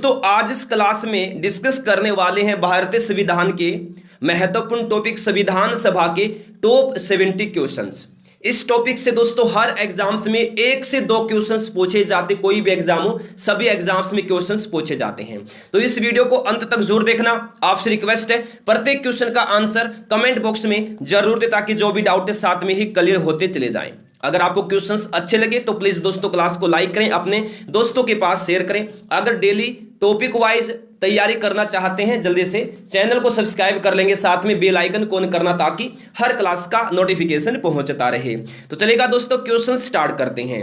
दोस्तों आज इस क्लास में डिस्कस करने वाले हैं भारतीय संविधान के महत्वपूर्ण टॉपिक संविधान सभा के टॉप 70 क्वेश्चंस। इस टॉपिक से दोस्तों हर एग्जाम्स में 1 से 2 क्वेश्चंस पूछे जाते, कोई भी एग्जाम हो सभी एग्जाम्स में क्वेश्चंस पूछे जाते हैं। तो इस वीडियो को अंत तक जरूर देखना। आपसे रिक्वेस्ट है प्रत्येक क्वेश्चन का आंसर कमेंट बॉक्स में जरूर दे ताकि जो भी डाउट है साथ में ही क्लियर होते चले जाएं। अगर आपको क्वेश्चंस अच्छे लगे तो प्लीज दोस्तों क्लास को लाइक करें, अपने दोस्तों के पास शेयर करें। अगर डेली टॉपिक वाइज तैयारी करना चाहते हैं जल्दी से चैनल को सब्सक्राइब कर लेंगे, साथ में बेल आइकन को ऑन करना ताकि हर क्लास का नोटिफिकेशन पहुंचता रहे। तो चलेगा दोस्तों क्वेश्चन स्टार्ट करते हैं।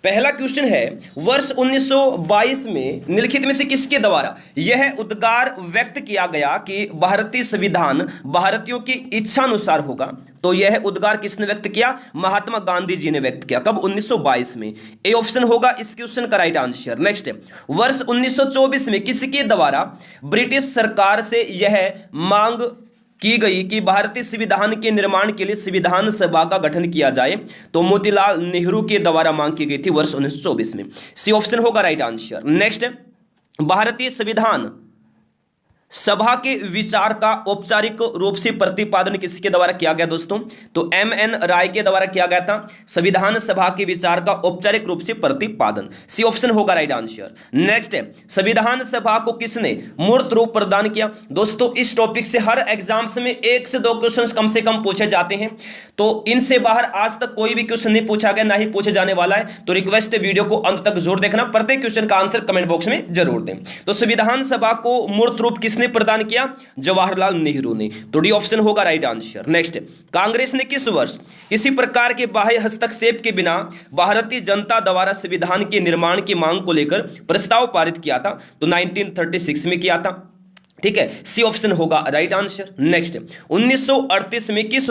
पहला क्वेश्चन है वर्ष 1922 में निम्नलिखित में से किसके द्वारा यह उद्गार व्यक्त किया गया कि भारतीय संविधान भारतीयों की इच्छा अनुसार होगा। तो यह उद्गार किसने व्यक्त किया? महात्मा गांधी जी ने व्यक्त किया। कब? 1922 में। ए ऑप्शन होगा इस क्वेश्चन का राइट आंसर। नेक्स्ट है वर्ष 1924 में किसके द्वारा ब्रिटिश सरकार से यह मांग की गई कि भारतीय संविधान के निर्माण के लिए संविधान सभा का गठन किया जाए। तो मोतीलाल नेहरू के द्वारा मांग की गई थी वर्ष 1924 में। सी ऑप्शन होगा राइट आंसर। नेक्स्ट भारतीय संविधान सभा के विचार का औपचारिक रूप से प्रतिपादन किसके द्वारा किया गया दोस्तों? तो MN राय के द्वारा किया गया था संविधान सभा के विचार का औपचारिक रूप से प्रतिपादन। सी ऑप्शन होगा राइट आंसर। नेक्स्ट है संविधान सभा को किसने मूर्त रूप प्रदान किया? दोस्तों इस टॉपिक से हर एग्जाम्स में 1 से 2 क्वेश्चन कम से कम पूछे जाते हैं, तो इनसे बाहर आज तक कोई भी क्वेश्चन नहीं पूछा गया, ना ही पूछे जाने वाला है। तो रिक्वेस्ट है वीडियो को अंत तक जरूर देखना, प्रत्येक क्वेश्चन का आंसर कमेंट बॉक्स में जरूर दें। तो संविधान सभा को मूर्त रूप किसने प्रदान किया? जवाहरलाल नेहरू ने। तो डी ऑप्शन होगा राइट आंसर। नेक्स्ट कांग्रेस ने किस वर्ष किसी प्रकार के बाह्य हस्तक्षेप के बिना भारतीय जनता द्वारा संविधान के निर्माण की मांग को लेकर प्रस्ताव पारित किया था? तो 1936 में किया था। ठीक है, सी ऑप्शन होगा राइट आंसर। नेक्स्ट 1938 में किस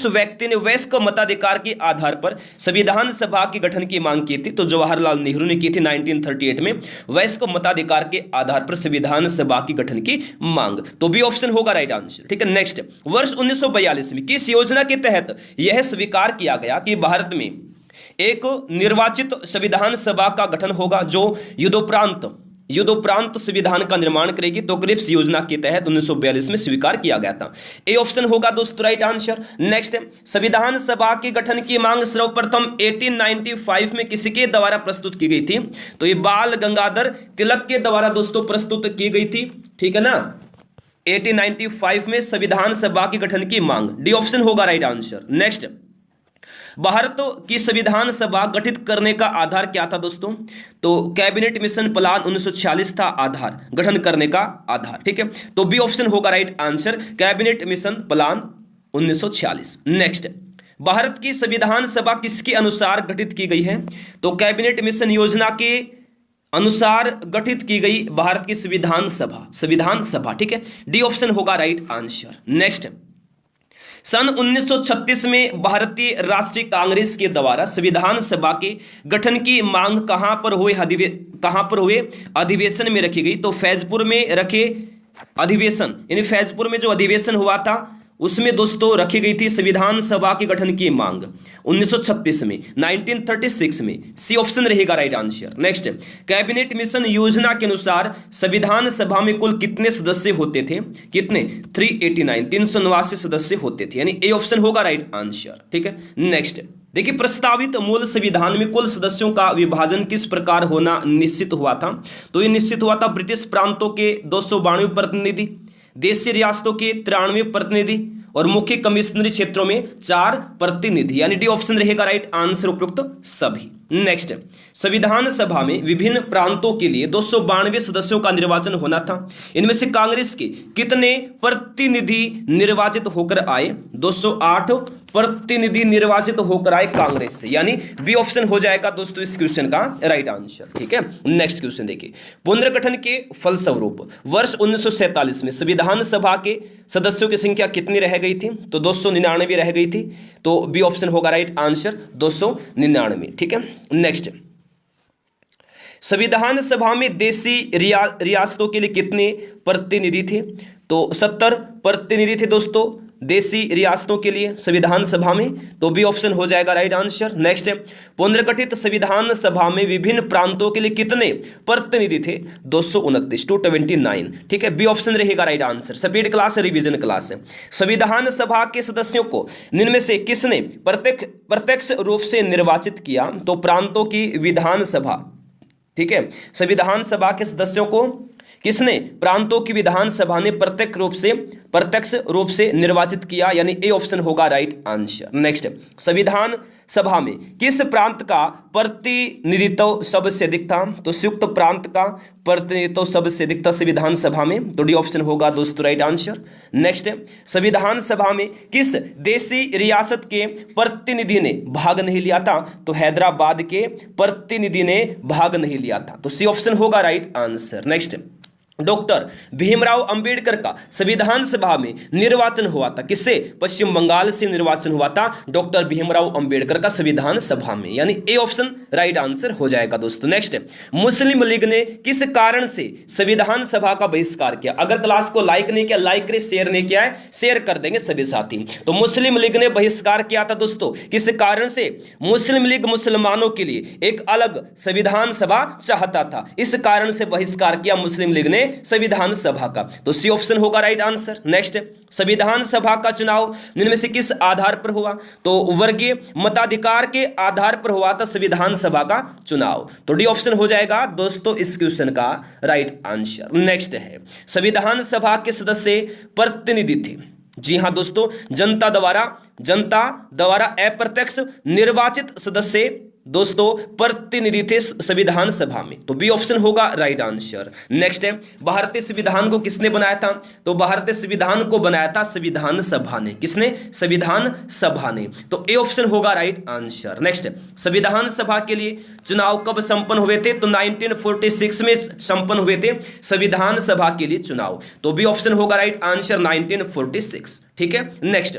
व्यक्ति ने वयस्क मताधिकार के आधार पर संविधान सभा के गठन की मांग की थी? तो जवाहरलाल नेहरू ने की थी 1938 में वयस्क मताधिकार के आधार पर संविधान सभा की गठन की मांग। तो बी ऑप्शन होगा राइट आंसर। ठीक है, नेक्स्ट वर्ष 1942 में किस योजना के तहत यह स्वीकार किया गया कि भारत में एक निर्वाचित संविधान सभा का गठन होगा जो युद्धोपरांत संविधान का निर्माण करेगी? तो क्रिप्स योजना के तहत 1942 में स्वीकार किया गया था। ए ऑप्शन होगा दोस्तों राइट आंसर। नेक्स्ट संविधान सभा के गठन की मांग सर्वप्रथम 1895 में किसके द्वारा प्रस्तुत की गई थी? तो ये बाल गंगाधर तिलक के द्वारा दोस्तों प्रस्तुत की गई थी। ठीक है ना, 1895 में संविधान सभा के गठन की मांग। डी ऑप्शन होगा राइट आंसर। नेक्स्ट भारत की संविधान सभा गठित करने का आधार क्या था दोस्तों? तो कैबिनेट मिशन प्लान 1946 था आधार, गठन करने का आधार। ठीक है, तो बी ऑप्शन होगा right answer, cabinet mission plan 1946। Next Bharat की संविधान सभा किसके अनुसार गठित की गई है? तो कैबिनेट मिशन योजना के अनुसार गठित की गई भारत की संविधान सभा। ठीक है, डी ऑप्शन होगा राइट आंसर। नेक्स्ट सन 1936 में भारतीय राष्ट्रीय कांग्रेस के द्वारा संविधान सभा के गठन की मांग कहां पर हुए अधिवेशन में रखी गई? तो फैजपुर में रखे अधिवेशन, यानी फैजपुर में जो अधिवेशन हुआ था उसमें दोस्तों रखी गई थी संविधान सभा के गठन की मांग 1936 में, 1936 में। सी ऑप्शन रहेगा right answer. Next cabinet mission योजना के अनुसार संविधान सभा में कुल कितने सदस्य होते थे? कितने? 389 सदस्य होते थे, यानी ए ऑप्शन होगा राइट आंसर। ठीक है, नेक्स्ट देखिए प्रस्तावित मूल संविधान में कुल सदस्यों का विभाजन किस प्रकार होना निश्चित हुआ था? तो ये निश्चित हुआ था ब्रिटिश प्रांतों के 292 प्रतिनिधि, देशी रियासतों के 93 प्रतिनिधि और मुख्य कमिश्नरी क्षेत्रों में 4 प्रतिनिधि, यानी डी ऑप्शन रहेगा राइट आंसर उपयुक्त सभी। नेक्स्ट संविधान सभा में विभिन्न प्रांतों के लिए 292 सदस्यों का निर्वाचन होना था। इनमें से कांग्रेस के कितने प्रतिनिधि निर्वाचित होकर आए? 208 प्रतिनिधि निर्वाचित होकर आए कांग्रेस से, यानी बी ऑप्शन हो जाएगा दोस्तों इस क्वेश्चन का राइट आंसर। ठीक है, नेक्स्ट क्वेश्चन देखिए पुनर्गठन के फलस्वरूप वर्ष 1947 में संविधान सभा के सदस्यों की संख्या कितनी रह गई थी? तो 299 रह गई थी। तो बी ऑप्शन होगा राइट आंसर 299। ठीक है, नेक्स्ट संविधान सभा में देशी रियासतों के लिए कितने प्रतिनिधि थे? तो 70 प्रतिनिधि थे दोस्तों देशी रियासतों के लिए संविधान सभा में, तो बी ऑप्शन हो जाएगा राइट आंसर। नेक्स्ट है, पुनर्गठित संविधान सभा में विभिन्न प्रांतों के लिए कितने प्रतिनिधि थे? 229, 229, ठीक है, बी ऑप्शन रहेगा right answer. Speed class, revision class है। संविधान सभा के सदस्यों को निम्न में से किसने प्रत्यक्ष रूप से निर्वाचित किया? तो प्रांतों की विधानसभा, ठीक है, संविधान सभा के सदस्यों को किसने? प्रांतों की विधानसभा ने प्रत्यक्ष रूप से निर्वाचित किया, यानी ए ऑप्शन होगा राइट आंसर। नेक्स्ट, संविधान सभा में किस प्रांत का प्रतिनिधित्व सबसे अधिक था? तो संयुक्त प्रांत का प्रतिनिधित्व सबसे अधिक था संविधान सभा में, तो डी ऑप्शन होगा दोस्तों राइट आंसर। नेक्स्ट, संविधान सभा में किस देशी रियासत के प्रतिनिधि ने भाग नहीं लिया था? तो हैदराबाद के प्रतिनिधि ने भाग नहीं लिया था, तो सी ऑप्शन होगा right answer. Next, doctor Bhimrao Ambedkar का संविधान सभा में निर्वाचन हुआ था, किससे? पश्चिम बंगाल से निर्वाचन हुआ था डॉक्टर भीमराव अंबेडकर का संविधान सभा में, यानी ए ऑप्शन राइट आंसर हो जाएगा दोस्तों। नेक्स्ट, मुस्लिम लीग ने किस कारण से संविधान सभा का बहिष्कार किया? अगर क्लास को लाइक नहीं किया, लाइक करें, शेयर नहीं किया है, शेयर कर देंगे सभी साथी। तो मुस्लिम लीग ने बहिष्कार किया था दोस्तों, किस कारण से? मुस्लिम लीग मुसलमानों के लिए एक अलग संविधान सभा चाहता था, इस कारण से बहिष्कार किया मुस्लिम लीग ने संविधान सभा का, तो सी ऑप्शन होगा राइट आंसर। नेक्स्ट, संविधान सभा का चुनाव निम्न में से किस आधार पर हुआ? तो वर्गीय मताधिकार के आधार पर हुआ था संविधान सभा का चुनाव, तो डी ऑप्शन हो जाएगा दोस्तों इस क्वेश्चन का राइट आंसर। नेक्स्ट है, संविधान सभा के सदस्य प्रतिनिधि थे, जी हां दोस्तों, जनता द्वारा अप्रत्यक्ष निर्वाचित सदस्य दोस्तों प्रतिनिधि थे संविधान सभा में, तो बी ऑप्शन होगा राइट आंसर। नेक्स्ट है, भारतीय संविधान को किसने बनाया था? तो भारतीय संविधान को बनाया था संविधान सभा ने, किसने? संविधान सभा ने, तो ए ऑप्शन होगा राइट आंसर। नेक्स्ट, संविधान सभा के लिए चुनाव कब संपन्न हुए थे? तो 1946 में संपन्न हुए थे संविधान सभा के लिए चुनाव, तो बी ऑप्शन होगा राइट आंसर 1946, ठीक है। नेक्स्ट,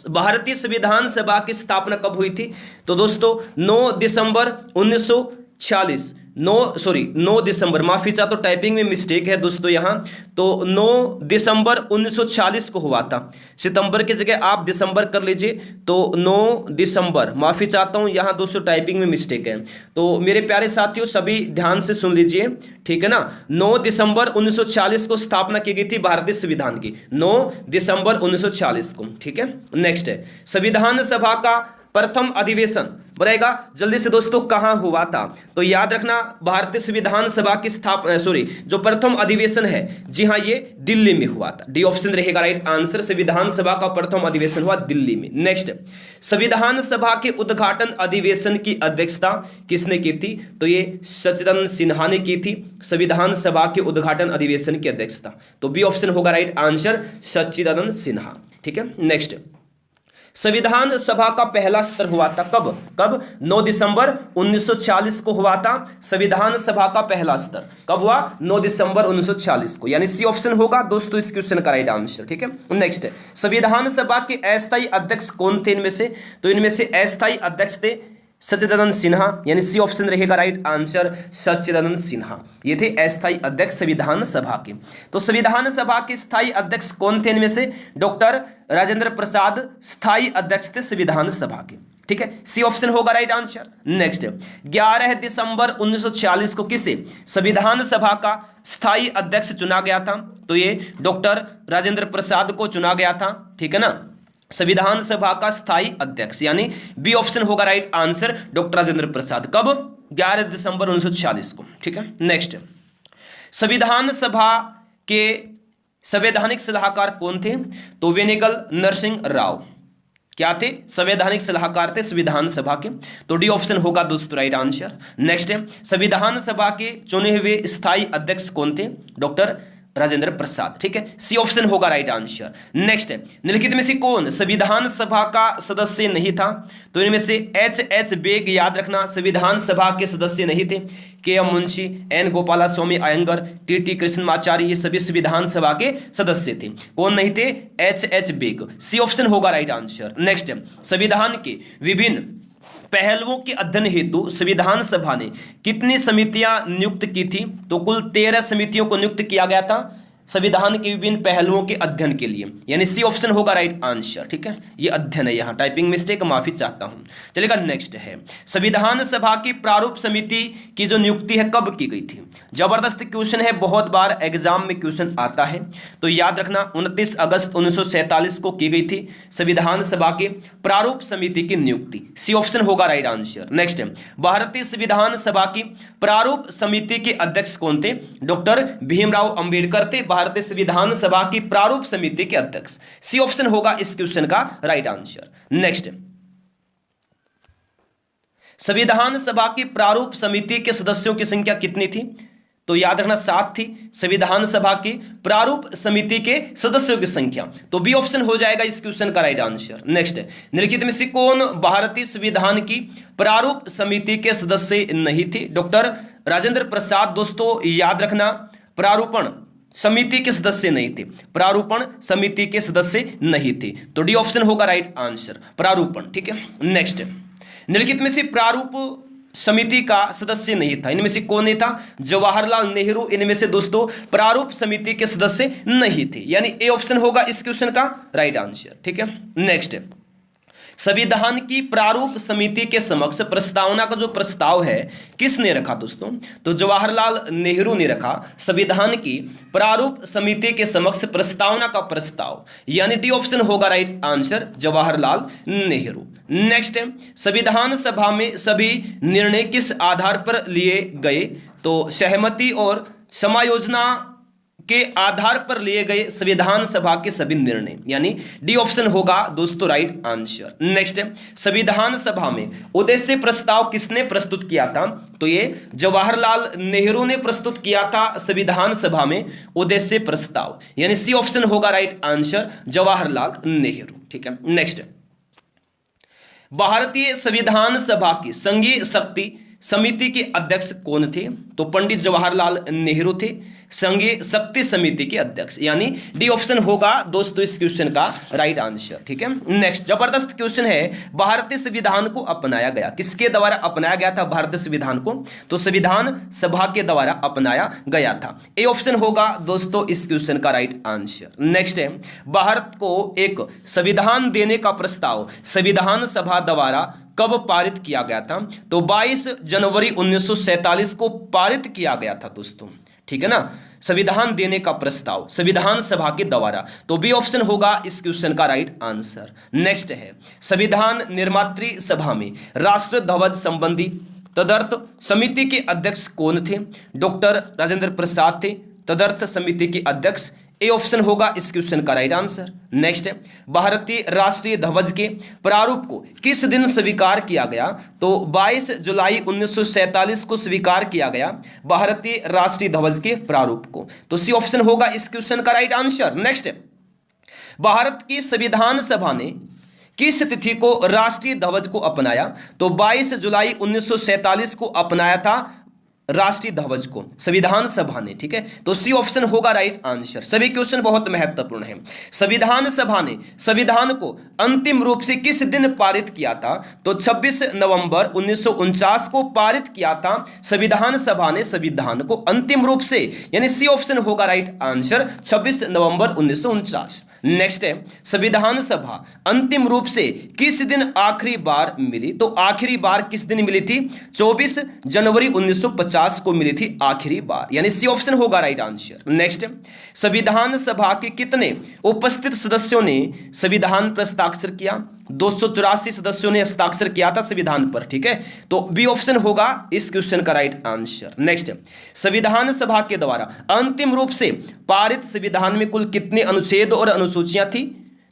भारतीय संविधान सभा की स्थापना कब हुई थी? तो दोस्तों 9 दिसंबर 1946, 9 दिसंबर, माफी चाहता हूं टाइपिंग में मिस्टेक है दोस्तों यहाँ, तो 9 दिसंबर 1946 को हुआ था, सितंबर की जगह आप दिसंबर कर लीजिए, तो 9 दिसंबर, माफी चाहता हूं यहाँ दोस्तों टाइपिंग में मिस्टेक है, तो मेरे प्यारे साथियों सभी ध्यान से सुन लीजिए, ठीक है ना। 9 दिसंबर 1946 को स्थापना की गई थी भारतीय संविधान की, 9 दिसंबर 1946 को, ठीक है। नेक्स्ट है, संविधान सभा का प्रथम अधिवेशन बताएगा जल्दी से दोस्तों कहां हुआ था? तो याद रखना, भारतीय संविधान सभा की स्थापना जो प्रथम अधिवेशन है, जी हां ये दिल्ली में हुआ था, डी ऑप्शन रहेगा राइट आंसर। संविधान सभा का प्रथम अधिवेशन हुआ दिल्ली में। नेक्स्ट, संविधान सभा के उद्घाटन अधिवेशन की अध्यक्षता किसने की थी? तो ये सच्चिदानंद सिन्हा ने की थी संविधान सभा के उद्घाटन अधिवेशन की अध्यक्षता, तो बी ऑप्शन होगा राइट आंसर, सच्चिदानंद सिन्हा, ठीक है। नेक्स्ट, संविधान सभा का पहला सत्र हुआ था कब? 9 दिसंबर 1946 को हुआ था संविधान सभा का पहला सत्र, कब हुआ? 9 दिसंबर 1946 को, यानी सी ऑप्शन होगा दोस्तों इस क्वेश्चन का राइट आंसर, ठीक है। नेक्स्ट, संविधान सभा के अस्थायी अध्यक्ष कौन थे इनमें से? तो इनमें से अस्थायी अध्यक्ष थे सच्चिदानंद सिन्हा, यानी सी ऑप्शन रहेगा राइट आंसर, सच्चिदानंद सिन्हा, ये थे अस्थायी अध्यक्ष संविधान सभा के। तो संविधान सभा के स्थायी अध्यक्ष कौन थे इनमें से? डॉक्टर राजेंद्र प्रसाद स्थायी अध्यक्ष थे संविधान सभा के, ठीक है, सी ऑप्शन होगा राइट आंसर। नेक्स्ट, 11 दिसंबर 1946 को किसे संविधान सभा का स्थायी अध्यक्ष चुना गया था? तो ये डॉक्टर राजेंद्र प्रसाद को चुना गया था, ठीक है ना, संविधान सभा का स्थायी अध्यक्ष, यानी बी ऑप्शन होगा right answer, doctor Rajendra Prasad, कब? 11 दिसंबर 1946 को, ठीक है। नेक्स्ट, संविधान सभा के संवैधानिक सलाहकार कौन थे? तो वेनेगल नरसिंह राव क्या थे? संवैधानिक सलाहकार थे संविधान सभा के, तो डी ऑप्शन होगा दोस्तों राइट आंसर। नेक्स्ट, संविधान सभा के चुने हुए स्थायी अध्यक्ष कौन थे? डॉक्टर राजेंद्र प्रसाद, ठीक है, सी ऑप्शन होगा राइट आंसर। नेक्स्ट, निम्नलिखित में से कौन संविधान सभा का सदस्य नहीं था? तो इनमें से एच बेग, याद रखना संविधान सभा के सदस्य नहीं थे। के.एम. मुंशी, एन. गोपाला स्वामी अयंगर, टी कृष्णमाचार्य, ये सभी संविधान सभा के सदस्य थे। कौन नहीं थे? एच बेग, सी ऑप्शन होगा राइट आंसर। नेक्स्ट, संविधान के विभिन्न पहलुओं के अध्ययन हेतु संविधान सभा ने कितनी समितियां नियुक्त की थी? तो कुल 13 समितियों को नियुक्त किया गया था संविधान के विभिन्न पहलुओं के अध्ययन के लिए, यानी सी ऑप्शन होगा राइट आंसर। ठीक है, ये अध्ययन है, यहाँ टाइपिंग मिस्टेक, माफी चाहता हूं। चलेगा, नेक्स्ट है संविधान सभा की प्रारूप समिति की जो नियुक्ति है कब की गई थी। जबरदस्त क्वेश्चन है, बहुत बार एग्जाम में क्वेश्चन आता है, तो याद रखना 29 अगस्त 1947 को की गई थी संविधान सभा की प्रारूप समिति की नियुक्ति। सी ऑप्शन होगा राइट आंसर। नेक्स्ट है भारतीय संविधान सभा की प्रारूप समिति के अध्यक्ष कौन थे। डॉक्टर भीमराव अंबेडकर थे भारतीय संविधान सभा की प्रारूप समिति के अध्यक्ष। सी ऑप्शन होगा इस क्वेश्चन का राइट आंसर। नेक्स्ट, संविधान सभा की प्रारूप समिति के सदस्यों की संख्या कितनी थी। तो याद रखना 7 थी संविधान सभा की प्रारूप समिति के सदस्यों की संख्या, तो बी ऑप्शन हो जाएगा इस क्वेश्चन का राइट आंसर। नेक्स्ट, निम्नलिखित में से कौन भारतीय संविधान की प्रारूप समिति के सदस्य नहीं थे। डॉक्टर राजेंद्र प्रसाद। दोस्तों याद रखना प्रारूपण समिति के सदस्य नहीं थे, प्रारूपण समिति के सदस्य नहीं थे, तो डी ऑप्शन होगा राइट आंसर, प्रारूपण। ठीक है, नेक्स्ट, निम्नलिखित में से प्रारूप समिति का सदस्य नहीं था, इनमें से कौन नहीं था। जवाहरलाल नेहरू इनमें से दोस्तों प्रारूप समिति के सदस्य नहीं थे, यानी ए ऑप्शन होगा इस क्वेश्चन का राइट आंसर। ठीक है, नेक्स्ट, संविधान की प्रारूप समिति के समक्ष प्रस्तावना का जो प्रस्ताव है किसने रखा दोस्तों। तो जवाहरलाल नेहरू ने रखा संविधान की प्रारूप समिति के समक्ष प्रस्तावना का प्रस्ताव, यानी डी ऑप्शन होगा right answer, Jawaharlal Nehru. Next, संविधान सभा में सभी निर्णय किस आधार पर लिए गए। तो सहमति और समायोजना के आधार पर लिए गए संविधान सभा के सभी निर्णय, यानी डी ऑप्शन होगा दोस्तों राइट आंसर। नेक्स्ट, संविधान सभा में उद्देश्य प्रस्ताव किसने प्रस्तुत किया था। तो ये जवाहरलाल नेहरू ने प्रस्तुत किया था संविधान सभा में उद्देश्य प्रस्ताव, यानी सी ऑप्शन होगा राइट आंसर, जवाहरलाल नेहरू। ठीक है, नेक्स्ट, भारतीय संविधान सभा की संघीय शक्ति समिति के अध्यक्ष कौन थे। तो पंडित जवाहरलाल नेहरू थे संघीय शक्ति समिति के अध्यक्ष, यानी डी ऑप्शन होगा दोस्तों इस क्वेश्चन का राइट आंसर। ठीक है, नेक्स्ट, जबरदस्त क्वेश्चन है, भारतीय संविधान को अपनाया गया, किसके द्वारा अपनाया गया था भारतीय संविधान को। तो संविधान सभा के द्वारा अपनाया गया था, ए ऑप्शन होगा दोस्तों इस क्वेश्चन का राइट आंसर। नेक्स्ट है, भारत को एक संविधान देने का प्रस्ताव संविधान सभा द्वारा कब पारित किया गया था। तो 22 जनवरी 1947 को पारित किया गया था दोस्तों। ठीक है ना, संविधान देने का प्रस्ताव संविधान सभा के द्वारा, तो बी ऑप्शन होगा इस क्वेश्चन का राइट आंसर। नेक्स्ट है, संविधान निर्मात्री सभा में राष्ट्र ध्वज संबंधी तदर्थ समिति के अध्यक्ष कौन थे। डॉक्टर राजेंद्र प्रसाद थे तदर्थ समिति के अध्यक्ष, ए ऑप्शन होगा इस क्वेश्चन का राइट आंसर। नेक्स्ट है, भारतीय राष्ट्रीय ध्वज के प्रारूप को किस दिन स्वीकार किया गया। तो 22 जुलाई 1947 को स्वीकार किया गया भारतीय राष्ट्रीय ध्वज के प्रारूप को, तो सी ऑप्शन होगा इस क्वेश्चन का राइट आंसर। नेक्स्ट है, भारत की संविधान सभा ने किस तिथि को राष्ट्रीय ध्वज को अपनाया। तो 22 जुलाई 1947 को अपनाया था राष्ट्रीय ध्वज को संविधान सभा ने। ठीक है, तो सी ऑप्शन होगा राइट आंसर। सभी क्वेश्चन बहुत महत्वपूर्ण हैं। संविधान सभा ने संविधान को अंतिम रूप से किस दिन पारित किया था। तो 26 नवंबर 1949 को पारित किया था संविधान सभा ने संविधान को अंतिम रूप से, यानी सी ऑप्शन होगा राइट आंसर, 26 नवंबर 1949। नेक्स्ट है, संविधान सभा अंतिम रूप से किस दिन आखिरी बार मिली। तो आखिरी बार किस दिन मिली थी, 24 जनवरी 1950 को मिली थी आखिरी बार, यानी सी ऑप्शन होगा राइट आंसर। नेक्स्ट, संविधान सभा के कितने उपस्थित सदस्यों ने संविधान पर हस्ताक्षर किया। 284 सदस्यों ने हस्ताक्षर किया था संविधान पर। ठीक है, तो बी ऑप्शन होगा इस क्वेश्चन का राइट आंसर। नेक्स्ट, संविधान सभा के द्वारा अंतिम रूप से पारित संविधान में कुल कितने अनुच्छेद और अनुसूचियां थी।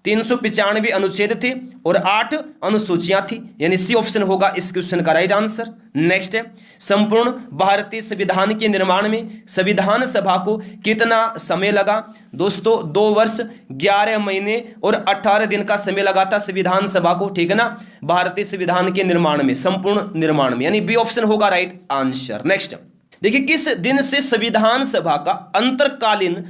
395 अनुच्छेद थे और 8 अनुसूचियां थी, यानी सी ऑप्शन होगा इस क्वेश्चन का राइट आंसर। नेक्स्ट है, संपूर्ण भारतीय संविधान के निर्माण में संविधान सभा को कितना समय लगा। दोस्तों 2 वर्ष 11 महीने और 18 दिन का समय लगा था संविधान सभा को। ठीक है ना, भारतीय संविधान के निर्माण में, संपूर्ण निर्माण में, यानी बी ऑप्शन होगा राइट आंसर। नेक्स्ट देखिए, किस दिन से संविधान सभा का अंतरकालीन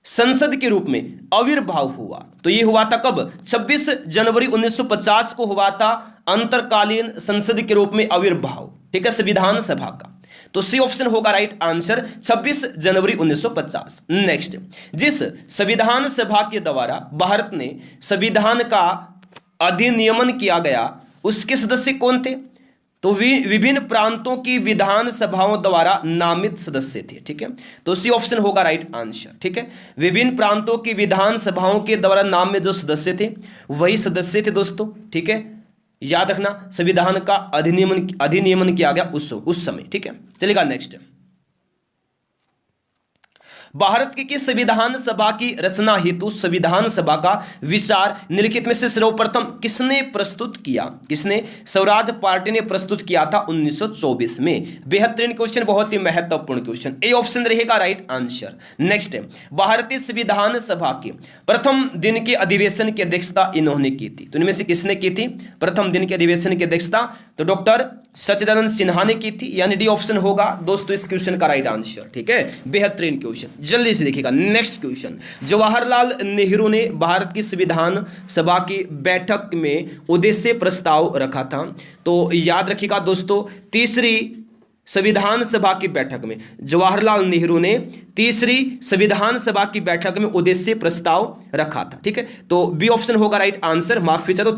संसद के रूप में आविर्भाव हुआ। तो ये हुआ था कब, 26 जनवरी 1950 को हुआ था अंतरकालीन संसद के रूप में आविर्भाव। ठीक है, संविधान सभा का। तो सी ऑप्शन होगा राइट आंसर 26 जनवरी 1950। नेक्स्ट, जिस संविधान सभा के द्वारा भारत ने संविधान का अधिनियमन किया गया उसके सदस्य कौन थे? तो विभिन्न प्रांतों की विधान सभाओं द्वारा नामित सदस्य थे। ठीक है, तो सी ऑप्शन होगा राइट आंसर। ठीक है, विभिन्न प्रांतों की विधान सभाओं के द्वारा नाम में जो सदस्य थे वही सदस्य थे दोस्तों। ठीक है, याद रखना संविधान का अधिनियमन किया गया उस समय। ठीक है, चलेगा नेक्स्ट। भारत की किस संविधान सभा की रचना हेतु संविधान सभा का विचार निम्नलिखित में से सर्वप्रथम किसने प्रस्तुत किया? किसने? स्वराज पार्टी ने प्रस्तुत किया था 1924 में। बेहतरीन क्वेश्चन, बहुत ही महत्वपूर्ण क्वेश्चन, ए ऑप्शन रहेगा राइट आंसर। नेक्स्ट, भारतीय संविधान सभा के प्रथम दिन के अधिवेशन की अध्यक्षता इन्होंने की थी। तो इनमें से किसने की थी प्रथम दिन के अधिवेशन की अध्यक्षता? तो डॉक्टर सच्चिदानंद सिन्हा ने की थी, यानी डी ऑप्शन होगा दोस्तों इस क्वेश्चन का राइट आंसर। ठीक है, बेहतरीन क्वेश्चन, जल्दी से देखिएगा। नेक्स्ट क्वेश्चन, जवाहरलाल नेहरू ने भारत की संविधान सभा की बैठक में उद्देश्य प्रस्ताव रखा था। तो याद रखिएगा दोस्तों, तीसरी संविधान सभा की बैठक में जवाहरलाल नेहरू ने तीसरी संविधान सभा की बैठक में उद्देश्य प्रस्ताव रखा था। ठीक है, तो बी ऑप्शन होगा राइट आंसर। माफी चाहे तो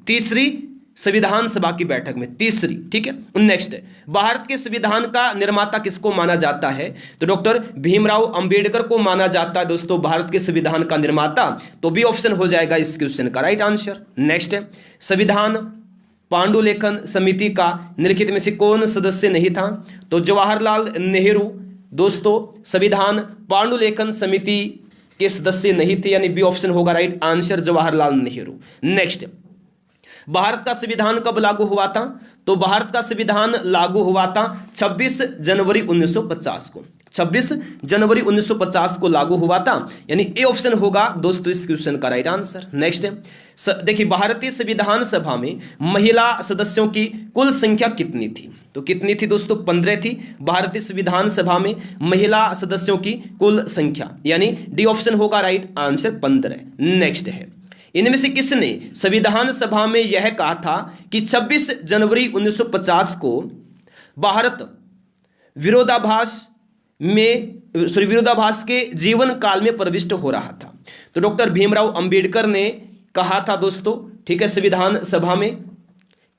तीसरी संविधान सभा की बैठक में, तीसरी। ठीक है, नेक्स्ट है, भारत के संविधान का निर्माता किसको माना जाता है? तो डॉक्टर भीमराव अंबेडकर को माना जाता है दोस्तों भारत के संविधान का निर्माता। तो बी ऑप्शन हो जाएगा इस क्वेश्चन का राइट आंसर। नेक्स्ट है, संविधान पांडुलेखन समिति का निम्नलिखित में से कौन सदस्य नहीं था? तो जवाहरलाल नेहरू दोस्तों संविधान पांडुलेखन समिति के सदस्य नहीं थे, यानी बी ऑप्शन होगा right answer, Jawaharlal Nehru. Next, Bharat का संविधान कब लागू हुआ था? तो भारत का संविधान लागू हुआ था 26 जनवरी 1950 को। 26 जनवरी 1950 को लागू हुआ था, यानी ए ऑप्शन होगा दोस्तों इस क्वेश्चन का राइट आंसर। नेक्स्ट देखिए, भारतीय संविधान सभा में महिला सदस्यों की कुल संख्या कितनी थी? तो कितनी थी दोस्तों? 15 थी भारतीय संविधान सभा में महिला सदस्यों की कुल संख्या, यानी डी ऑप्शन होगा राइट आंसर 15। नेक्स्ट है, इनमें से किसने संविधान सभा में यह कहा था कि 26 जनवरी 1950 को भारत विरोधाभास के जीवन काल में प्रविष्ट हो रहा था? तो डॉक्टर भीमराव अंबेडकर ने कहा था दोस्तों, ठीक है, संविधान सभा में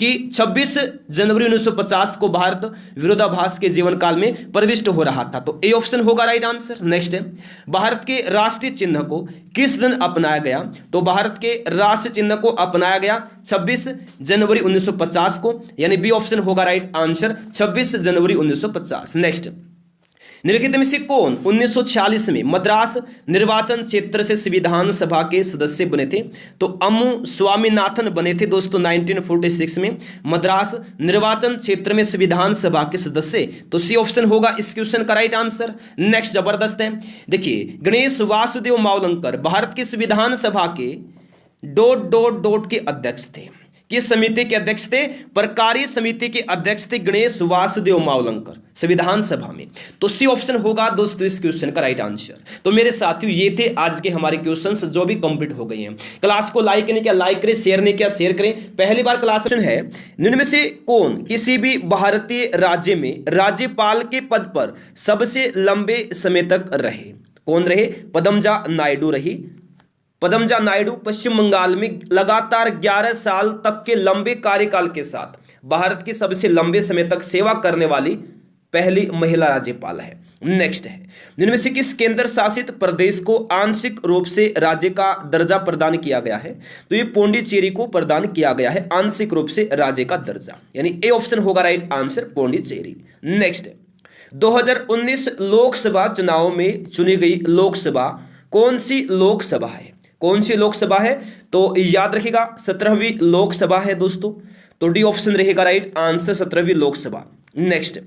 कि 26 जनवरी 1950 को भारत विरोधाभास के जीवन काल में प्रविष्ट हो रहा था। तो ए ऑप्शन होगा राइट आंसर। नेक्स्ट है, भारत के राष्ट्रीय चिन्ह को किस दिन अपनाया गया? तो भारत के राष्ट्रीय चिन्ह को अपनाया गया 26 जनवरी 1950 को, यानी बी ऑप्शन होगा राइट आंसर 26 जनवरी 1950। नेक्स्ट, निम्नलिखित में से कौन 1946 में मद्रास निर्वाचन क्षेत्र से संविधान सभा के सदस्य बने थे? तो अम्मू स्वामीनाथन बने थे दोस्तों 1946 में मद्रास निर्वाचन क्षेत्र में संविधान सभा के सदस्य। तो सी ऑप्शन होगा इस क्वेश्चन का राइट आंसर। नेक्स्ट जबरदस्त है, देखिए, गणेश वासुदेव मावलंकर भारत की संविधान सभा के ... के अध्यक्ष थे। किस समिति के अध्यक्ष थे? प्रकारी समिति के अध्यक्ष थे गणेश वासुदेव मावलंकर संविधान सभा में। तो सी ऑप्शन होगा दोस्तों इस क्वेश्चन का राइट आंसर। तो मेरे साथियों, ये थे आज के हमारे क्वेश्चंस जो भी कंप्लीट हो गए हैं। क्लास को लाइक नहीं किया लाइक करें, शेयर नहीं किया शेयर करें। पहली बार क्लास है, निम्न में से कौन किसी भी भारतीय राज्य में राज्यपाल के पद पर सबसे लंबे समय तक रहे? कौन रहे? पद्मजा नायडू रही। पद्मजा नायडू पश्चिम बंगाल में लगातार 11 साल तक के लंबे कार्यकाल के साथ भारत की सबसे लंबे समय तक सेवा करने वाली पहली महिला राज्यपाल है। नेक्स्ट है, जिनमें से किस केंद्र शासित प्रदेश को आंशिक रूप से राज्य का दर्जा प्रदान किया गया है? तो ये पौंडीचेरी को प्रदान किया गया है आंशिक रूप से राज्य का दर्जा, यानी ए ऑप्शन होगा right answer Pondicherry. Next, 2019 Lok Sabha चुनाव में चुनी गई लोकसभा कौन सी लोकसभा है? कौन सी लोकसभा है? तो याद रखिएगा 17वीं लोकसभा है दोस्तों। तो डी ऑप्शन रहेगा राइट आंसर 17वीं लोकसभा। नेक्स्ट,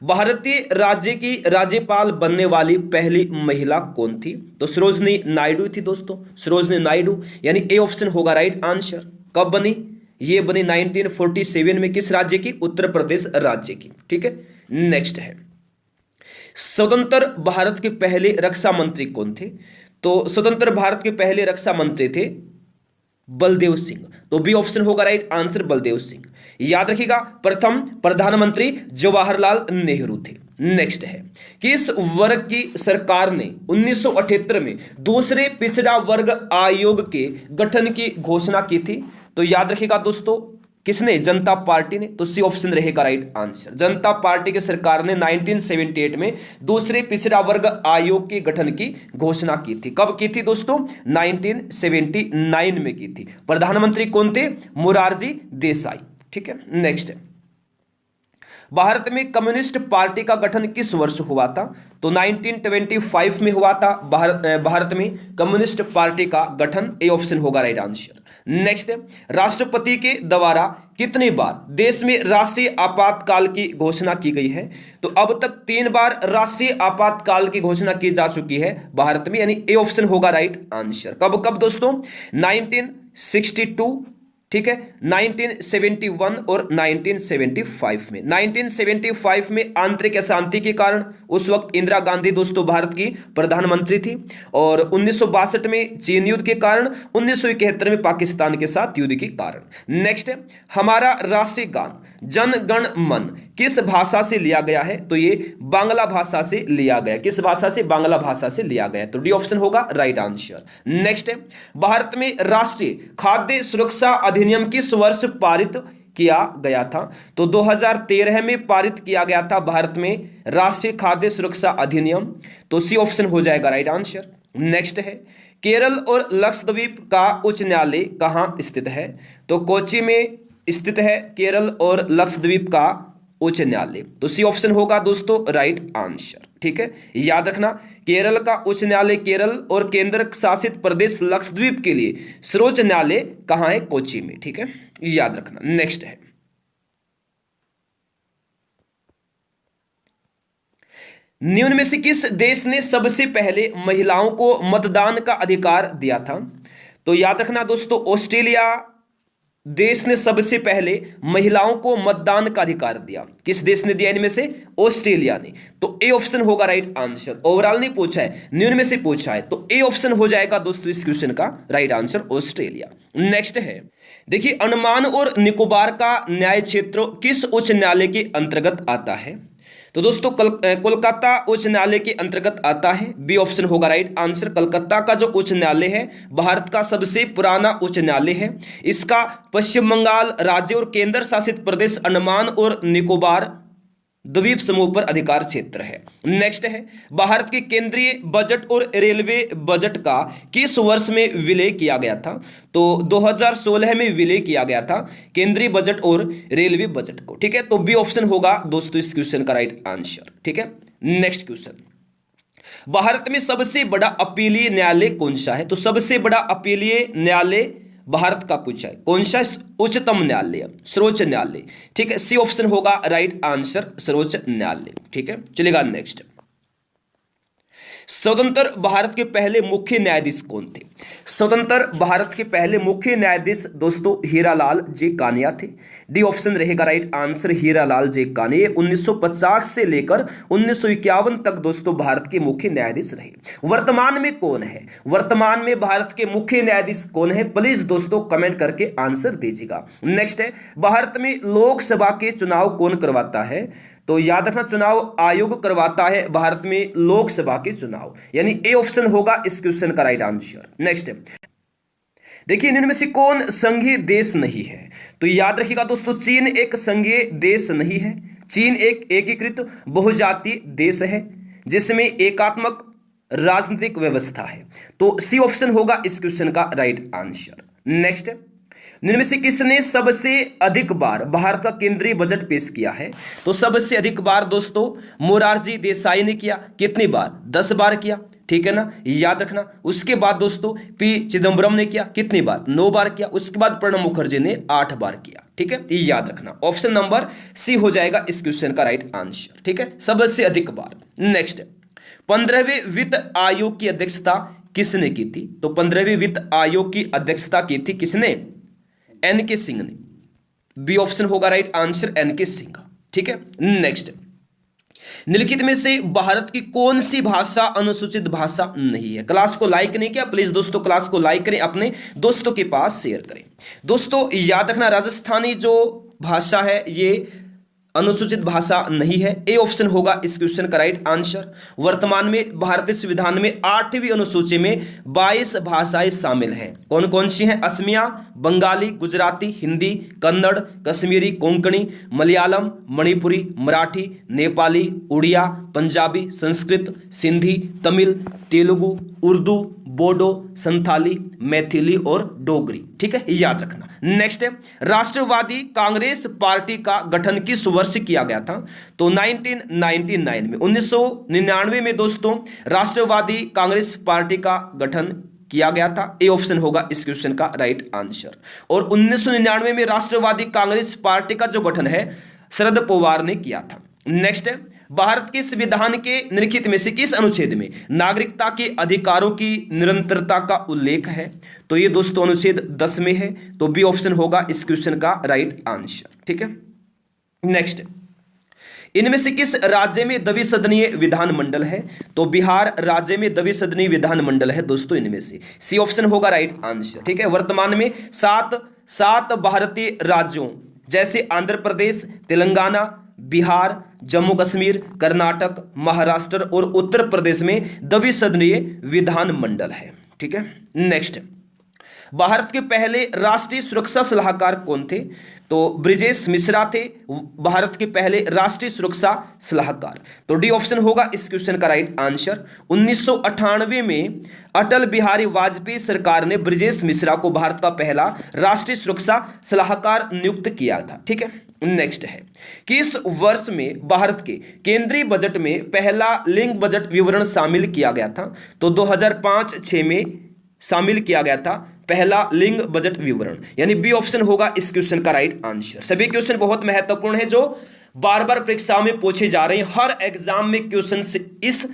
भारतीय राज्य की राज्यपाल बनने वाली पहली महिला कौन थी? तो सरोजनी नायडू थी दोस्तों, सरोजनी नायडू, यानी ए ऑप्शन होगा राइट आंसर। कब बनी? ये बनी 1947 में। किस राज्य की? उत्तर प्रदेश राज्य की। ठीक है, नेक्स्ट है, स्वतंत्र भारत के पहले रक्षा मंत्री कौन थे? तो स्वतंत्र भारत के पहले रक्षा मंत्री थे बलदेव सिंह। तो बी ऑप्शन होगा राइट आंसर बलदेव सिंह। याद रखिएगा प्रथम प्रधानमंत्री जवाहरलाल नेहरू थे। नेक्स्ट है किस वर्ग की सरकार ने 1978 में दूसरे पिछड़ा वर्ग आयोग के गठन की घोषणा की थी? तो याद रखिएगा दोस्तों किसने? जनता पार्टी ने। तो सी ऑप्शन रहेगा राइट आंसर। जनता पार्टी की सरकार ने 1978 में दूसरे पिछड़ा वर्ग आयोग के गठन की घोषणा की थी। कब की थी दोस्तों? 1979 में की थी। प्रधानमंत्री कौन थे? मोरारजी देसाई। ठीक है। नेक्स्ट है भारत में कम्युनिस्ट पार्टी का गठन किस वर्ष हुआ था? तो 1925 में हुआ था भारत में कम्युनिस्ट पार्टी का गठन। ए ऑप्शन होगा राइट आंसर। नेक्स्ट है राष्ट्रपति के द्वारा कितनी बार देश में राष्ट्रीय आपातकाल की घोषणा की गई है? तो अब तक 3 बार राष्ट्रीय आपातकाल की घोषणा की जा चुकी है भारत में, यानी ए ऑप्शन होगा राइट आंसर। कब कब दोस्तों? 1962, ठीक है, 1971 और 1975 में। 1975 में आंतरिक अशांति के कारण उस वक्त इंदिरा गांधी दोस्तों भारत की प्रधानमंत्री थी, और 1962 में चीन युद्ध के कारण, 1971 में पाकिस्तान के साथ युद्ध के कारण। नेक्स्ट है हमारा राष्ट्रीय गान जन गण मन किस भाषा से लिया गया है? तो ये बांग्ला भाषा से लिया गया। किस भाषा से? बांग्ला भाषा से लिया गया। तो डी ऑप्शन होगा राइट आंसर। नेक्स्ट है भारत में राष्ट्रीय खाद्य सुरक्षा अधिनियम किस वर्ष पारित किया गया था? तो 2013 में पारित किया गया था भारत में राष्ट्रीय खाद्य सुरक्षा अधिनियम। तो सी ऑप्शन हो जाएगा राइट आंसर। नेक्स्ट है केरल और लक्षद्वीप का उच्च न्यायालय कहां स्थित है? तो कोच्चि में स्थित है केरल और लक्षद्वीप का उच्च न्यायालय। तो सी ऑप्शन होगा दोस्तों राइट आंसर। ठीक है, याद रखना केरल का उच्च न्यायालय केरल और केंद्र शासित प्रदेश लक्षद्वीप के लिए सर्वोच्च न्यायालय कहां है? कोच्चि में। ठीक है, याद रखना। नेक्स्ट है निम्न में से किस देश ने सबसे पहले महिलाओं को मतदान का अधिकार दिया था? तो याद रखना दोस्तों ऑस्ट्रेलिया देश ने सबसे पहले महिलाओं को मतदान का अधिकार दिया। किस देश ने दिया इनमें से? ऑस्ट्रेलिया ने। तो ए ऑप्शन होगा राइट आंसर। ओवरऑल नहीं पूछा है, निम्न में से पूछा है, तो ए ऑप्शन हो जाएगा दोस्तों इस क्वेश्चन का राइट आंसर ऑस्ट्रेलिया। नेक्स्ट है देखिए अंडमान और निकोबार का न्याय क्षेत्र किस उच्च न्यायालय के अंतर्गत आता है? तो दोस्तों कोलकाता उच्च न्यायालय के अंतर्गत आता है। बी ऑप्शन होगा राइट आंसर। कलकत्ता का जो उच्च न्यायालय है भारत का सबसे पुराना उच्च न्यायालय है। इसका पश्चिम बंगाल राज्य और केंद्र शासित प्रदेश अंडमान और निकोबार द्वीप समूह पर अधिकार क्षेत्र है। नेक्स्ट है भारत के केंद्रीय बजट और रेलवे बजट का किस वर्ष में विलय किया गया था? तो 2016 में विलय किया गया था केंद्रीय बजट और रेलवे बजट को। ठीक है, तो बी ऑप्शन होगा दोस्तों इस क्वेश्चन का राइट आंसर। ठीक है, नेक्स्ट क्वेश्चन भारत में सबसे बड़ा अपीलीय न्यायालय कौन सा है? तो सबसे बड़ा अपीलीय न्यायालय भारत का पूछा है कौन सा? उच्चतम न्यायालय, सर्वोच्च न्यायालय। ठीक है, सी ऑप्शन होगा राइट आंसर सर्वोच्च न्यायालय। ठीक है, चलेगा नेक्स्ट। स्वतंत्र भारत के पहले मुख्य न्यायाधीश कौन थे? स्वतंत्र भारत के पहले मुख्य न्यायाधीश दोस्तों हीरालाल जे कानिया थे। डी ऑप्शन रहेगा राइट आंसर हीरालाल जे कानिया। 1950 से लेकर 1951 तक दोस्तों भारत के मुख्य न्यायाधीश रहे। वर्तमान में कौन है? वर्तमान में भारत के मुख्य न्यायाधीश कौन है? प्लीज दोस्तों कमेंट करके आंसर दीजिएगा। नेक्स्ट है भारत में लोकसभा के चुनाव कौन करवाता है? तो याद रखना चुनाव आयोग करवाता है भारत में लोकसभा के चुनाव, यानी ए ऑप्शन होगा इस क्वेश्चन का राइट आंसर। नेक्स्ट देखिए इनमें से कौन संघीय देश नहीं है? तो याद रखिएगा दोस्तों चीन एक संघीय देश नहीं है। चीन एक एकीकृत बहुजातीय देश है जिसमें एकात्मक राजनीतिक व्यवस्था है। तो सी ऑप्शन होगा इस क्वेश्चन का राइट आंसर। नेक्स्ट निम्न में से किसने सबसे अधिक बार भारत का केंद्रीय बजट पेश किया है? तो सबसे अधिक बार दोस्तों मोरारजी देसाई ने किया। कितनी बार? 10 बार किया। ठीक है ना, याद रखना। उसके बाद दोस्तों पी चिदम्बरम ने किया। कितनी बार? 9 बार किया। उसके बाद प्रणब मुखर्जी ने 8 बार किया। ठीक है, ये याद रखना। ऑप्शन नंबर सी हो जाएगा इस क्वेश्चन का राइट आंसर। ठीक है, सबसे अधिक बार। नेक्स्ट 15वें वित्त आयोग की अध्यक्षता किसने की थी? तो 15वें वित्त आयोग की अध्यक्षता की थी किसने? एन.के. सिंह ने। बी ऑप्शन होगा राइट आंसर एन.के. सिंह। ठीक है, नेक्स्ट निम्नलिखित में से भारत की कौन सी भाषा अनुसूचित भाषा नहीं है? क्लास को लाइक नहीं किया, प्लीज दोस्तों क्लास को लाइक करें, अपने दोस्तों के पास शेयर करें। दोस्तों याद रखना, राजस्थानी जो भाषा है ये अनुसूचित भाषा नहीं है। ए ऑप्शन होगा इस क्वेश्चन का राइट आंसर। वर्तमान में भारतीय संविधान में 8वीं अनुसूची में 22 भाषाएं शामिल हैं। कौन कौन सी हैं? असमिया, बंगाली, गुजराती, हिंदी, कन्नड़, कश्मीरी, कोंकणी, मलयालम, मणिपुरी, मराठी, नेपाली, उड़िया, पंजाबी, संस्कृत, सिंधी, तमिल, तेलुगु, उर्दू, बोडो, संथाली, मैथिली और डोगरी। ठीक है, याद रखना। नेक्स्ट है, राष्ट्रवादी कांग्रेस पार्टी का गठन किस वर्ष किया गया था? तो 1999 में, 1999 में दोस्तों राष्ट्रवादी कांग्रेस पार्टी का गठन किया गया था। ए ऑप्शन होगा इस क्वेश्चन का राइट आंसर। और 1999 में राष्ट्रवादी कांग्रेस पार्टी का जो गठन है शरद पवार ने किया था। नेक्स्ट है, भारत के संविधान के निम्नलिखित में से किस अनुच्छेद में नागरिकता के अधिकारों की निरंतरता का उल्लेख है? तो ये दोस्तों अनुच्छेद 10 में है। तो बी ऑप्शन होगा इस क्वेश्चन का राइट आंसर। ठीक है, नेक्स्ट, इनमें से किस राज्य में द्विसदनीय विधानमंडल है? तो बिहार राज्य में द्विसदनीय विधानमंडल है दोस्तों इनमें से। सी ऑप्शन होगा राइट आंसर। ठीक है, वर्तमान में सात भारतीय राज्यों जैसे आंध्र प्रदेश, तेलंगाना, बिहार, जम्मू कश्मीर, कर्नाटक, महाराष्ट्र और उत्तर प्रदेश में द्विसदनीय विधानमंडल है। ठीक है, नेक्स्ट, भारत के पहले राष्ट्रीय सुरक्षा सलाहकार कौन थे? तो ब्रिजेश मिश्रा थे भारत के पहले राष्ट्रीय सुरक्षा सलाहकार। तो डी ऑप्शन होगा इस क्वेश्चन का राइट आंसर। 1998 में अटल बिहारी वाजपेयी सरकार ने ब्रिजेश मिश्रा को भारत का पहला राष्ट्रीय सुरक्षा सलाहकार नियुक्त किया था। ठीक है, नेक्स्ट है, किस वर्ष में भारत के केंद्रीय बजट में पहला लिंग बजट विवरण शामिल किया गया था? तो 2005-6 में शामिल किया गया था पहला लिंग बजट विवरण, यानी बी ऑप्शन होगा इस क्वेश्चन का राइट आंसर। सभी क्वेश्चन बहुत महत्वपूर्ण है जो बार बार परीक्षा में पूछे जा रहे हैं। हर एग्जाम में क्वेश्चन इस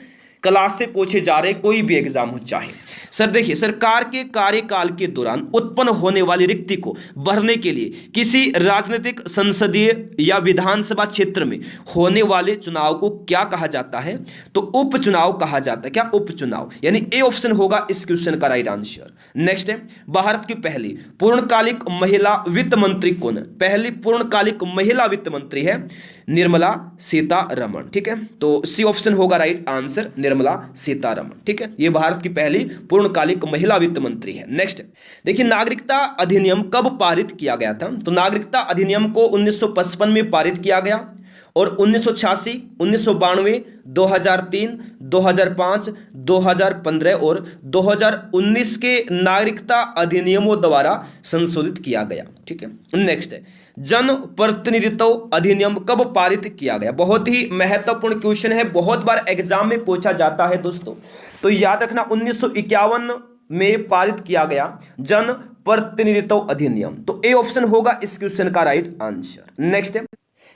क्लास से पूछे जा रहे, कोई भी एग्जाम हो चाहे। सर देखिए, सरकार के कार्यकाल के दौरान उत्पन्न होने वाली रिक्ति को भरने के लिए किसी राजनीतिक, संसदीय या विधानसभा क्षेत्र में होने वाले चुनाव को क्या कहा जाता है? तो उपचुनाव कहा जाता है। क्या? उपचुनाव, यानी ए ऑप्शन होगा इस क्वेश्चन का राइट आंसर। नेक्स्ट है, भारत की पहली पूर्णकालिक महिला वित्त मंत्री कौन? पहली पूर्णकालिक महिला वित्त मंत्री है निर्मला सीतारमण। ठीक है, तो सी ऑप्शन होगा राइट आंसर, निर्मला सीतारमण। ठीक है, यह भारत की पहली पूर्णकालिक महिला वित्त मंत्री है। नेक्स्ट देखिए, नागरिकता अधिनियम कब पारित किया गया था? तो नागरिकता अधिनियम को 1955 में पारित किया गया और 1986, 1992, 2003, 2005, 2015 और 2019 के नागरिकता अधिनियमों द्वारा संशोधित किया गया। ठीक है, नेक्स्ट है, जन प्रतिनिधित्व अधिनियम कब पारित किया गया? बहुत ही महत्वपूर्ण क्वेश्चन है, बहुत बार एग्जाम में पूछा जाता है दोस्तों। तो याद रखना, 1951 में पारित किया गया जन प्रतिनिधित्व अधिनियम। तो ए ऑप्शन होगा इस क्वेश्चन का राइट आंसर। नेक्स्ट है,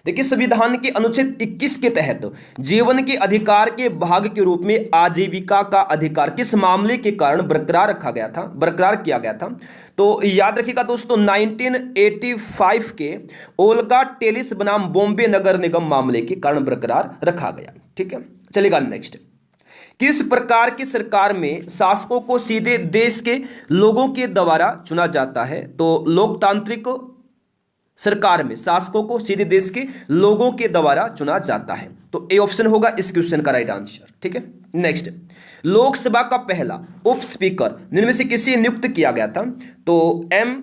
देखिए, संविधान के अनुच्छेद 21 के तहत जीवन के अधिकार के भाग के रूप में आजीविका का अधिकार किस मामले के कारण बरकरार किया गया था? तो याद रखिएगा दोस्तों, 1985 के ओल्का टेलिस बनाम बॉम्बे नगर निगम मामले के कारण बरकरार रखा गया। ठीक है, चलेगा। नेक्स्ट, किस प्रकार की सरकार में शासकों को सीधे देश के लोगों के द्वारा चुना जाता है? तो लोकतांत्रिक सरकार में शासकों को सीधे देश के लोगों के द्वारा चुना जाता है। तो ए ऑप्शन होगा इस क्वेश्चन का राइट आंसर। ठीक है, नेक्स्ट, लोकसभा का पहला उप स्पीकर निम्न में से किसे नियुक्त किया गया था? तो एम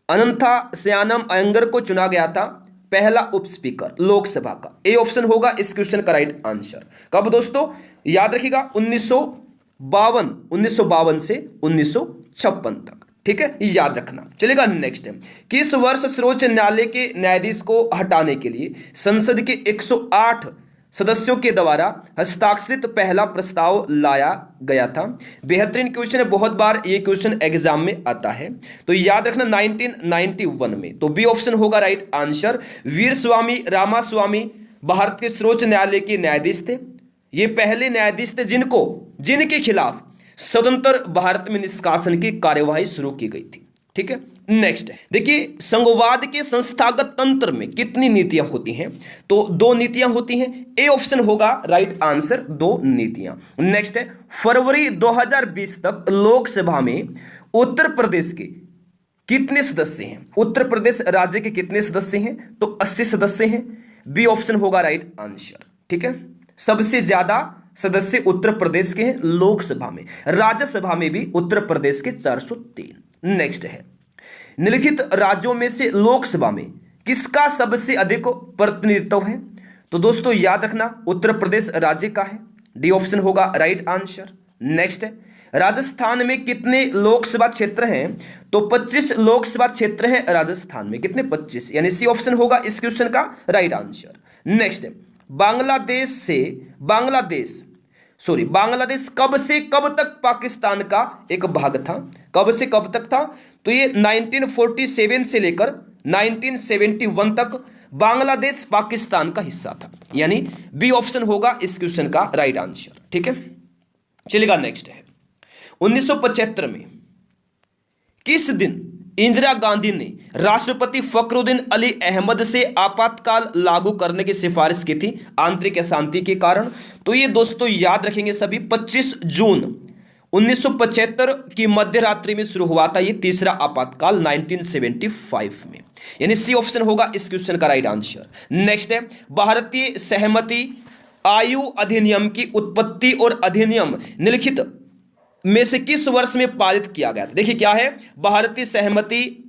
अनंथा सयानम अयंगर को चुना गया था पहला उप स्पीकर लोकसभा का। ए ऑप्शन होगा इस क्वेश्चन का राइट आंसर। कब दोस्तों? याद रखिएगा, 1952 से 1956 तक। ठीक है, याद रखना। चलेगा। नेक्स्ट, किस वर्ष सर्वोच्च न्यायालय के न्यायाधीश को हटाने के लिए संसद के 108 सदस्यों के द्वारा हस्ताक्षरित पहला प्रस्ताव लाया गया था? बेहतरीन क्वेश्चन है, बहुत बार ये क्वेश्चन एग्जाम में आता है। तो याद रखना 1991 में। तो बी ऑप्शन होगा राइट आंसर। वीर स्वामी रामास्वामी भारत के सर्वोच्च न्यायालय के न्यायाधीश थे। ये पहले न्यायाधीश थे जिनके खिलाफ स्वतंत्र भारत में निष्कासन की कार्यवाही शुरू की गई थी। ठीक है, नेक्स्ट है, देखिए संघवाद के संस्थागत तंत्र में कितनी नीतियां होती हैं? तो 2 नीतियां होती हैं। ए ऑप्शन होगा राइट आंसर, 2 नीतियां। नेक्स्ट है, फरवरी 2020 तक लोकसभा में उत्तर प्रदेश के कितने सदस्य हैं? उत्तर प्रदेश राज्य के कितने सदस्य हैं? तो 80 सदस्य हैं। बी ऑप्शन होगा राइट आंसर। ठीक है, सबसे ज्यादा सदस्य उत्तर प्रदेश के हैं लोकसभा में। राज्यसभा में भी उत्तर प्रदेश के 403। नेक्स्ट है, निम्नलिखित राज्यों में से लोकसभा में किसका सबसे अधिक प्रतिनिधित्व है? तो दोस्तों याद रखना, उत्तर प्रदेश राज्य का है। डी ऑप्शन होगा राइट आंसर। नेक्स्ट है, राजस्थान में कितने लोकसभा क्षेत्र हैं? तो 25 लोकसभा क्षेत्र हैं राजस्थान में। कितने? 25, यानी सी ऑप्शन होगा इस क्वेश्चन का राइट आंसर। नेक्स्ट है, बांग्लादेश कब से कब तक पाकिस्तान का एक भाग था? कब से कब तक था? तो ये 1947 से लेकर 1971 तक बांग्लादेश पाकिस्तान का हिस्सा था, यानी बी ऑप्शन होगा इस क्वेश्चन का राइट आंसर। ठीक है, चलेगा। नेक्स्ट है, 1975 में किस दिन इंदिरा गांधी ने राष्ट्रपति फखरुद्दीन अली अहमद से आपातकाल लागू करने की सिफारिश की थी आंतरिक अशांति के कारण? तो ये दोस्तों याद रखेंगे सभी, 25 जून 1975 की मध्य रात्रि में शुरू हुआ था ये तीसरा आपातकाल 1975 में, यानी सी ऑप्शन होगा इस क्वेश्चन का राइट आंसर। नेक्स्ट है, भारतीय सहमति आयु अधिनियम की उत्पत्ति और अधिनियम निम्नलिखित में से किस वर्ष में पारित किया गया था? देखिए क्या है, भारतीय सहमति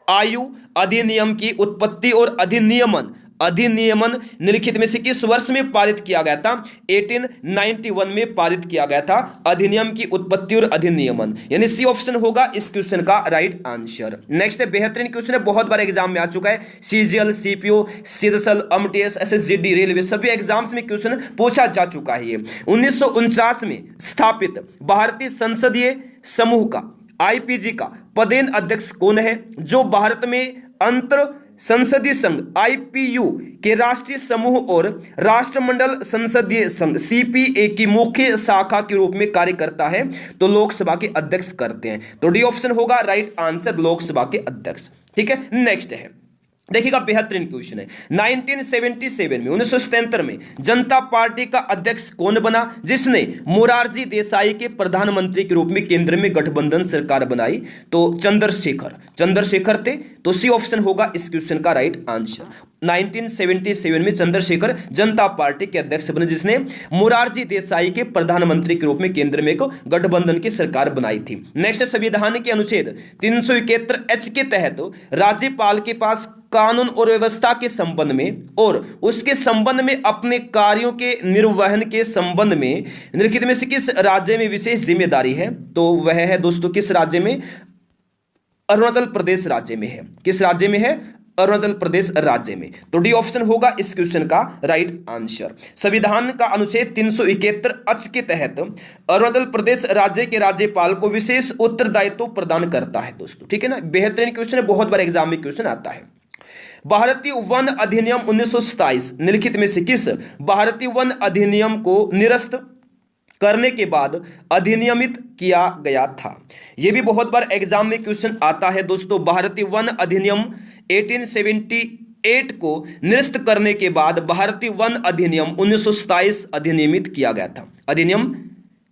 आयु अधिनियम की उत्पत्ति और अधिनियमन निम्नलिखित में से किस वर्ष में पारित किया गया था? 1891 में पारित किया गया था अधिनियम की उत्पत्ति और अधिनियमन, यानी सी ऑप्शन होगा इस क्वेश्चन का राइट आंसर। नेक्स्ट है, बेहतरीन क्वेश्चन है, बहुत बार एग्जाम में आ चुका है। CGL, CPO, CSL, MTS, SSGD, railway सभी एग्जाम्स में क्वेश्चन पूछा जा चुका है। 1949 में स्थापित भारतीय संसदीय समूह का आईपीजी का पदेन अध्यक्ष कौन है? जो भारत में अंतर संसदीय संघ आईपीयू के राष्ट्रीय समूह और राष्ट्रमंडल संसदीय संघ सीपीए की मुख्य शाखा के रूप में कार्य करता है, तो लोकसभा के अध्यक्ष करते हैं। तो डी ऑप्शन होगा राइट आंसर, लोकसभा के अध्यक्ष। ठीक है, नेक्स्ट है, देखिएगा बेहतरीन क्वेश्चन है। 1977 में 1977 में जनता पार्टी का अध्यक्ष कौन बना जिसने मोरारजी देसाई के प्रधानमंत्री के रूप में केंद्र में गठबंधन सरकार बनाई? तो चंद्रशेखर थे, तो सी ऑप्शन होगा इस क्वेश्चन का राइट आंसर। 1977 में चंद्रशेखर जनता पार्टी के अध्यक्ष बने जिसने मोरारजी देसाई के प्रधानमंत्री के रूप में केंद्र में एक गठबंधन की सरकार बनाई थी। नेक्स्ट, संविधान के अनुच्छेद 371H के तहत राज्यपाल के पास कानून और व्यवस्था के संबंध में और उसके संबंध में अपने कार्यों के निर्वहन के संबंध में निम्नलिखित में से किस राज्य में विशेष जिम्मेदारी है? तो वह है दोस्तों किस राज्य में? अरुणाचल प्रदेश राज्य में है। किस राज्य में है? अरुणाचल प्रदेश राज्य में। तो डी ऑप्शन होगा इस क्वेश्चन का राइट आंसर। संविधान का अनुच्छेद 371H के तहत अरुणाचल प्रदेश राज्य के राज्यपाल को विशेष उत्तरदायित्व प्रदान करता है दोस्तों। ठीक है ना, बेहतरीन क्वेश्चन है, बहुत बार एग्जाम में क्वेश्चन आता है। भारतीय वन अधिनियम 1927 निम्नलिखित में से किस भारतीय वन अधिनियम को निरस्त करने के बाद अधिनियमित किया गया था? यह भी बहुत बार एग्जाम में क्वेश्चन आता है दोस्तों। भारतीय वन अधिनियम 1878 को निरस्त करने के बाद भारतीय वन अधिनियम 1927 अधिनियमित किया गया था। अधिनियम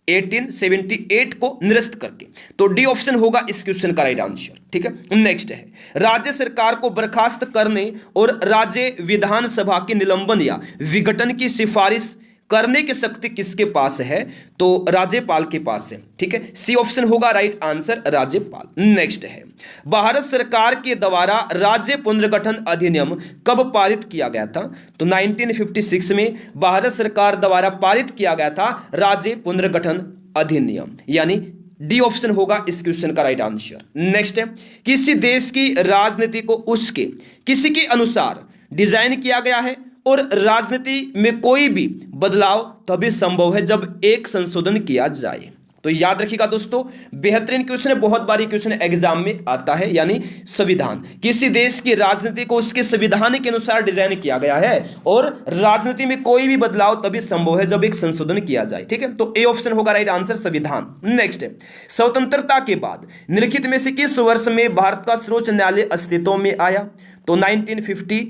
1878 को निरस्त करके, तो डी ऑप्शन होगा इस क्वेश्चन का राइट आंसर। ठीक है, नेक्स्ट है, राज्य सरकार को बर्खास्त करने और राज्य विधानसभा के निलंबन या विघटन की सिफारिश करने की शक्ति किसके पास है? तो राज्यपाल के पास है। ठीक है, सी ऑप्शन होगा राइट आंसर, राज्यपाल। नेक्स्ट है, भारत सरकार के द्वारा राज्य पुनर्गठन अधिनियम कब पारित किया गया था? तो 1956 में भारत सरकार द्वारा पारित किया गया था राज्य पुनर्गठन अधिनियम, यानी डी ऑप्शन होगा इस क्वेश्चन का राइट आंसर। नेक्स्ट है, किसी देश की राजनीति को उसके किसी के अनुसार डिजाइन किया गया है और राजनीति में कोई भी बदलाव तभी संभव है जब एक संशोधन किया जाए। तो याद रखिएगा दोस्तों, बेहतरीन क्वेश्चन है, बहुत बारी क्वेश्चन एग्जाम में आता है। यानी संविधान, किसी देश की राजनीति को उसके संविधान के अनुसार डिजाइन किया गया है और राजनीति में कोई भी बदलाव तभी संभव है जब एक संशोधन किया जाए। ठीक है, तो ए ऑप्शन होगा राइट आंसर, संविधान। नेक्स्ट है, स्वतंत्रता के बाद निम्नलिखित में से किस वर्ष में भारत का सर्वोच्च न्यायालय अस्तित्व में आया? तो 1950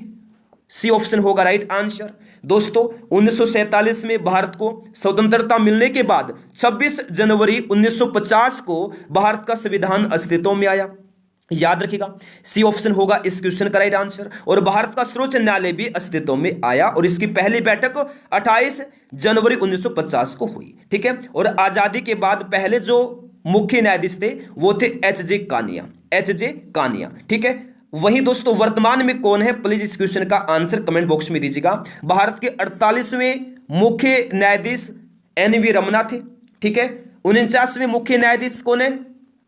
सी ऑप्शन होगा राइट आंसर। दोस्तों 1947 में भारत को स्वतंत्रता मिलने के बाद 26 जनवरी 1950 को भारत का संविधान अस्तित्व में आया। याद रखिएगा, सी ऑप्शन होगा इस क्वेश्चन का राइट आंसर। और भारत का सर्वोच्च न्यायालय भी अस्तित्व में आया और इसकी पहली बैठक 28 जनवरी 1950 को हुई। ठीक है, और आजादी के बाद पहले जो मुख्य न्यायाधीश थे वो थे एच.जे. कानिया। ठीक है, वहीं दोस्तों वर्तमान में कौन है, प्लीज इस क्वेश्चन का आंसर कमेंट बॉक्स में दीजिएगा। भारत के 48वें मुख्य न्यायाधीश एन.वी. रमन्ना थे। ठीक है, 49वें मुख्य न्यायाधीश कौन है?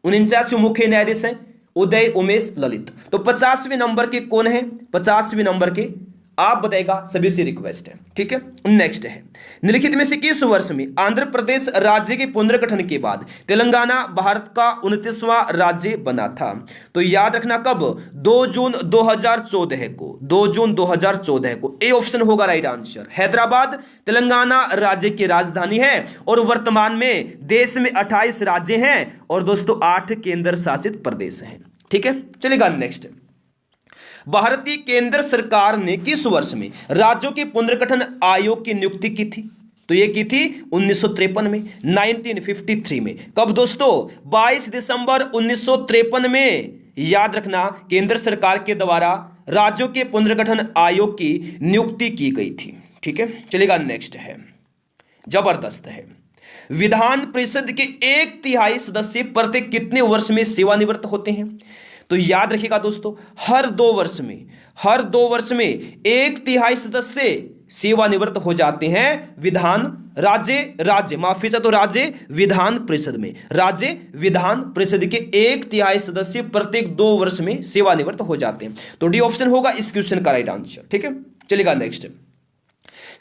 49वें मुख्य न्यायाधीश है उदय उमेश ललित। तो 50वें नंबर के कौन है? 50वें नंबर के आप बताएगा, सभी से रिक्वेस्ट है। ठीक है, नेक्स्ट है, निम्नलिखित में से किस वर्ष में आंध्र प्रदेश राज्य के पुनर्गठन के बाद तेलंगाना भारत का 29वां राज्य बना था? तो याद रखना कब? 2 जून 2014 को, 2 जून 2014 को। ए ऑप्शन होगा राइट आंसर। हैदराबाद तेलंगाना राज्य की राजधानी है और वर्तमान में देश में 28 राज्य हैं और दोस्तों 8 केंद्र शासित प्रदेश हैं। ठीक है, चलेगा नेक्स्ट। भारतीय केंद्र सरकार ने किस वर्ष में राज्यों के पुनर्गठन आयोग की नियुक्ति की थी? तो ये की थी 1953 में, 1953 में। कब दोस्तों? 22 दिसंबर 1953 में। याद रखना, केंद्र सरकार के द्वारा राज्यों के पुनर्गठन आयोग की नियुक्ति की गई थी। ठीक है, चलेगा नेक्स्ट है, जबरदस्त है। विधान परिषद के 1/3 सदस्य प्रत्येक कितने वर्ष में सेवानिवृत्त होते हैं? तो याद रखिएगा दोस्तों, हर 2 वर्ष में 1/3 सदस्य सेवानिवृत्त हो जाते हैं राज्य विधान परिषद में। राज्य विधान परिषद के 1/3 सदस्य प्रत्येक 2 वर्ष में सेवानिवृत्त हो जाते हैं। तो डी ऑप्शन होगा इस क्वेश्चन का राइट आंसर। ठीक है, चलेगा नेक्स्ट।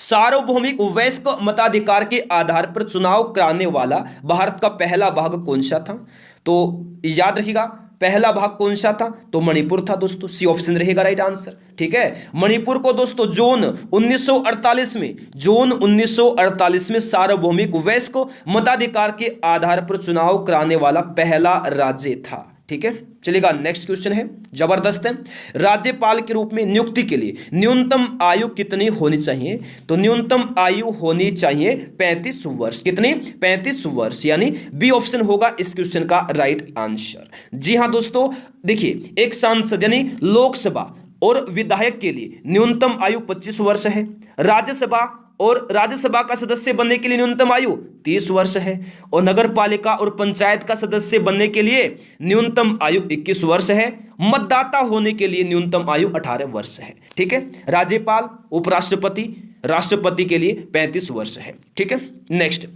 सार्वभौमिक वयस्क मताधिकार के आधार पर चुनाव कराने वाला भारत का पहला भाग कौन सा था? तो याद रखिएगा, पहला भाग कौन सा था? तो मणिपुर था दोस्तों। सी ऑप्शन रहेगा राइट आंसर। ठीक है, मणिपुर को दोस्तों जून 1948 में सार्वभौमिक वयस्क मताधिकार के आधार पर चुनाव कराने वाला पहला राज्य था। ठीक है, चलेगा नेक्स्ट क्वेश्चन है, जबरदस्त है। राज्यपाल के रूप में नियुक्ति के लिए न्यूनतम आयु कितनी होनी चाहिए? तो न्यूनतम आयु होनी चाहिए 35 वर्ष। कितनी? 35 वर्ष, यानी बी ऑप्शन होगा इस क्वेश्चन का राइट आंसर। जी हां दोस्तों, देखिए एक सांसद यानी लोकसभा और विधायक के लिए न्यूनतम आयु 25 वर्ष है। राज्यसभा का सदस्य बनने के लिए न्यूनतम आयु 30 वर्ष है और नगर पालिका और पंचायत का सदस्य बनने के लिए न्यूनतम आयु 21 वर्ष है। मतदाता होने के लिए न्यूनतम आयु 18 वर्ष है। ठीक है, राज्यपाल, उपराष्ट्रपति, राष्ट्रपति के लिए 35 वर्ष है। ठीक है, नेक्स्ट,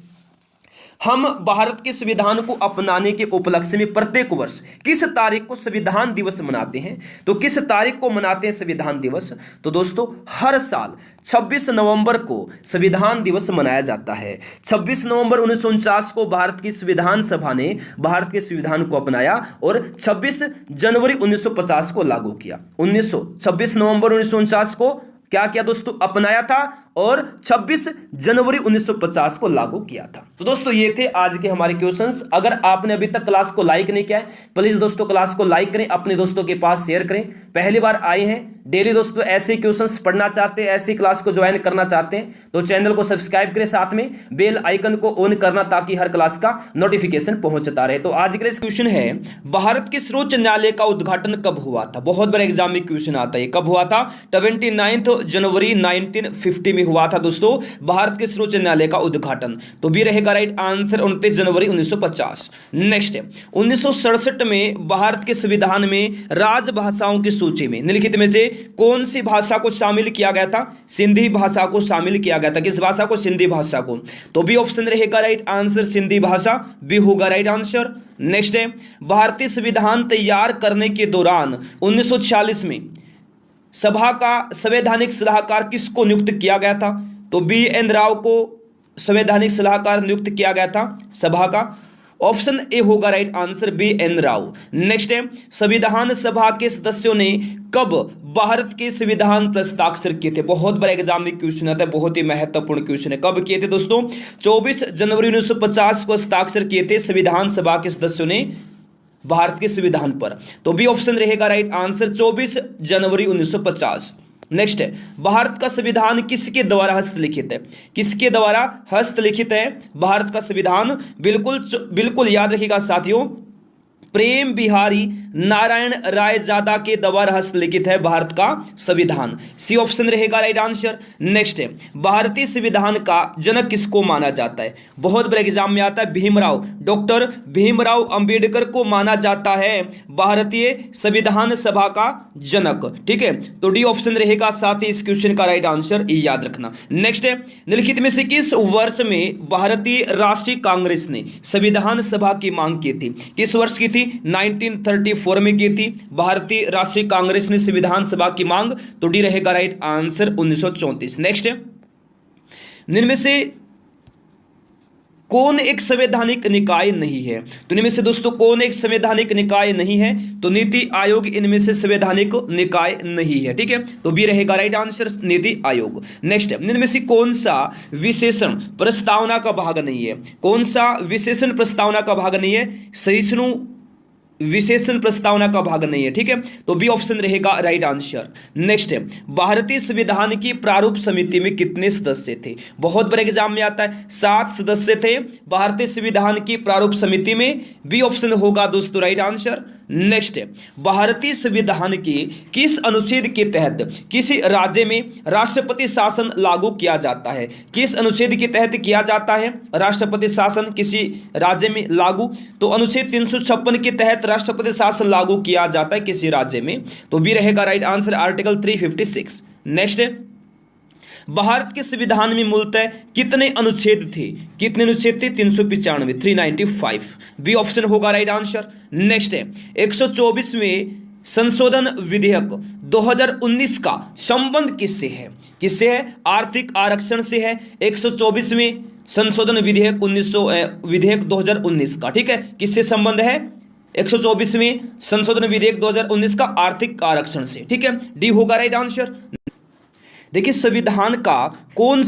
हम भारत के संविधान को अपनाने के उपलक्ष्य में प्रत्येक वर्ष किस तारीख को संविधान दिवस मनाते हैं? तो किस तारीख को मनाते हैं संविधान दिवस? तो दोस्तों हर साल 26 नवंबर को संविधान दिवस मनाया जाता है। 26 नवंबर 1949 को भारत की संविधान सभा ने भारत के संविधान को अपनाया और 26 जनवरी 1950 को लागू किया। 26 नवंबर 1949 को क्या किया दोस्तों? अपनाया था और 26 जनवरी 1950 को लागू किया था। तो दोस्तों ये थे आज के हमारे क्वेश्चंस। अगर आपने अभी तक क्लास को लाइक नहीं किया है, प्लीज दोस्तों क्लास को लाइक करें, अपने दोस्तों के पास शेयर करें। पहली बार आए हैं, डेली दोस्तों ऐसे क्वेश्चंस पढ़ना चाहते हैं, ऐसी क्लास को ज्वाइन करना चाहते हैं तो चैनल को सब्सक्राइब करें, साथ में बेल आइकन को ऑन करना ताकि हर क्लास का नोटिफिकेशन पहुंचता रहे। तो आज का क्वेश्चन है, भारत के सर्वोच्च न्यायालय का उद्घाटन कब हुआ था? बहुत बड़ा एग्जाम में क्वेश्चन आता है, कब हुआ था? 29 जनवरी 1950 में हुआ था दोस्तों भारत के सर्वोच्च न्यायालय का उद्घाटन। तो भी रहेगा राइट आंसर 29 जनवरी 1950। नेक्स्ट है, 1967 में भारत के संविधान में राजभाषाओं की सूची में निम्नलिखित में से कौन सी भाषा को शामिल किया गया था? सिंधी भाषा को शामिल किया गया था। किस भाषा को? सिंधी भाषा को। तो बी ऑप्शन रहेगा राइट आंसर, सिंधी भाषा बी होगा राइट आंसर। नेक्स्ट है, भारतीय संविधान तैयार करने के दौरान 1946 में सभा का संवैधानिक सलाहकार किसको नियुक्त किया गया था? तो बी एन राव को संवैधानिक सलाहकार नियुक्त किया गया था सभा का। ऑप्शन ए होगा right answer B N Rau. Next है, संविधान सभा के सदस्यों ने कब भारत के संविधान पर हस्ताक्षर किए थे? बहुत बड़ा एग्जाम में क्वेश्चन आता है, बहुत ही महत्वपूर्ण क्वेश्चन है। कब किए थे दोस्तों? 24 जनवरी 1950 को हस्ताक्षर किए थे संविधान सभा के सदस्यों ने भारत के संविधान पर। तो बी ऑप्शन रहेगा राइट आंसर 24 जनवरी 1950। नेक्स्ट है, भारत का संविधान किसके द्वारा हस्तलिखित है? किसके द्वारा हस्तलिखित है भारत का संविधान? बिल्कुल याद रखिएगा साथियों, प्रेम बिहारी नारायण रायजादा के द्वारा हस्तलिखित है भारत का संविधान। सी ऑप्शन रहेगा राइट आंसर। नेक्स्ट है, भारतीय संविधान का जनक किसको माना जाता है? बहुत बड़े एग्जाम में आता है, भीमराव, डॉक्टर भीमराव अंबेडकर को माना जाता है भारतीय संविधान सभा का जनक। ठीक है, तो डी ऑप्शन रहेगा साथ ही इस क्वेश्चन का राइट आंसर, याद रखना। नेक्स्ट है, निम्नलिखित में से किस वर्ष में भारतीय राष्ट्रीय कांग्रेस ने संविधान सभा की मांग की थी? किस वर्ष की थी? 1934 में की थी भारतीय राष्ट्रीय कांग्रेस ने संविधान सभा की मांग। तो डी रहेगा राइट आंसर 1934। नेक्स्ट है, निम्न में से कौन एक संवैधानिक निकाय नहीं है? तो इनमें से दोस्तों कौन एक संवैधानिक निकाय नहीं है? तो नीति आयोग इनमें से संवैधानिक निकाय नहीं है। ठीक है, तो बी रहेगा right answer NITI Aayog. Next है, इनमें से कौन सा विशेषण प्रस्तावना का भाग नहीं है? कौन सा विशेषण प्रस्तावना का भाग नहीं है? सहिष्णु विशेषण प्रस्तावना का भाग नहीं है। ठीक है, तो बी ऑप्शन रहेगा राइट आंसर। नेक्स्ट है, भारतीय संविधान की प्रारूप समिति में कितने सदस्य थे? बहुत बड़े एग्जाम में आता है, 7 सदस्य थे भारतीय संविधान की प्रारूप समिति में। बी ऑप्शन होगा दोस्तों राइट आंसर। नेक्स्ट है, भारतीय संविधान के किस अनुच्छेद के तहत किसी राज्य में राष्ट्रपति शासन लागू किया जाता है? किस अनुच्छेद के तहत किया जाता है राष्ट्रपति शासन किसी राज्य में लागू? तो अनुच्छेद 356 के तहत राष्ट्रपति शासन लागू किया जाता है किसी राज्य में। तो बी रहेगा राइट आंसर आर्टिकल 356। नेक्स्ट है, भारत के संविधान में मूलतः कितने अनुच्छेद थे? कितने अनुच्छेद थे? 395, 395। बी ऑप्शन होगा राइट आंसर। नेक्स्ट है, 124वें संशोधन विधेयक 2019 का संबंध किससे है? किससे है? आर्थिक आरक्षण से है 124वें संशोधन विधेयक 2019 का। ठीक है, किससे संबंध है? 124वें संशोधन विधेयक 2019 का आर्थिक आरक्षण से। ठीक है, डी होगा राइट आंसर। देखिए, संविधान का कौन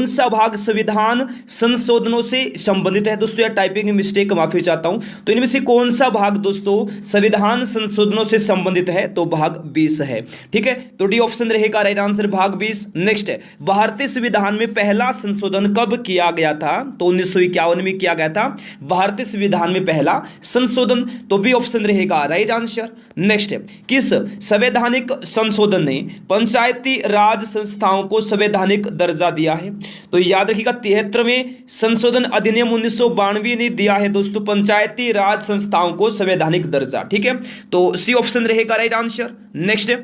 सा भाग संविधान संशोधनों से संबंधित है? दोस्तों यार टाइपिंग मिस्टेक, माफी चाहता हूं। तो इनमें से कौन सा भाग दोस्तों संविधान संशोधनों से संबंधित है? तो भाग 20 है। ठीक है, तो डी ऑप्शन रहेगा राइट आंसर भाग 20। नेक्स्ट है, भारतीय संविधान में पहला संशोधन कब किया गया था? तो 1951 में किया गया था भारतीय संविधान में पहला संशोधन। तो बी ऑप्शन रहेगा राइट आंसर। नेक्स्ट है, किस संवैधानिक संशोधन ने पंचायती राज संस्थाओं को संवैधानिक दर्जा दिया है? तो याद रखिएगा 73वें संशोधन अधिनियम 1992 ने दिया है दोस्तों पंचायती राज संस्थाओं को संवैधानिक दर्जा। ठीक है, तो सी ऑप्शन रहेगा राइट आंसर। नेक्स्ट है,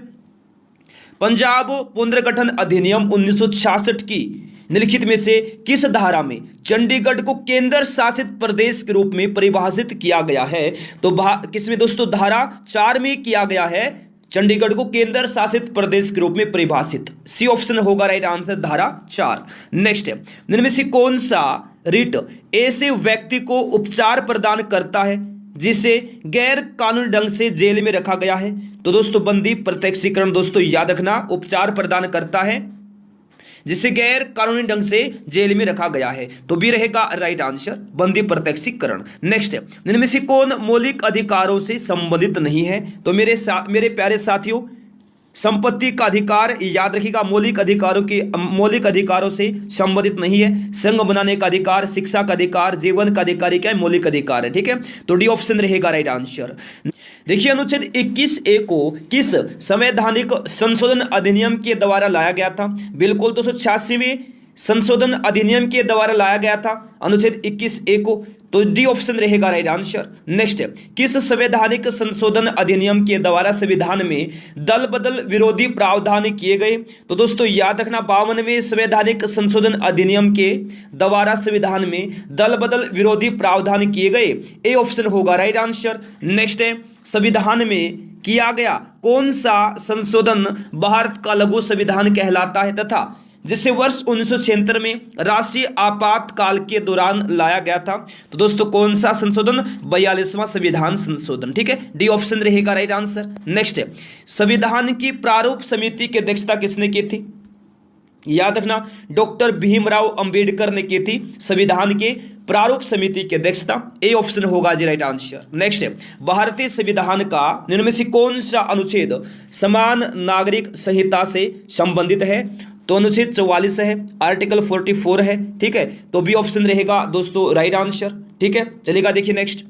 पंजाब पुनर्गठन अधिनियम 1966 की निम्नलिखित में से किस धारा में चंडीगढ़ को केंद्र शासित प्रदेश के रूप में परिभाषित किया गया है? तो किसमें दोस्तों? धारा 4 में किया गया है चंडीगढ़ को केंद्र शासित प्रदेश के रूप में परिभाषित। सी ऑप्शन होगा राइट आंसर धारा 4। नेक्स्ट है, इनमें से कौन सा रिट ऐसे व्यक्ति को उपचार प्रदान करता है जिसे गैर कानूनी ढंग से जेल में रखा गया है? तो दोस्तों बंदी प्रत्यक्षीकरण दोस्तों याद रखना, उपचार प्रदान करता है जिसे गैर कानूनी ढंग से जेल में रखा गया है। तो बी रहेगा राइट आंसर बंदी प्रत्यक्षीकरण। नेक्स्ट है, इनमें से कौन मौलिक अधिकारों से संबंधित नहीं है? तो मेरे प्यारे साथियों, संपत्ति का अधिकार याद रखिएगा मौलिक अधिकारों से संबंधित नहीं है। संघ बनाने का अधिकार, शिक्षा का अधिकार, जीवन का अधिकार क्या है? मौलिक अधिकार है। ठीक है, तो डी ऑप्शन रहेगा राइट आंसर। देखिए, अनुच्छेद 21A को किस संवैधानिक संशोधन अधिनियम के द्वारा लाया गया था? बिल्कुल 286वें संशोधन अधिनियम के द्वारा लाया गया था अनुच्छेद 21A को। तो डी ऑप्शन रहेगा राइट आंसर। नेक्स्ट है, किस संवैधानिक संशोधन अधिनियम के द्वारा संविधान में दल बदल विरोधी प्रावधान किए गए? तो दोस्तों याद रखना 52वें संवैधानिक संशोधन अधिनियम के द्वारा संविधान में दल बदल विरोधी प्रावधान किए गए। ए ऑप्शन होगा राइट आंसर। नेक्स्ट है, संविधान में किया गया कौन सा संशोधन भारत का लघु संविधान कहलाता है तथा जिसे वर्ष 1976 में राष्ट्रीय आपातकाल के दौरान लाया गया था। तो दोस्तों कौन सा संशोधन? 42वां संविधान संशोधन। ठीक है, डी ऑप्शन रहेगा राइट आंसर। नेक्स्ट है, संविधान की प्रारूप समिति की अध्यक्षता किसने की थी? याद रखना, डॉक्टर भीमराव अंबेडकर ने की थी संविधान के प्रारूप समिति की अध्यक्षता। ए ऑप्शन होगा जी राइट आंसर। नेक्स्ट है, भारतीय संविधान का निम्न में से कौन सा अनुच्छेद समान नागरिक संहिता से संबंधित है? तो अनुच्छेद 44 है, आर्टिकल 44 है। ठीक है, तो बी ऑप्शन रहेगा दोस्तों राइट आंसर। ठीक है, चलेगा। देखिए नेक्स्ट,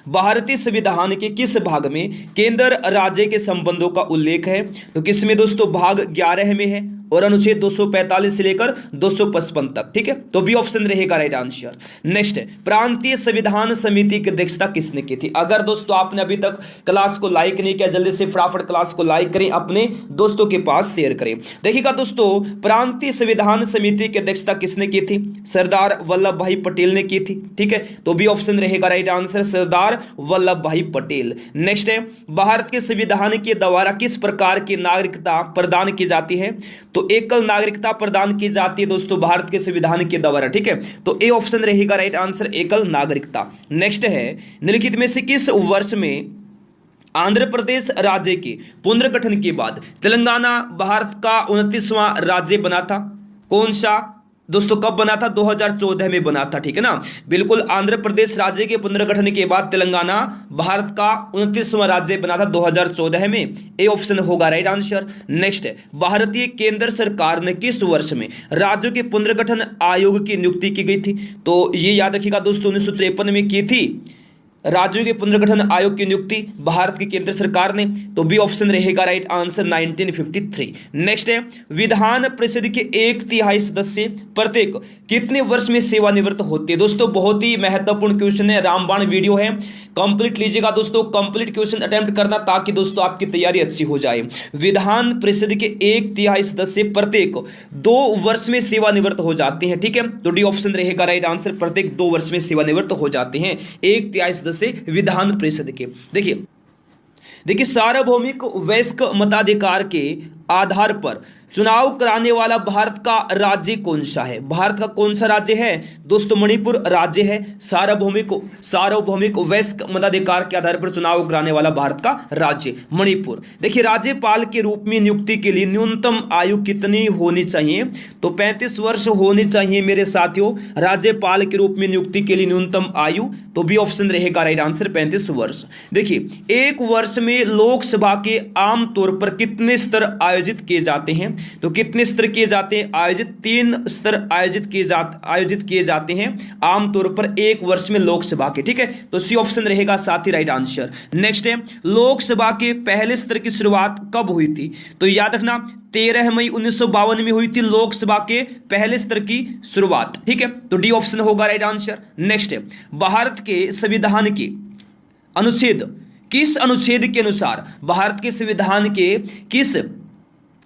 भारतीय संविधान के किस भाग में केंद्र राज्य के संबंधों का उल्लेख है? तो किसमें दोस्तों? भाग 11 में है और अनुच्छेद 245 से लेकर 255 तक। ठीक है, तो बी ऑप्शन रहेगा राइट आंसर। नेक्स्ट है, प्रांतीय संविधान समिति की अध्यक्षता किसने की थी? अगर दोस्तों आपने अभी तक क्लास को लाइक नहीं किया, जल्दी से फटाफट क्लास को लाइक करें, अपने दोस्तों के पास शेयर करें। देखिएगा दोस्तों, प्रांतीय संविधान समिति की अध्यक्षता किसने की थी? सरदार वल्लभ भाई पटेल ने की थी। ठीक है, तो बी ऑप्शन रहेगा राइट आंसर, सरदार वल्लभ भाई पटेल। नेक्स्ट है, भारत के संविधान के द्वारा किस प्रकार की नागरिकता प्रदान की जाती है? तो एकल नागरिकता प्रदान की जाती है दोस्तों भारत के संविधान के द्वारा। ठीक है, तो ए ऑप्शन रहेगा राइट आंसर, एकल नागरिकता। नेक्स्ट है, निम्नलिखित में से किस वर्ष में आंध्र प्रदेश राज्य के पुनर्गठन के बाद तेलंगाना भारत का 29वां राज्य बना था? कौन सा दोस्तों कब बना था? 2014 में बना था। ठीक है ना, बिल्कुल। आंध्र प्रदेश राज्य के पुनर्गठन के बाद तेलंगाना भारत का 29वां राज्य बना था 2014 में। ए ऑप्शन होगा राइट आंसर। नेक्स्ट है, भारतीय केंद्र सरकार ने किस वर्ष में राज्यों के पुनर्गठन आयोग की नियुक्ति की गई थी? तो ये याद रखिएगा दोस्तों, 1953 में की थी राज्यों के पुनर्गठन आयोग की नियुक्ति भारत की केंद्र सरकार ने। तो बी ऑप्शन रहेगा राइट आंसर, 1953। नेक्स्ट है, विधान परिषद के 1/3 सदस्य प्रत्येक कितने वर्ष में सेवानिवृत्त होते हैं? दोस्तों बहुत ही महत्वपूर्ण क्वेश्चन है, रामबाण वीडियो है, कंप्लीट लीजिएगा दोस्तों, कंप्लीट क्वेश्चन अटेम्प्ट करना ताकि दोस्तों आपकी तैयारी अच्छी हो जाए। विधान परिषद के 1/3 सदस्य प्रत्येक 2 वर्ष में सेवानिवृत्त हो जाते हैं। ठीक है, तो डी ऑप्शन रहेगा राइट आंसर, प्रत्येक 2 वर्ष में सेवानिवृत्त हो जाते हैं 1/3 सदस्य विधान परिषद के। देखिए सार्वभौमिक वयस्क मताधिकार के आधार पर चुनाव कराने वाला भारत का राज्य कौन सा है? भारत का कौन सा राज्य है दोस्तों? मणिपुर राज्य है। सार्वभौमिक वयस्क मताधिकार के आधार पर चुनाव कराने वाला भारत का राज्य मणिपुर। देखिए राज्यपाल के रूप में नियुक्ति के लिए न्यूनतम आयु कितनी होनी चाहिए? तो 35 वर्ष होनी चाहिए मेरे साथियों, राज्यपाल के रूप में नियुक्ति के लिए न्यूनतम आयु। तो बी ऑप्शन रहेगा राइट आंसर, 35 वर्ष। देखिए एक वर्ष में लोकसभा के आमतौर पर कितने स्तर आयोजित किए जाते हैं? तो कितने स्तर किए जाते हैं? आयोजित 3 स्तर आयोजित किए जाते हैं आमतौर पर एक वर्ष में लोकसभा के। ठीक है, तो सी ऑप्शन रहेगा साथ ही राइट आंसर। नेक्स्ट है, लोकसभा के पहले स्तर की शुरुआत कब हुई थी? तो याद रखना 13 मई 1952 में हुई थी लोकसभा के पहले स्तर की शुरुआत। ठीक है, तो डी ऑप्शन होगा राइट आंसर। नेक्स्ट है, भारत के संविधान के किस अनुच्छेद के अनुसार, भारत के संविधान के किस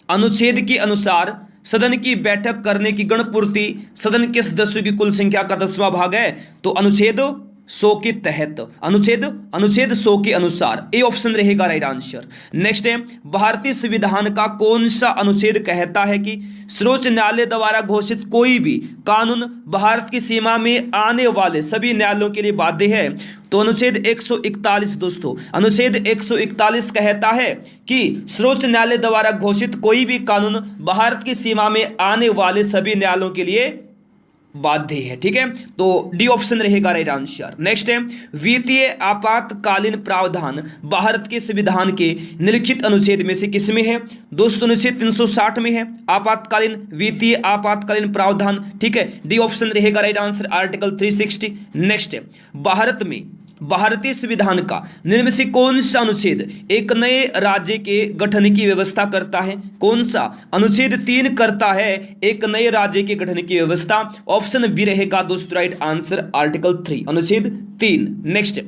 अनुच्छेद के अनुसार सदन की बैठक करने की गणपूर्ति सदन के सदस्यों की कुल संख्या का 10वां भाग है? तो अनुच्छेद 100 के तहत, अनुच्छेद 100 के अनुसार। ए ऑप्शन रहेगा राइट आंसर। नेक्स्ट है, भारतीय संविधान का कौन सा अनुच्छेद कहता है कि सर्वोच्च न्यायालय द्वारा घोषित कोई भी कानून भारत की सीमा में आने वाले सभी न्यायालयों के लिए बाध्य है? तो अनुच्छेद 141 दोस्तों, अनुच्छेद 141 कहता है कि सर्वोच्च न्यायालय द्वारा घोषित कोई भी कानून भारत की सीमा में आने वाले सभी न्यायालयों के लिए बाध्य है। ठीक है, तो डी ऑप्शन रहेगा राइट आंसर। नेक्स्ट है, वित्तीय आपातकालीन प्रावधान भारत के संविधान के निम्नलिखित अनुच्छेद में से किसमें है? दोस्तों अनुच्छेद 360 में है आपातकालीन वित्तीय आपातकालीन प्रावधान। ठीक है, डी ऑप्शन रहेगा राइट आंसर, आर्टिकल 360। नेक्स्ट है, भारत में भारतीय संविधान का निम्न में से कौन सा अनुच्छेद एक नए राज्य के गठन की व्यवस्था करता है? कौन सा? अनुच्छेद 3 करता है एक नए राज्य के गठन की व्यवस्था। ऑप्शन बी रहेगा दोस्तों राइट आंसर, आर्टिकल 3, अनुच्छेद 3। नेक्स्ट,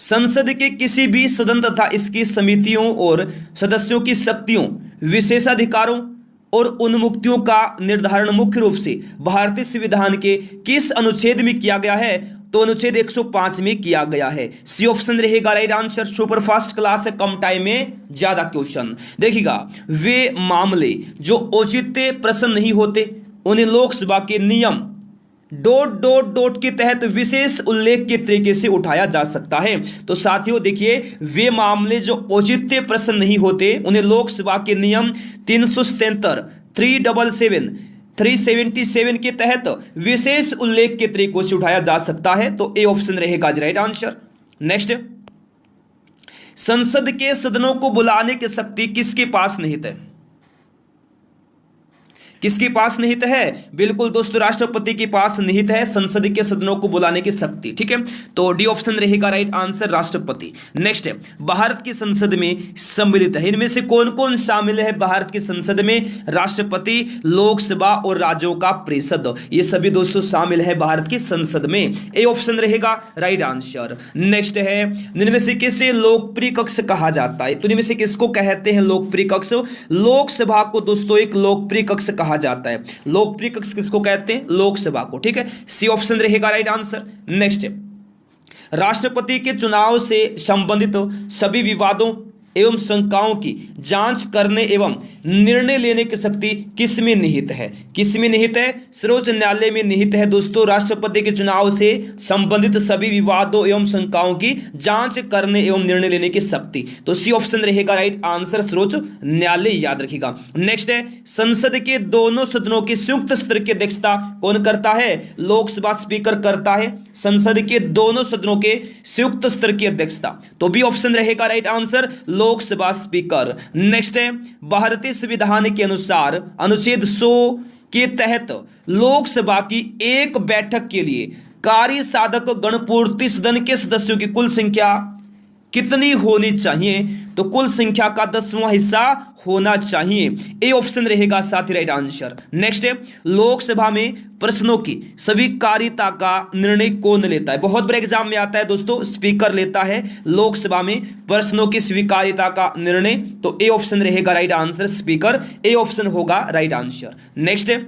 संसद के किसी भी सदन तथा इसकी समितियों और सदस्यों की शक्तियों, विशेषाधिकारों और उन्मुक्तियों का निर्धारण मुख्य रूप से भारतीय संविधान के किस अनुच्छेद में किया गया है? तो अनुच्छेद 105 में किया गया है। सी ऑप्शन रहेगा राइट आंसर। सुपरफास्ट क्लास है, कम टाइम में ज्यादा क्वेश्चन। देखिएगा, वे मामले जो औचित्य प्रश्न नहीं होते उन्हें लोकसभा के नियम ... के तहत विशेष उल्लेख के तरीके से उठाया जा सकता है। तो साथियों देखिए, वे मामले जो औचित्य प्रश्न नहीं होते उन्हें लोकसभा के नियम 377 377 के तहत विशेष उल्लेख के तरीकों से उठाया जा सकता है। तो ए ऑप्शन रहेगा राइट आंसर। नेक्स्ट, संसद के सदनों को बुलाने की शक्ति किसके पास निहित है? किसके पास निहित है? बिल्कुल दोस्तों, राष्ट्रपति के पास निहित है संसद के सदनों को बुलाने की शक्ति। ठीक है, तो डी ऑप्शन रहेगा राइट आंसर, राष्ट्रपति। नेक्स्ट है, भारत की संसद में सम्मिलित है, इनमें से कौन कौन शामिल है भारत की संसद में? राष्ट्रपति, लोकसभा और राज्यों का परिषद, ये सभी दोस्तों शामिल है भारत की संसद में। ए ऑप्शन रहेगा राइट आंसर। नेक्स्ट है, इनमें से किसे लोकप्रिय कक्ष कहा जाता है? तो इनमें से किसको कहते हैं लोकप्रिय कक्ष? लोकसभा को दोस्तों एक लोकप्रिय कक्ष कहा जाता है। लोकप्रिय कक्ष किसको कहते हैं? लोकसभा को। ठीक है, सी ऑप्शन रहेगा राइट आंसर। नेक्स्ट, राष्ट्रपति के चुनाव से संबंधित सभी विवादों एवं शंकाओं की जांच करने एवं निर्णय लेने की शक्ति किसमें निहित है? किसमें निहित है? सर्वोच्च न्यायालय में निहित है दोस्तों। राष्ट्रपति के चुनाव से संबंधित सभी विवादों एवं शंकाओं की जांच करने एवं निर्णय लेने की शक्ति, तो सी ऑप्शन रहेगा राइट आंसर, सर्वोच्च न्यायालय, याद रखिएगा। नेक्स्ट है, संसद के दोनों सदनों की संयुक्त स्तर की अध्यक्षता कौन करता है? लोकसभा स्पीकर करता है संसद के दोनों सदनों के संयुक्त स्तर की अध्यक्षता, तो बी ऑप्शन रहेगा right answer, Lok Sabha speaker. Next है, भारतीय संविधान के अनुसार अनुच्छेद 100 के तहत लोकसभा की एक बैठक के लिए कार्य साधक गणपूर्ति सदन के सदस्यों की कुल संख्या कितनी होनी चाहिए? तो कुल संख्या का 10वां हिस्सा होना चाहिए। ए ऑप्शन रहेगा साथी राइट आंसर। नेक्स्ट है, लोकसभा में प्रश्नों की स्वीकार्यता का निर्णय कौन लेता है? बहुत बड़े एग्जाम में आता है दोस्तों, स्पीकर लेता है लोकसभा में प्रश्नों की स्वीकार्यता का निर्णय, तो ए ऑप्शन रहेगा right answer, speaker. A option होगा राइट आंसर। नेक्स्ट है,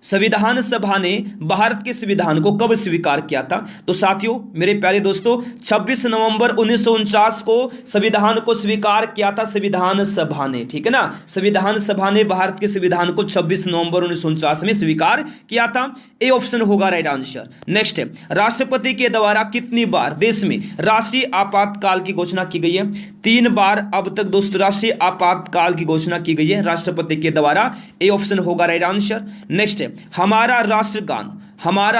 संविधान सभा ने भारत के संविधान को कब स्वीकार किया था? तो साथियों मेरे प्यारे दोस्तों, 26 नवंबर 1949 को संविधान को स्वीकार किया था संविधान सभा ने। ठीक है ना, संविधान सभा ने भारत के संविधान को 26 नवंबर 1949 में स्वीकार किया था। ए ऑप्शन होगा राइट आंसर। नेक्स्ट है, राष्ट्रपति के द्वारा कितनी बार देश में राष्ट्रीय आपातकाल की घोषणा की गई है? 3 बार अब तक दोस्तों राष्ट्रीय आपातकाल की घोषणा की गई है राष्ट्रपति के द्वारा। ए ऑप्शन होगा राइट आंसर। नेक्स्ट है, हमारा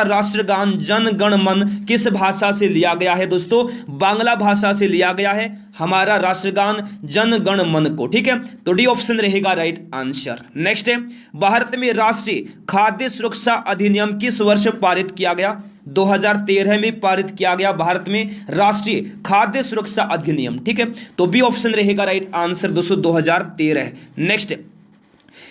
राष्ट्रगान जन गण मन किस भाषा से लिया गया है? दोस्तों बांग्ला भाषा से लिया गया है हमारा राष्ट्रगान जन गण मन को। ठीक है, तो डी ऑप्शन रहेगा राइट आंसर। नेक्स्ट है, भारत में राष्ट्रीय खाद्य सुरक्षा अधिनियम किस वर्ष पारित किया गया? 2013 में पारित किया गया भारत में राष्ट्रीय खाद्य सुरक्षा अधिनियम। ठीक है, तो बी ऑप्शन रहेगा राइट आंसर दोस्तों, 2013। नेक्स्ट,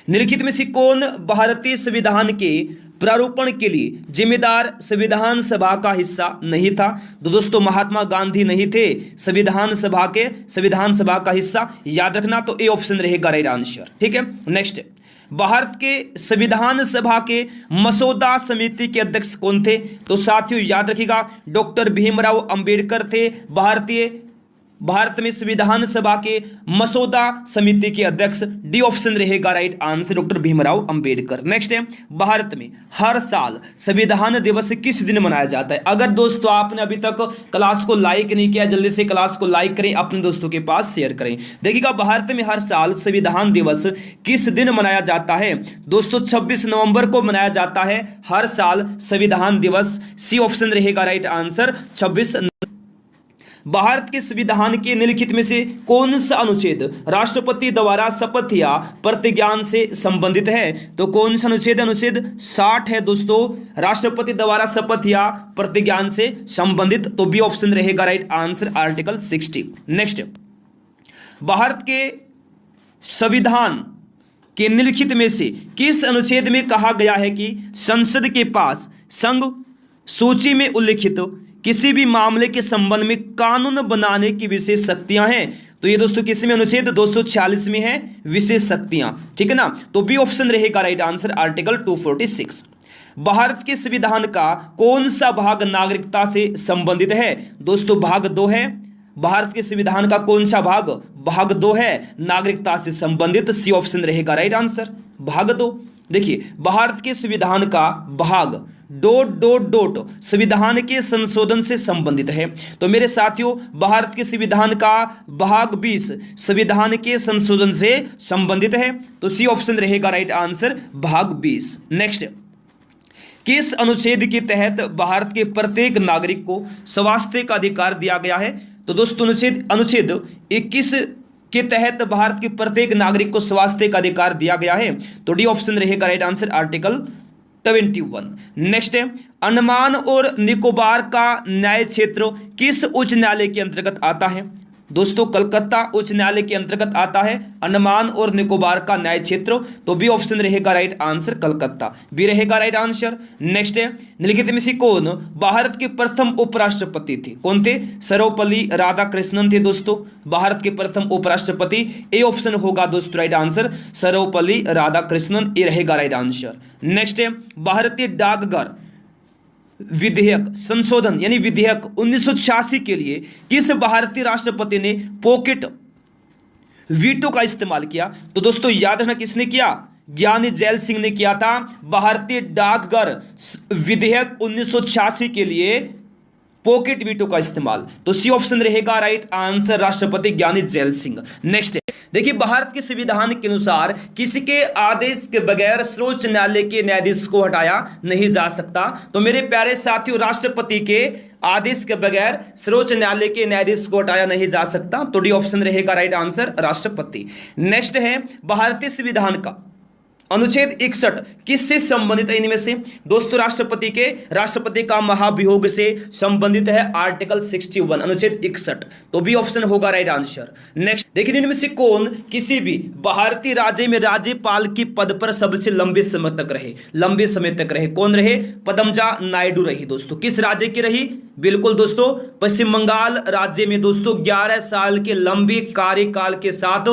निम्नलिखित में से कौन भारतीय संविधान के प्रारूपण के लिए जिम्मेदार संविधान सभा का हिस्सा नहीं था? तो दोस्तों महात्मा गांधी नहीं थे संविधान सभा का हिस्सा, याद रखना, तो ए ऑप्शन रहेगा राइट आंसर। ठीक है, नेक्स्ट, भारत के संविधान सभा के मसौदा समिति के अध्यक्ष कौन थे? तो साथियों याद रखिएगा, डॉक्टर भीमराव अंबेडकर थे भारत में संविधान सभा के मसौदा समिति के अध्यक्ष। डी ऑप्शन रहेगा right answer, doctor Bhimrao Ambedkar. Next है, भारत में हर साल संविधान दिवस किस दिन मनाया जाता है? अगर दोस्तों आपने अभी तक क्लास को लाइक नहीं किया, जल्दी से क्लास को लाइक करें, अपने दोस्तों के पास शेयर करें। देखिएगा, भारत में हर साल संविधान दिवस किस दिन मनाया जाता है? दोस्तों 26 नवंबर को मनाया जाता है हर साल संविधान दिवस। सी ऑप्शन रहेगा राइट आंसर, 26। भारत के संविधान के निम्नलिखित में से कौन सा अनुच्छेद राष्ट्रपति द्वारा शपथ या प्रतिज्ञान से संबंधित है? तो कौन सा अनुच्छेद? अनुच्छेद 60 है दोस्तों, राष्ट्रपति द्वारा शपथ या प्रतिज्ञान से संबंधित, तो बी ऑप्शन रहेगा right answer, article 60। Next, Bharat के संविधान के निम्नलिखित में से किस अनुच्छेद में कहा गया है कि संसद के पास संघ सूची में उल्लिखित किसी भी मामले के संबंध में कानून बनाने की विशेष शक्तियां हैं? तो ये दोस्तों किस में? अनुच्छेद 246 में है विशेष शक्तियां। ठीक है ना, तो बी ऑप्शन रहेगा राइट आंसर, आर्टिकल 246। भारत के संविधान का कौन सा भाग नागरिकता से संबंधित है? दोस्तों भाग 2 है। भारत के संविधान का कौन सा भाग? भाग 2 है, नागरिकता से संबंधित। सी ऑप्शन रहेगा राइट आंसर, भाग 2। देखिए भारत के संविधान का भाग ... संविधान के संशोधन से संबंधित है। तो मेरे साथियों भारत के संविधान का भाग 20 संविधान के संशोधन से संबंधित है। तो सी ऑप्शन रहेगा राइट आंसर, भाग 20। नेक्स्ट, किस अनुच्छेद के तहत भारत के प्रत्येक नागरिक को स्वास्थ्य का अधिकार दिया गया है? तो दोस्तों अनुच्छेद 21 के तहत भारत के प्रत्येक नागरिक को स्वास्थ्य का अधिकार दिया गया है। तो डी ऑप्शन रहेगा राइट आंसर, आर्टिकल 71। नेक्स्ट है, अंडमान और निकोबार का न्याय क्षेत्र किस उच्च न्यायालय के अंतर्गत आता है? दोस्तों कलकत्ता उच्च न्यायालय के अंतर्गत आता है अंडमान और निकोबार का न्याय क्षेत्र। तो बी ऑप्शन रहेगा राइट आंसर, कलकत्ता, बी रहेगा राइट आंसर। नेक्स्ट है, निम्नलिखित में से कौन भारत के प्रथम उपराष्ट्रपति थे? कौन थे? सर्वपल्ली राधाकृष्णन थे दोस्तों, भारत के प्रथम उपराष्ट्रपति। ए ऑप्शन होगा दोस्तों राइट आंसर, सर्वपल्ली राधाकृष्णन, ए रहेगा राइट आंसर। नेक्स्ट है, भारतीय डाकघर विधेयक संशोधन यानी विधेयक 1986 के लिए किस भारतीय राष्ट्रपति ने पॉकेट वीटो का इस्तेमाल किया? तो दोस्तों याद रखना किसने किया? ज्ञानी जैल सिंह ने किया था भारतीय डाकघर विधेयक 1986 के लिए पॉकेट वीटो का इस्तेमाल। तो सी ऑप्शन रहेगा राइट आंसर, राष्ट्रपति ज्ञानी जैल सिंह। नेक्स्ट देखिए, भारत के संविधान के अनुसार किसी के आदेश के बगैर सर्वोच्च न्यायालय के न्यायाधीश को हटाया नहीं जा सकता। तो मेरे प्यारे साथियों राष्ट्रपति के आदेश के बगैर सर्वोच्च न्यायालय के न्यायाधीश को हटाया नहीं जा सकता। तो डी ऑप्शन रहेगा राइट आंसर, राष्ट्रपति। नेक्स्ट है, भारतीय संविधान का अनुच्छेद 61 किससे संबंधित है? इनमें से दोस्तों राष्ट्रपति का महाभियोग से संबंधित है, आर्टिकल 61 अनुच्छेद 61। तो बी ऑप्शन होगा राइट आंसर। नेक्स्ट देखिए, इनमें से कौन किसी भी भारतीय राज्य में राज्यपाल के पद पर सबसे लंबे समय तक रहे? कौन रहे? पद्मजा नायडू रही दोस्तों। किस राज्य की रही? बिल्कुल दोस्तों, पश्चिम बंगाल राज्य में दोस्तों 11 साल के लंबे कार्यकाल के साथ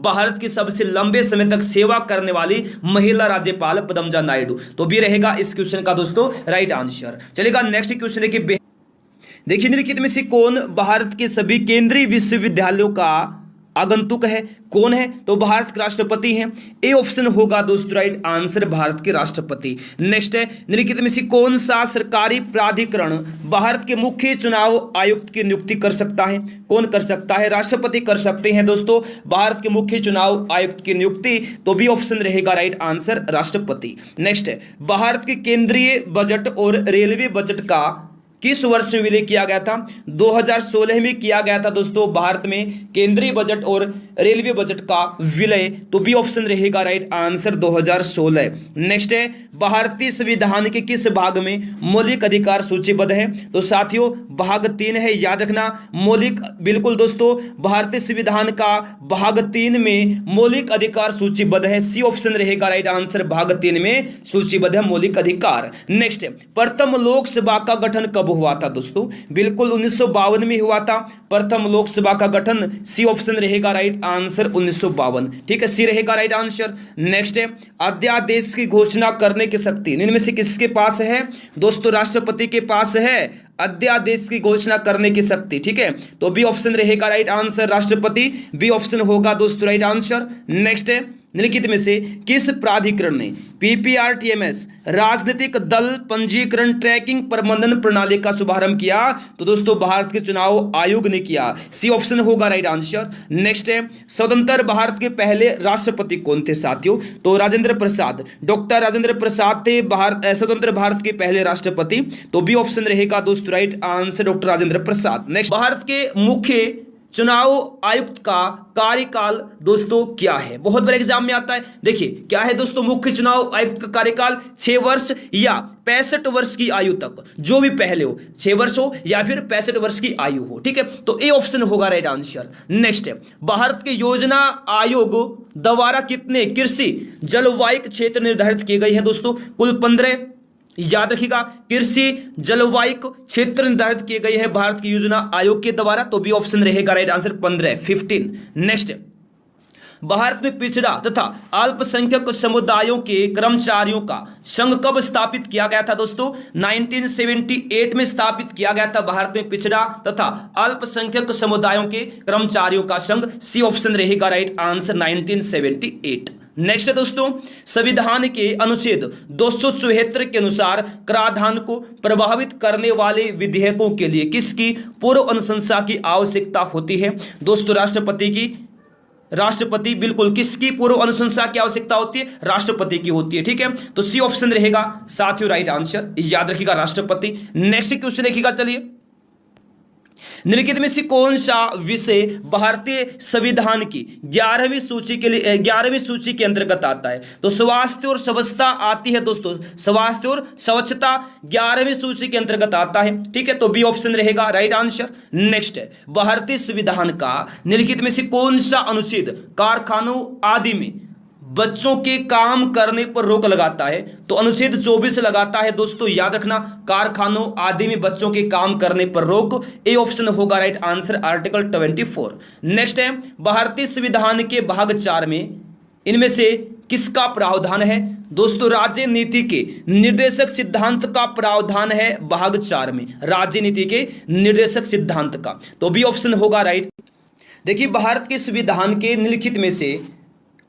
भारत की सबसे लंबे समय तक सेवा करने वाली महिला राज्यपाल पद्मजा नायडू। तो भी रहेगा इस क्वेश्चन का दोस्तों राइट आंसर। चलेगा नेक्स्ट क्वेश्चन देखिए, निम्नलिखित में से कौन भारत के सभी केंद्रीय विश्वविद्यालयों का आगंतुक है? कौन है? तो भारत के राष्ट्रपति हैं। ए ऑप्शन होगा दोस्तों राइट आंसर, भारत के राष्ट्रपति। नेक्स्ट है, निम्नलिखित में से कौन सा सरकारी प्राधिकरण भारत के मुख्य चुनाव आयुक्त की नियुक्ति कर सकता है? कौन कर सकता है? राष्ट्रपति कर सकते हैं दोस्तों भारत के मुख्य चुनाव आयुक्त की नियुक्ति। तो बी ऑप्शन रहेगा राइट आंसर, राष्ट्रपति। नेक्स्ट है, भारत के केंद्रीय बजट और रेलवे बजट का किस वर्ष में विलय किया गया था? 2016 में किया गया था दोस्तों भारत में केंद्रीय बजट और रेलवे बजट का विलय। तो बी ऑप्शन रहेगा राइट आंसर, 2016। नेक्स्ट है, भारतीय संविधान के किस भाग में मौलिक अधिकार सूचीबद्ध है? तो साथियों भाग 3 है, याद रखना मौलिक, बिल्कुल दोस्तों भारतीय संविधान का भाग 3 में मौलिक अधिकार सूचीबद्ध है। सी ऑप्शन रहेगा राइट आंसर, भाग 3 में सूचीबद्ध है मौलिक अधिकार। नेक्स्ट, प्रथम लोकसभा का गठन कब हुआ था दोस्तों? बिल्कुल 1952 में हुआ था प्रथम लोकसभा का गठन। सी ऑप्शन रहेगा राइट आंसर, 1952। ठीक है, सी रहेगा राइट आंसर। नेक्स्ट है, अध्यादेश की घोषणा करने की शक्ति इनमें से किसके पास है? दोस्तों राष्ट्रपति के पास है अध्यादेश की घोषणा करने की शक्ति। ठीक है, तो बी ऑप्शन रहेगा राइट आंसर, राष्ट्रपति, बी ऑप्शन होगा दोस्तों राइट आंसर। नेक्स्ट है, निम्नलिखित में से किस प्राधिकरण ने पीपीआरटीएमएस राजनीतिक दल पंजीकरण ट्रैकिंग प्रबंधन प्रणाली का शुभारंभ किया? तो दोस्तों भारत के चुनाव आयोग ने किया। सी ऑप्शन होगा राइट आंसर। नेक्स्ट है, स्वतंत्र भारत के पहले राष्ट्रपति कौन थे साथियों? तो राजेंद्र प्रसाद, डॉक्टर राजेंद्र प्रसाद थे स्वतंत्र भारत के पहले राष्ट्रपति। तो बी ऑप्शन रहेगा दोस्तों right answer, doctor Rajendra Prasad. Next, Bharat के मुख्य चुनाव आयुक्त का कार्यकाल दोस्तों क्या है? बहुत बड़े एग्जाम में आता है। देखिए क्या है दोस्तों, मुख्य चुनाव आयुक्त का कार्यकाल 6 वर्ष या 65 वर्ष की आयु तक, जो भी पहले हो, 6 वर्ष हो या फिर 65 वर्ष की आयु हो। ठीक है, तो ए ऑप्शन होगा राइट आंसर। नेक्स्ट है, भारत के योजना आयोग द्वारा कितने कृषि जलवायु क्षेत्र निर्धारित किए गए हैं दोस्तों? कुल 15। याद रखिएगा, कृषि जलवायु क्षेत्र निर्धारित किए गए हैं भारत की योजना आयोग के द्वारा। तो बी ऑप्शन रहेगा राइट आंसर, 15। नेक्स्ट, भारत में पिछड़ा तथा अल्पसंख्यक समुदायों के कर्मचारियों का संघ कब स्थापित किया गया था दोस्तों? 1978 में स्थापित किया गया था भारत में पिछड़ा तथा अल्पसंख्यक समुदायों के कर्मचारियों का संघ। सी ऑप्शन रहेगा राइट आंसर 1978। नेक्स्ट है दोस्तों, संविधान के अनुच्छेद 274 के अनुसार कराधान को प्रभावित करने वाले विधेयकों के लिए किसकी पूर्व अनुशंसा की आवश्यकता होती है? दोस्तों राष्ट्रपति बिल्कुल किसकी पूर्व अनुशंसा की आवश्यकता होती है? राष्ट्रपति की होती है। ठीक है, तो सी ऑप्शन रहेगा साथियों राइट आंसर, याद रखिएगा राष्ट्रपति। नेक्स्ट क्वेश्चन देखिएगा, चलिए निम्नलिखित में से कौन सा विषय भारतीय संविधान की 11वीं सूची के लिए 11वीं सूची के अंतर्गत आता है? तो स्वास्थ्य और स्वच्छता आती है दोस्तों, स्वास्थ्य और स्वच्छता 11वीं सूची के अंतर्गत आता है। ठीक है, तो बी ऑप्शन रहेगा राइट आंसर। नेक्स्ट है, भारतीय संविधान का निम्नलिखित में से कौन सा अनुच्छेद कारखानों आदि में बच्चों के काम करने पर रोक लगाता है? तो अनुच्छेद 24 लगाता है दोस्तों, याद रखना, कारखानों आदि में बच्चों के काम करने पर रोक। ए ऑप्शन होगा राइट आंसर आर्टिकल 24। नेक्स्ट है, भारतीय संविधान के भाग 4 में इनमें से किसका प्रावधान है? दोस्तों राज्य नीति के निर्देशक सिद्धांत का प्रावधान है भाग 4 में, राज्य नीति के निर्देशक सिद्धांत का, तो बी ऑप्शन होगा राइट। देखिए भारत के संविधान के निम्नलिखित में से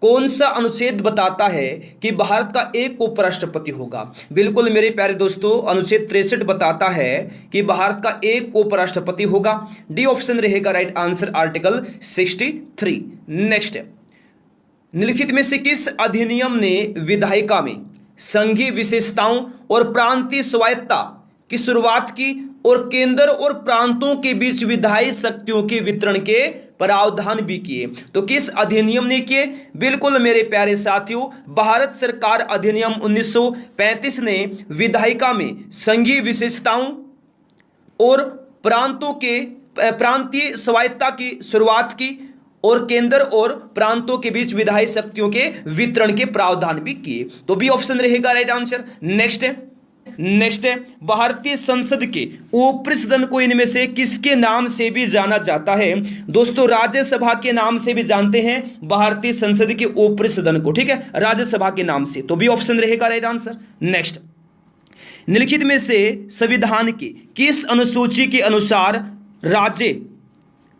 कौन सा अनुच्छेद बताता है कि भारत का एक उपराष्ट्रपति होगा? बिल्कुल मेरे प्यारे दोस्तों, अनुच्छेद 63 बताता है कि भारत का एक उपराष्ट्रपति होगा। डी ऑप्शन रहेगा राइट आंसर आर्टिकल 63। नेक्स्ट, निम्नलिखित में से किस अधिनियम ने विधायिका में संघीय विशेषताओं और प्रांतीय स्वायत्तता की शुरुआत की और केंद्र और प्रांतों के बीच विधायी शक्तियों के वितरण के प्रावधान भी किए? तो किस अधिनियम ने किए? बिल्कुल मेरे प्यारे साथियों, भारत सरकार अधिनियम 1935 ने विधायिका में संघीय विशेषताओं और प्रांतों के प्रांतीय स्वायत्तता की शुरुआत की और केंद्र और प्रांतों के बीच विधायी शक्तियों के वितरण के प्रावधान भी किए, तो बी ऑप्शन रहेगा राइट आंसर। नेक्स्ट है, भारतीय संसद के ऊपरी सदन को इनमें से किसके नाम से भी जाना जाता है? दोस्तों राज्यसभा के नाम से भी जानते हैं भारतीय संसद के ऊपरी सदन को। ठीक है, राज्यसभा के नाम से, तो बी ऑप्शन रहेगा राइट आंसर। नेक्स्ट, निम्नलिखित में से संविधान की किस अनुसूची के अनुसार राज्य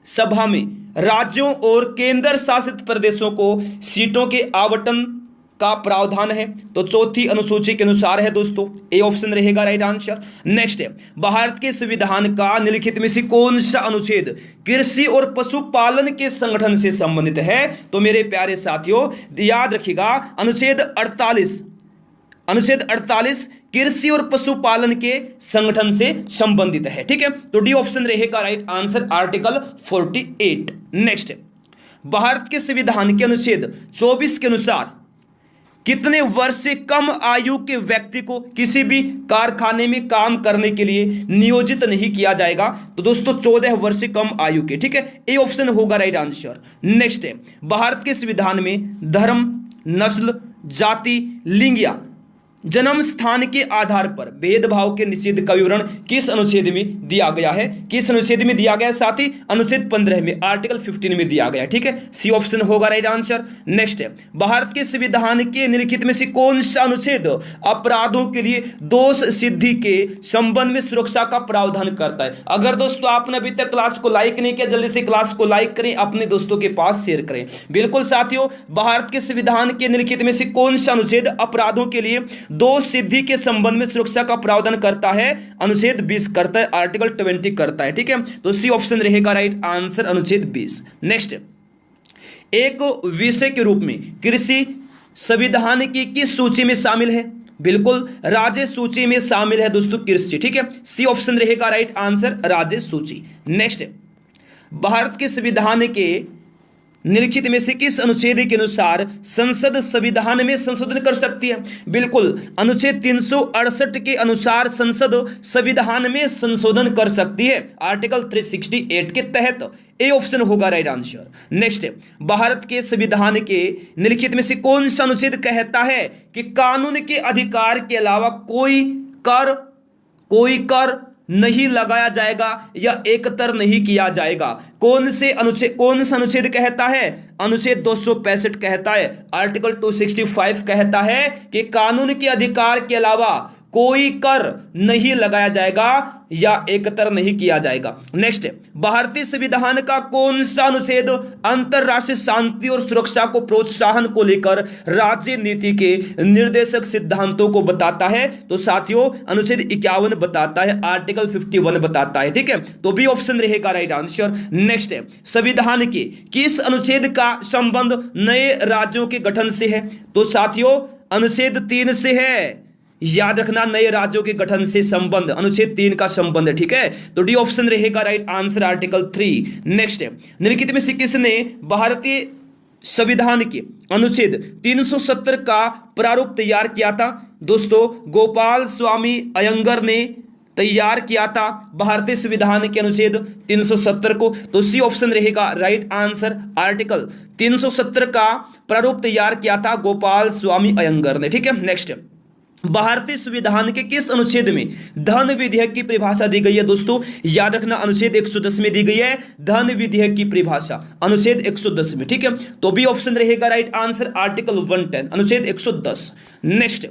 सभा में राज्यों और केंद्र शासित प्रदेशों को सीटों के आवंटन का प्रावधान है? तो चौथी अनुसूची के अनुसार है दोस्तों, ए ऑप्शन रहेगा राइट आंसर। नेक्स्ट है, भारत के संविधान का निम्नलिखित में से कौन सा अनुच्छेद कृषि और पशुपालन के संगठन से संबंधित है? तो मेरे प्यारे साथियों याद रखिएगा, अनुच्छेद 48 कृषि और पशुपालन के संगठन से संबंधित है। ठीक है, तो डी ऑप्शन रहेगा right answer article 48। Next, Bharat के संविधान के अनुच्छेद 24 के अनुसार कितने वर्ष से कम आयु के व्यक्ति को किसी भी कारखाने में काम करने के लिए नियोजित नहीं किया जाएगा? तो दोस्तों 14 वर्ष से कम आयु के। ठीक है, ए ऑप्शन होगा राइट आंसर। नेक्स्ट है, भारत के संविधान में धर्म, नस्ल, जाति, लिंग या जन्म स्थान के आधार पर भेदभाव के निषेध का विवरण किस अनुच्छेद में दिया गया है? किस अनुच्छेद में दिया गया है? साथ ही अनुच्छेद 15 में, आर्टिकल 15 में दिया गया है। ठीक है, सी ऑप्शन होगा राइट आंसर। नेक्स्ट है, भारत के संविधान के निम्नलिखित में से कौन सा अनुच्छेद अपराधों के लिए दोष सिद्धि के संबंध में सुरक्षा का प्रावधान करता है? अगर दोस्तों आपने अभी तक क्लास को लाइक नहीं किया, जल्दी से क्लास को लाइक करें, अपने दोस्तों के पास शेयर करें। बिल्कुल साथियों, भारत के संविधान के निम्नलिखित में से कौन सा अनुच्छेद अपराधों के लिए दोष सिद्धि के संबंध में सुरक्षा का प्रावधान करता है? अनुच्छेद 20 करता है, आर्टिकल 20 करता है। ठीक है, तो सी ऑप्शन रहेगा राइट आंसर अनुच्छेद 20। नेक्स्ट, एक विषय के रूप में कृषि संविधान की किस सूची में शामिल है? बिल्कुल राज्य सूची में शामिल है दोस्तों कृषि। ठीक है, सी ऑप्शन रहेगा राइट आंसर राज्य सूची। नेक्स्ट, भारत के संविधान के निम्नलिखित में से किस अनुच्छेद के अनुसार संसद संविधान में संशोधन कर सकती है? बिल्कुल अनुच्छेद 368 के अनुसार संसद संविधान में संशोधन कर सकती है, आर्टिकल 368 के तहत। ए ऑप्शन होगा राइट आंसर। नेक्स्ट, भारत के संविधान के निम्नलिखित में से कौन सा अनुच्छेद कहता है कि कानून के अधिकार के अलावा कोई कर नहीं लगाया जाएगा या एकतर नहीं किया जाएगा। कौन सा अनुच्छेद कहता है? अनुच्छेद 265 कहता है, आर्टिकल 265 कहता है कि कानून के अधिकार के अलावा कोई कर नहीं लगाया जाएगा या एकतर नहीं किया जाएगा। नेक्स्ट, भारतीय संविधान का कौन सा अनुच्छेद अंतरराष्ट्रीय शांति और सुरक्षा को प्रोत्साहन को लेकर राज्य नीति के निर्देशक सिद्धांतों को बताता है? तो साथियों अनुच्छेद 51 बताता है, आर्टिकल 51 बताता है। ठीक है, तो बी ऑप्शन रहेगा राइट आंसर। नेक्स्ट है, संविधान के किस अनुच्छेद का संबंध नए राज्यों के गठन से है? तो साथियों अनुच्छेद 3 से है। याद रखना, नए राज्यों के गठन से संबंध अनुच्छेद 3 का संबंध है। ठीक है, तो डी ऑप्शन रहेगा राइट आंसर, आर्टिकल 3। नेक्स्ट है, निम्नलिखित में से किसने भारतीय संविधान के अनुच्छेद 370 का प्रारूप तैयार किया था? दोस्तों गोपाल स्वामी अयंगर ने तैयार किया था भारतीय संविधान के अनुच्छेद 370 को। तो सी ऑप्शन रहेगा राइट आंसर, आर्टिकल 370 का प्रारूप तैयार किया था गोपाल स्वामी अयंगर ने। ठीक है, नेक्स्ट, भारतीय संविधान के किस अनुच्छेद में धन विधेयक की परिभाषा दी गई है? दोस्तों याद रखना, अनुच्छेद 110 में दी गई है धन विधेयक की परिभाषा, अनुच्छेद 110 में। ठीक है, तो बी ऑप्शन रहेगा राइट आंसर, आर्टिकल 110, अनुच्छेद 110। नेक्स्ट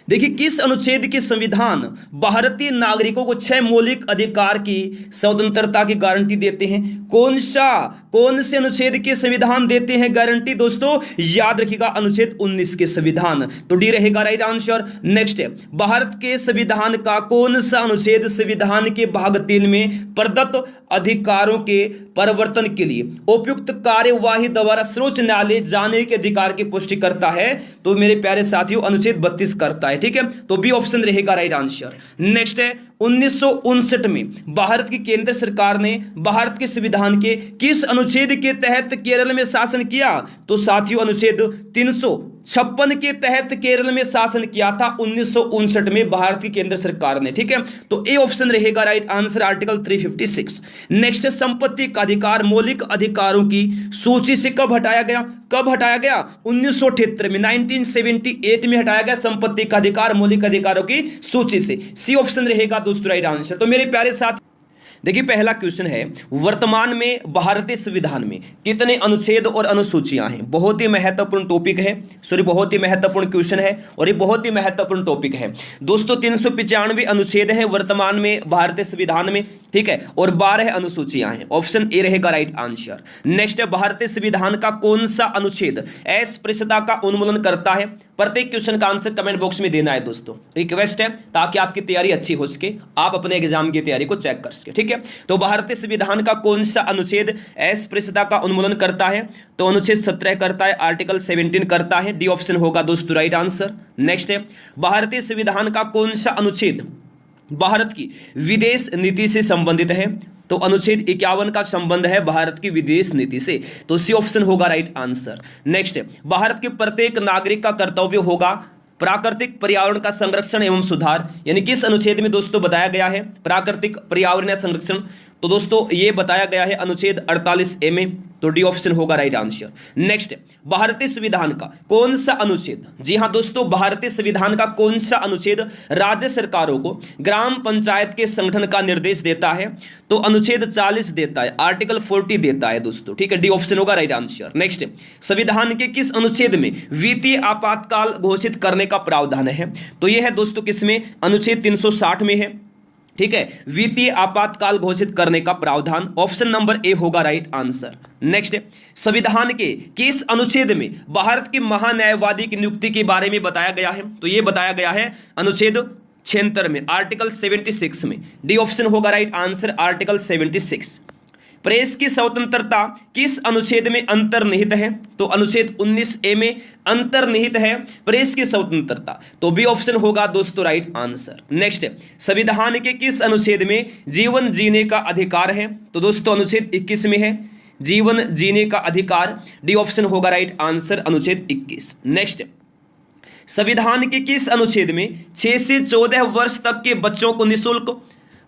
देखिए, किस अनुच्छेद के संविधान भारतीय नागरिकों को 6 मौलिक अधिकार की स्वतंत्रता की गारंटी देते हैं? कौन से अनुच्छेद के संविधान देते हैं गारंटी? दोस्तों याद रखिएगा, अनुच्छेद 19 के संविधान, तो डी रहेगा राइट आंसर। नेक्स्ट है, भारत के संविधान का कौन सा अनुच्छेद संविधान के भाग 3 में प्रदत्त अधिकारों के परिवर्तन के लिए उपयुक्त कार्यवाही द्वारा सर्वोच्च न्यायालय जाने के अधिकार की पुष्टि करता है? तो मेरे प्यारे साथियों अनुच्छेद 32 करता है। ठीक है, तो बी ऑप्शन रहेगा राइट आंसर। नेक्स्ट है, 1959 में भारत की केंद्र सरकार ने भारत के संविधान के किस अनुच्छेद के तहत केरल में शासन किया? तो साथियों अनुच्छेद 356 के तहत केरल में शासन किया था 1959 में भारत की केंद्र सरकार ने। ठीक है, तो ए ऑप्शन रहेगा राइट आंसर, आर्टिकल 356। नेक्स्ट, संपत्ति का अधिकार मौलिक अधिकारों की सूची से कब हटाया गया? 1978 में, 1978 में हटाया गया संपत्ति का अधिकार मौलिक अधिकारों की सूची से। सी ऑप्शन रहेगा दोस्तों राइट आंसर। तो मेरे प्यारे साथ देखिए, पहला क्वेश्चन है, वर्तमान में भारतीय संविधान में कितने अनुच्छेद और अनुसूचियां हैं? बहुत ही महत्वपूर्ण टॉपिक है, बहुत ही महत्वपूर्ण क्वेश्चन है और ये बहुत ही महत्वपूर्ण टॉपिक है दोस्तों। 395 अनुच्छेद हैं वर्तमान में भारतीय संविधान में। ठीक है, और 12 अनुसूचियां हैं। ऑप्शन ए रहेगा राइट आंसर। नेक्स्ट है, भारतीय संविधान का कौन सा अनुच्छेद अस्पृश्यता का उन्मूलन करता है? प्रत्येक क्वेश्चन का आंसर कमेंट बॉक्स में देना है दोस्तों, रिक्वेस्ट है, ताकि आपकी तैयारी अच्छी हो सके, आप अपने एग्जाम की तैयारी को चेक कर सके। ठीक है, तो भारतीय संविधान का कौन सा अनुच्छेद अस्पृश्यता का उन्मूलन करता है? तो अनुच्छेद 17 करता है, आर्टिकल 17 करता है। डी ऑप्शन होगा दोस्तों राइट आंसर। नेक्स्ट है, भारतीय संविधान का कौन सा अनुच्छेद भारत की विदेश नीति से संबंधित है? तो अनुच्छेद 51 का संबंध है भारत की विदेश नीति से, तो सी ऑप्शन होगा राइट आंसर। नेक्स्ट है, भारत के प्रत्येक नागरिक का कर्तव्य होगा प्राकृतिक पर्यावरण का संरक्षण एवं सुधार, यानी किस अनुच्छेद में दोस्तों बताया गया है प्राकृतिक पर्यावरण संरक्षण? तो दोस्तों ये बताया गया है अनुच्छेद 48A में, तो डी ऑप्शन होगा राइट आंसर। नेक्स्ट, भारतीय संविधान का कौन सा अनुच्छेद, जी हां दोस्तों, भारतीय संविधान का कौन सा अनुच्छेद राज्य सरकारों को ग्राम पंचायत के संगठन का निर्देश देता है? तो अनुच्छेद 40 देता है, आर्टिकल 40 देता है दोस्तों। ठीक है, डी ऑप्शन होगा राइट आंसर। नेक्स्ट, संविधान के किस अनुच्छेद में वित्तीय आपातकाल घोषित करने का प्रावधान है? तो यह है दोस्तों किसमें? अनुच्छेद 360 में है। ठीक है, वित्तीय आपातकाल घोषित करने का प्रावधान, ऑप्शन नंबर ए होगा राइट आंसर। नेक्स्ट, संविधान के किस अनुच्छेद में भारत के महान्यायवादी की नियुक्ति के बारे में बताया गया है? तो यह बताया गया है अनुच्छेद 76 में, आर्टिकल 76 में। डी ऑप्शन होगा राइट आंसर, आर्टिकल 76। प्रेस की स्वतंत्रता किस अनुच्छेद में अंतर्निहित है? तो अनुच्छेद 19A में अंतर्निहित है प्रेस की स्वतंत्रता, तो बी ऑप्शन होगा दोस्तों राइट आंसर। नेक्स्ट, संविधान के किस अनुच्छेद में जीवन जीने का अधिकार है? तो दोस्तों अनुच्छेद 21 में है जीवन जीने का अधिकार, डी ऑप्शन होगा राइट आंसर, अनुच्छेद 21। नेक्स्ट, संविधान के किस अनुच्छेद में 6 से 14 वर्ष तक के बच्चों को निःशुल्क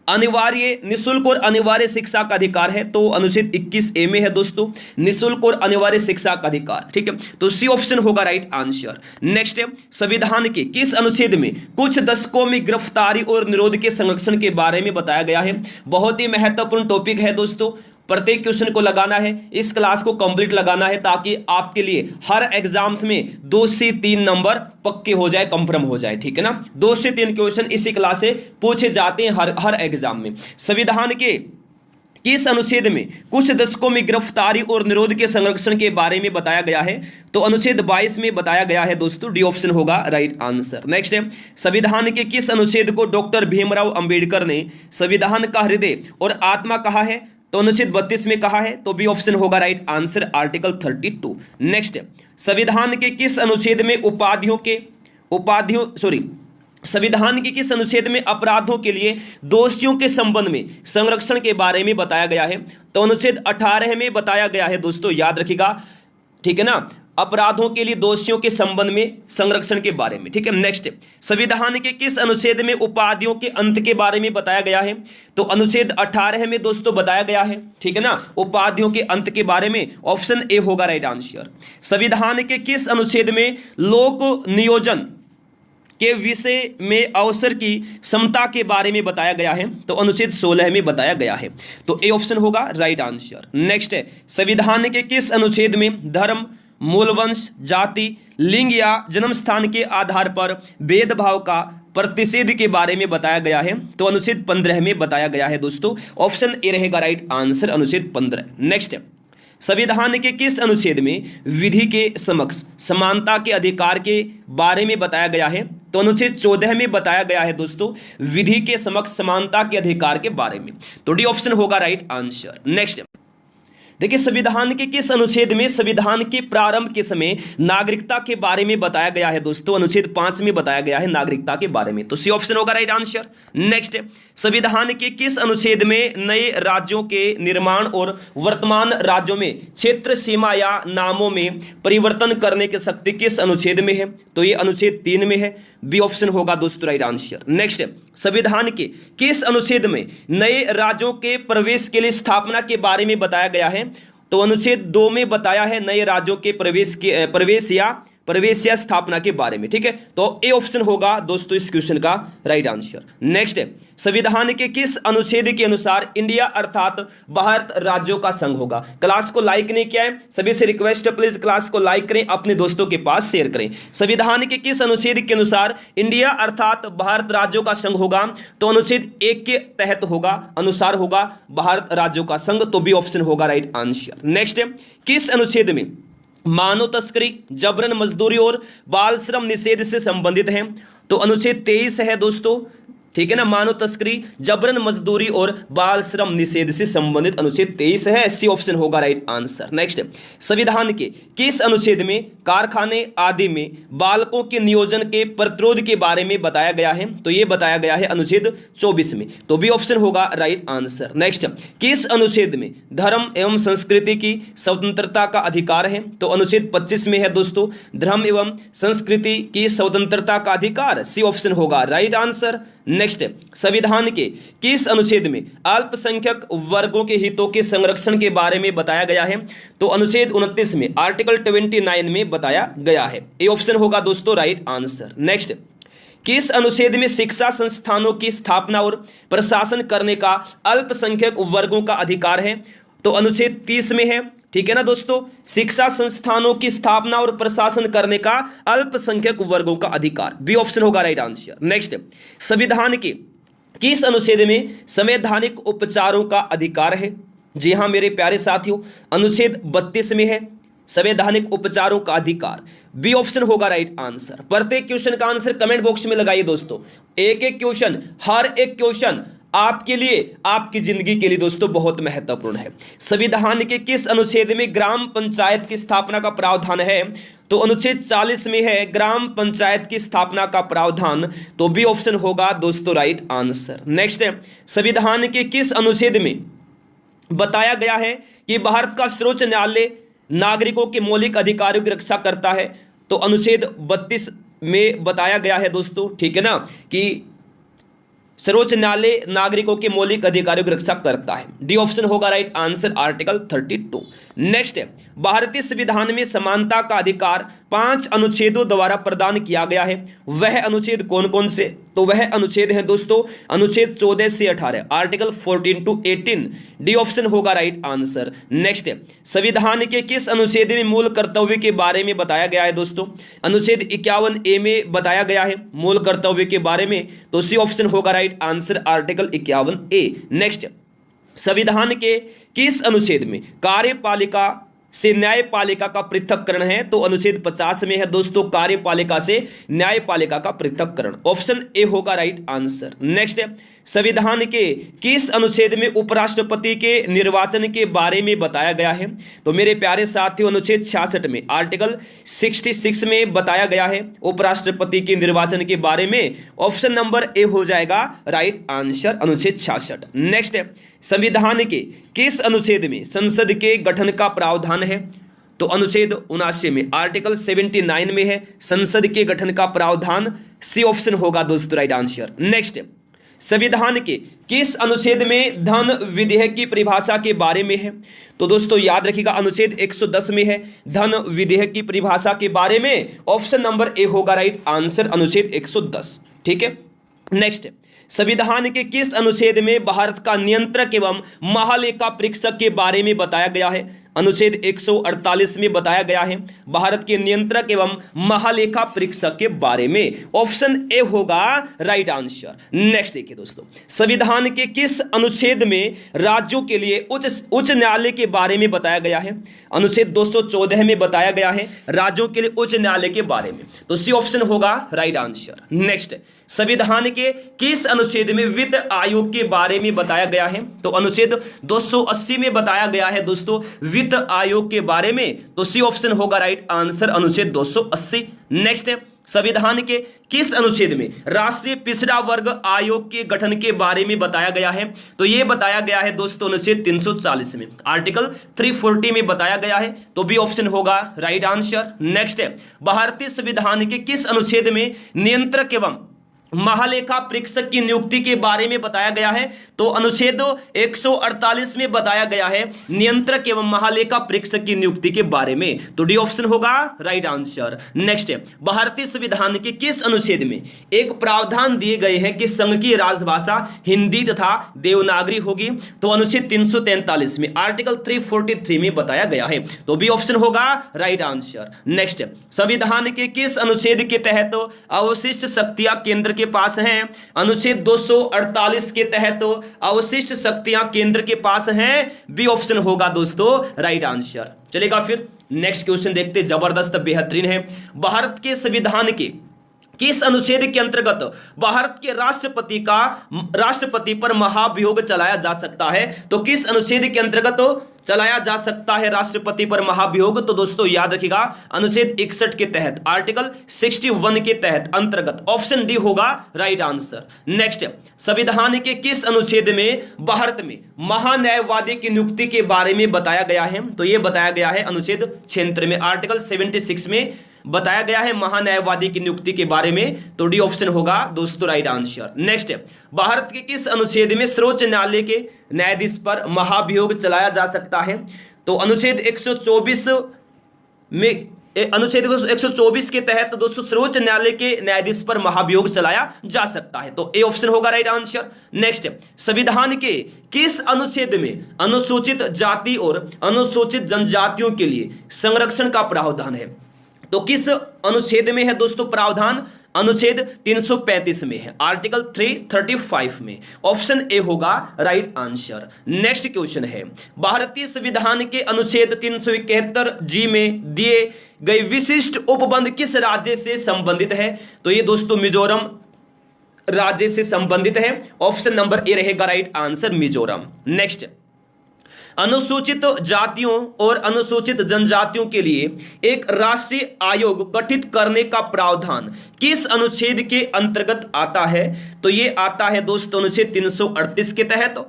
अनिवार्य निःशुल्क और अनिवार्य शिक्षा का अधिकार है, तो अनुच्छेद 21A में है दोस्तों, निःशुल्क और अनिवार्य शिक्षा का अधिकार। ठीक है, तो सी ऑप्शन होगा राइट आंसर। नेक्स्ट है, संविधान के किस अनुच्छेद में कुछ दशकों में गिरफ्तारी और निरोध के संरक्षण के बारे में बताया गया है? बहुत ही महत्वपूर्ण टॉपिक है दोस्तों, प्रत्येक क्वेश्चन को लगाना है, इस क्लास को कंप्लीट लगाना है, ताकि आपके लिए हर एग्जाम्स में 2 से 3 नंबर पक्के हो जाए, कंफर्म हो जाए। ठीक है ना, 2 से 3 क्वेश्चन इसी क्लास से पूछे जाते हैं हर एग्जाम में। संविधान के किस अनुच्छेद में कुछ दशकों में गिरफ्तारी और निरोध के संरक्षण के बारे में बताया गया है? तो अनुच्छेद 22 में बताया गया है दोस्तों, डी ऑप्शन होगा राइट आंसर। नेक्स्ट है, संविधान के किस अनुच्छेद को डॉक्टर भीमराव अंबेडकर ने संविधान का हृदय और आत्मा कहा है? तो अनुच्छेद 32 में कहा है, तो बी ऑप्शन होगा राइट आंसर, आर्टिकल 32। नेक्स्ट, संविधान के किस अनुच्छेद में संविधान के किस अनुच्छेद में अपराधों के लिए दोषियों के संबंध में संरक्षण के बारे में बताया गया है? तो अनुच्छेद 18 में बताया गया है दोस्तों, याद रखिएगा। ठीक है ना, अपराधों के लिए दोषियों के संबंध में संरक्षण के बारे में। ठीक है, नेक्स्ट, संविधान के किस अनुच्छेद में उपाधियों के अंत के बारे में बताया गया है? तो अनुच्छेद 18 में दोस्तों बताया गया है। ठीक है ना, उपाधियों के अंत के बारे में ऑप्शन ए होगा राइट आंसर। संविधान के किस अनुच्छेद में लोक नियोजन के विषय में अवसर की समता के बारे में बताया गया है? तो अनुच्छेद 16 में बताया गया है, तो ए ऑप्शन होगा राइट आंसर। नेक्स्ट है, संविधान के किस अनुच्छेद में धर्म, मूलवंश, जाति, लिंग या जन्म स्थान के आधार पर भेदभाव का प्रतिषेध के बारे में बताया गया है? तो अनुच्छेद 15 में बताया गया है दोस्तों, ऑप्शन ए रहेगा राइट आंसर, अनुच्छेद 15। नेक्स्ट, संविधान के किस अनुच्छेद में विधि के समक्ष समानता के अधिकार के बारे में बताया गया है? तो अनुच्छेद 14 में बताया गया है दोस्तों, विधि के समक्ष समानता के अधिकार के बारे में, तो डी ऑप्शन होगा राइट आंसर। नेक्स्ट देखिए, संविधान के किस अनुच्छेद में संविधान के प्रारंभ के समय नागरिकता के बारे में बताया गया है दोस्तों? अनुच्छेद 5 में बताया गया है नागरिकता के बारे में, तो सी ऑप्शन होगा राइट आंसर। नेक्स्ट, संविधान के किस अनुच्छेद में नए राज्यों के निर्माण और वर्तमान राज्यों में क्षेत्र सीमा या नामों में परिवर्तन करने की शक्ति किस अनुच्छेद में है? तो ये अनुच्छेद 3 में है, बी ऑप्शन होगा दोस्तों राइट आंसर। नेक्स्ट, संविधान के किस अनुच्छेद में नए राज्यों के प्रवेश के लिए स्थापना के बारे में बताया गया है? तो अनुच्छेद 2 में बताया है नए राज्यों के प्रवेश या स्थापना के बारे में। ठीक है, तो ए ऑप्शन होगा दोस्तों इस क्वेश्चन का राइट आंसर। नेक्स्ट, संविधान के किस अनुच्छेद के अनुसार इंडिया अर्थात भारत राज्यों का संघ होगा? क्लास को लाइक नहीं किया है, सभी से रिक्वेस्ट है प्लीज क्लास को लाइक करें, अपने दोस्तों के पास शेयर करें। संविधान के किस अनुच्छेद के अनुसार इंडिया अर्थात भारत राज्यों का संघ होगा? तो अनुच्छेद 1 के तहत होगा, अनुसार होगा भारत राज्यों का संघ, तो बी ऑप्शन होगा राइट आंसर। नेक्स्ट, किस अनुच्छेद में मानव तस्करी, जबरन मजदूरी और बाल श्रम निषेध से संबंधित है? तो अनुच्छेद 23 है दोस्तों। ठीक है ना, मानव तस्करी, जबरन मजदूरी और बाल श्रम निषेध से संबंधित अनुच्छेद 23 है, सी ऑप्शन होगा राइट आंसर। नेक्स्ट, संविधान के किस अनुच्छेद में कारखाने आदि में बालकों के नियोजन के प्रतिरोध के बारे में बताया गया है? तो ये बताया गया है अनुच्छेद 24 में, तो बी ऑप्शन होगा राइट आंसर। नेक्स्ट, किस अनुच्छेद में धर्म एवं संस्कृति की स्वतंत्रता का अधिकार है? तो अनुच्छेद 25 में है दोस्तों, धर्म एवं संस्कृति की स्वतंत्रता का अधिकार, सी ऑप्शन होगा राइट आंसर। नेक्स्ट, संविधान के किस अनुच्छेद में अल्पसंख्यक वर्गों के हितों के संरक्षण के बारे में बताया गया है? तो अनुच्छेद 29 में, आर्टिकल 29 में बताया गया है, ए ऑप्शन होगा दोस्तों राइट आंसर। नेक्स्ट, किस अनुच्छेद में शिक्षा संस्थानों की स्थापना और प्रशासन करने का अल्पसंख्यक वर्गों का अधिकार है? तो अनुच्छेद 30 में है। ठीक है ना दोस्तों, शिक्षा संस्थानों की स्थापना और प्रशासन करने का अल्पसंख्यक वर्गों का अधिकार, बी ऑप्शन होगा राइट आंसर। नेक्स्ट, संविधान के किस अनुच्छेद में संवैधानिक उपचारों का अधिकार है? जी हां मेरे प्यारे साथियों, अनुच्छेद 32 में है संवैधानिक उपचारों का अधिकार, बी ऑप्शन होगा राइट आंसर। प्रत्येक क्वेश्चन का आंसर कमेंट बॉक्स में लगाइए दोस्तों, एक एक क्वेश्चन, हर एक क्वेश्चन आपके लिए, आपकी जिंदगी के लिए दोस्तों बहुत महत्वपूर्ण है। संविधान के किस अनुच्छेद में ग्राम पंचायत की स्थापना का प्रावधान है? तो अनुच्छेद 40 में है ग्राम पंचायत की स्थापना का प्रावधान, तो बी ऑप्शन होगा दोस्तों राइट आंसर। नेक्स्ट है, संविधान के किस अनुच्छेद में बताया गया है कि भारत का सर्वोच्च न्यायालय नागरिकों के मौलिक अधिकारों की रक्षा करता है? तो अनुच्छेद 32 में बताया गया है दोस्तों। ठीक है ना, कि सर्वोच्च न्यायालय नागरिकों के मौलिक अधिकारों की रक्षा करता है। डी ऑप्शन होगा राइट आंसर आर्टिकल 32। नेक्स्ट है, भारतीय संविधान में समानता का अधिकार 5 अनुच्छेदों द्वारा प्रदान किया गया है। वह अनुच्छेद कौन कौन से? तो वह अनुच्छेद है दोस्तों अनुच्छेद 14 से 18, आर्टिकल 14 to 18। डी ऑप्शन होगा राइट आंसर। नेक्स्ट है, संविधान के किस अनुच्छेद में मूल कर्तव्य के बारे में बताया गया है दोस्तों? अनुच्छेद 51A में बताया गया है मूल कर्तव्य के बारे में, तो सी ऑप्शन होगा right answer article 51A। Next, संविधान के किस अनुच्छेद में कार्यपालिका से न्यायपालिका का पृथक्करण है? तो अनुच्छेद 50 में है दोस्तों कार्यपालिका से न्यायपालिका का पृथक्करण। ऑप्शन ए होगा राइट आंसर। नेक्स्ट है, संविधान के किस अनुच्छेद में उपराष्ट्रपति के निर्वाचन के बारे में बताया गया है? तो मेरे प्यारे साथियों अनुच्छेद 66 में आर्टिकल 66 में बताया गया है उपराष्ट्रपति के निर्वाचन के बारे में। ऑप्शन नंबर ए हो जाएगा राइट आंसर अनुच्छेद 66। नेक्स्ट है, संविधान के किस अनुच्छेद में संसद के गठन का प्रावधान है? तो अनुच्छेद 79 में आर्टिकल 79 में है संसद के गठन का प्रावधान। सी ऑप्शन होगा दोस्तों राइट आंसर। नेक्स्ट, संविधान के किस अनुच्छेद में धन विधेयक की परिभाषा के बारे में है? तो दोस्तों याद रखिएगा अनुच्छेद 110 में है धन विधेयक की परिभाषा के बारे में। ऑप्शन नंबर ए होगा राइट आंसर अनुच्छेद 110। ठीक है। नेक्स्ट, संविधान के किस अनुच्छेद में भारत का नियंत्रक एवं महालेखा परीक्षक के बारे में बताया गया है? अनुच्छेद 148 में बताया गया है भारत के नियंत्रक एवं महालेखा परीक्षक के बारे में। ऑप्शन ए होगा राइट आंसर। नेक्स्ट देखिए दोस्तों, संविधान के किस अनुच्छेद में राज्यों के लिए उच्च न्यायालय के बारे में बताया गया है? अनुच्छेद 214 में बताया गया है राज्यों के लिए उच्च न्यायालय के बारे में, तो सी ऑप्शन होगा राइट आंसर। नेक्स्ट, संविधान के किस अनुच्छेद में वित्त आयोग के बारे में बताया गया है? तो अनुच्छेद 280 में बताया गया है दोस्तों वित्त आयोग के बारे में, तो सी ऑप्शन होगा राइट आंसर अनुच्छेद 280। नेक्स्ट है, संविधान के किस अनुच्छेद में राष्ट्रीय पिछड़ा वर्ग आयोग के गठन के बारे में बताया गया है? तो यह बताया गया है दोस्तों अनुच्छेद 340 में आर्टिकल 340 में बताया गया है, तो बी ऑप्शन होगा राइट आंसर। नेक्स्ट है, भारतीय संविधान के किस अनुच्छेद में नियंत्रक एवं महालेखा परीक्षक की नियुक्ति के बारे में बताया गया है? तो अनुच्छेद 148 में बताया गया है नियंत्रक एवं महालेखा परीक्षक की नियुक्ति के बारे में, तो डी ऑप्शन होगा राइट आंसर। नेक्स्ट है, भारतीय संविधान के किस अनुच्छेद में एक प्रावधान दिए गए हैं कि संघ की राजभाषा हिंदी तथा देवनागरी होगी? तो अनुच्छेद 343 में आर्टिकल 343 में बताया गया है, तो बी ऑप्शन होगा राइट आंसर। नेक्स्ट, संविधान के किस अनुच्छेद के तहत अवशिष्ट शक्तियां केंद्र के पास हैं? अनुच्छेद 248 के तहत अवशिष्ट शक्तियां केंद्र के पास हैं। बी ऑप्शन होगा दोस्तों राइट आंसर। चलेगा, फिर नेक्स्ट क्वेश्चन देखते, जबरदस्त बेहतरीन है। भारत के संविधान के किस अनुच्छेद के अंतर्गत भारत के राष्ट्रपति पर महाभियोग चलाया जा सकता है? तो किस अनुच्छेद के अंतर्गत चलाया जा सकता है राष्ट्रपति पर महाभियोग? तो दोस्तों याद रखिएगा अनुच्छेद 61 के तहत आर्टिकल 61 के तहत अंतर्गत। ऑप्शन डी होगा राइट आंसर। नेक्स्ट, संविधान के किस अनुच्छेद में भारत में महान्यायवादी की नियुक्ति के बारे में बताया गया है? तो यह बताया गया है अनुच्छेद 76 में आर्टिकल 76 में बताया गया है महान्यायवादी की नियुक्ति के बारे में, तो डी ऑप्शन होगा दोस्तों राइट आंसर। नेक्स्ट, भारत के किस अनुच्छेद में सर्वोच्च न्यायालय के न्यायाधीश पर महाभियोग चलाया जा सकता है? तो अनुच्छेद 124 में अनुच्छेद 124 के तहत दोस्तों सर्वोच्च न्यायालय के न्यायाधीश पर महाभियोग चलाया जा सकता है, तो ए ऑप्शन होगा राइट आंसर। नेक्स्ट, संविधान के किस अनुच्छेद में अनुसूचित जाति और अनुसूचित जनजातियों के लिए संरक्षण का प्रावधान है? तो किस अनुच्छेद में है दोस्तों प्रावधान? अनुच्छेद 335 में है आर्टिकल 335 में। ऑप्शन ए होगा राइट आंसर। नेक्स्ट क्वेश्चन है, भारतीय संविधान के अनुच्छेद 371 जी में दिए गए विशिष्ट उपबंध किस राज्य से संबंधित है? तो ये दोस्तों मिजोरम राज्य से संबंधित है। ऑप्शन नंबर ए रहेगा राइट आंसर मिजोरम। नेक्स्ट, अनुसूचित जातियों और अनुसूचित जनजातियों के लिए एक राष्ट्रीय आयोग गठित करने का प्रावधान किस अनुच्छेद के अंतर्गत आता है? तो ये आता है दोस्तों अनुच्छेद 338 के तहत,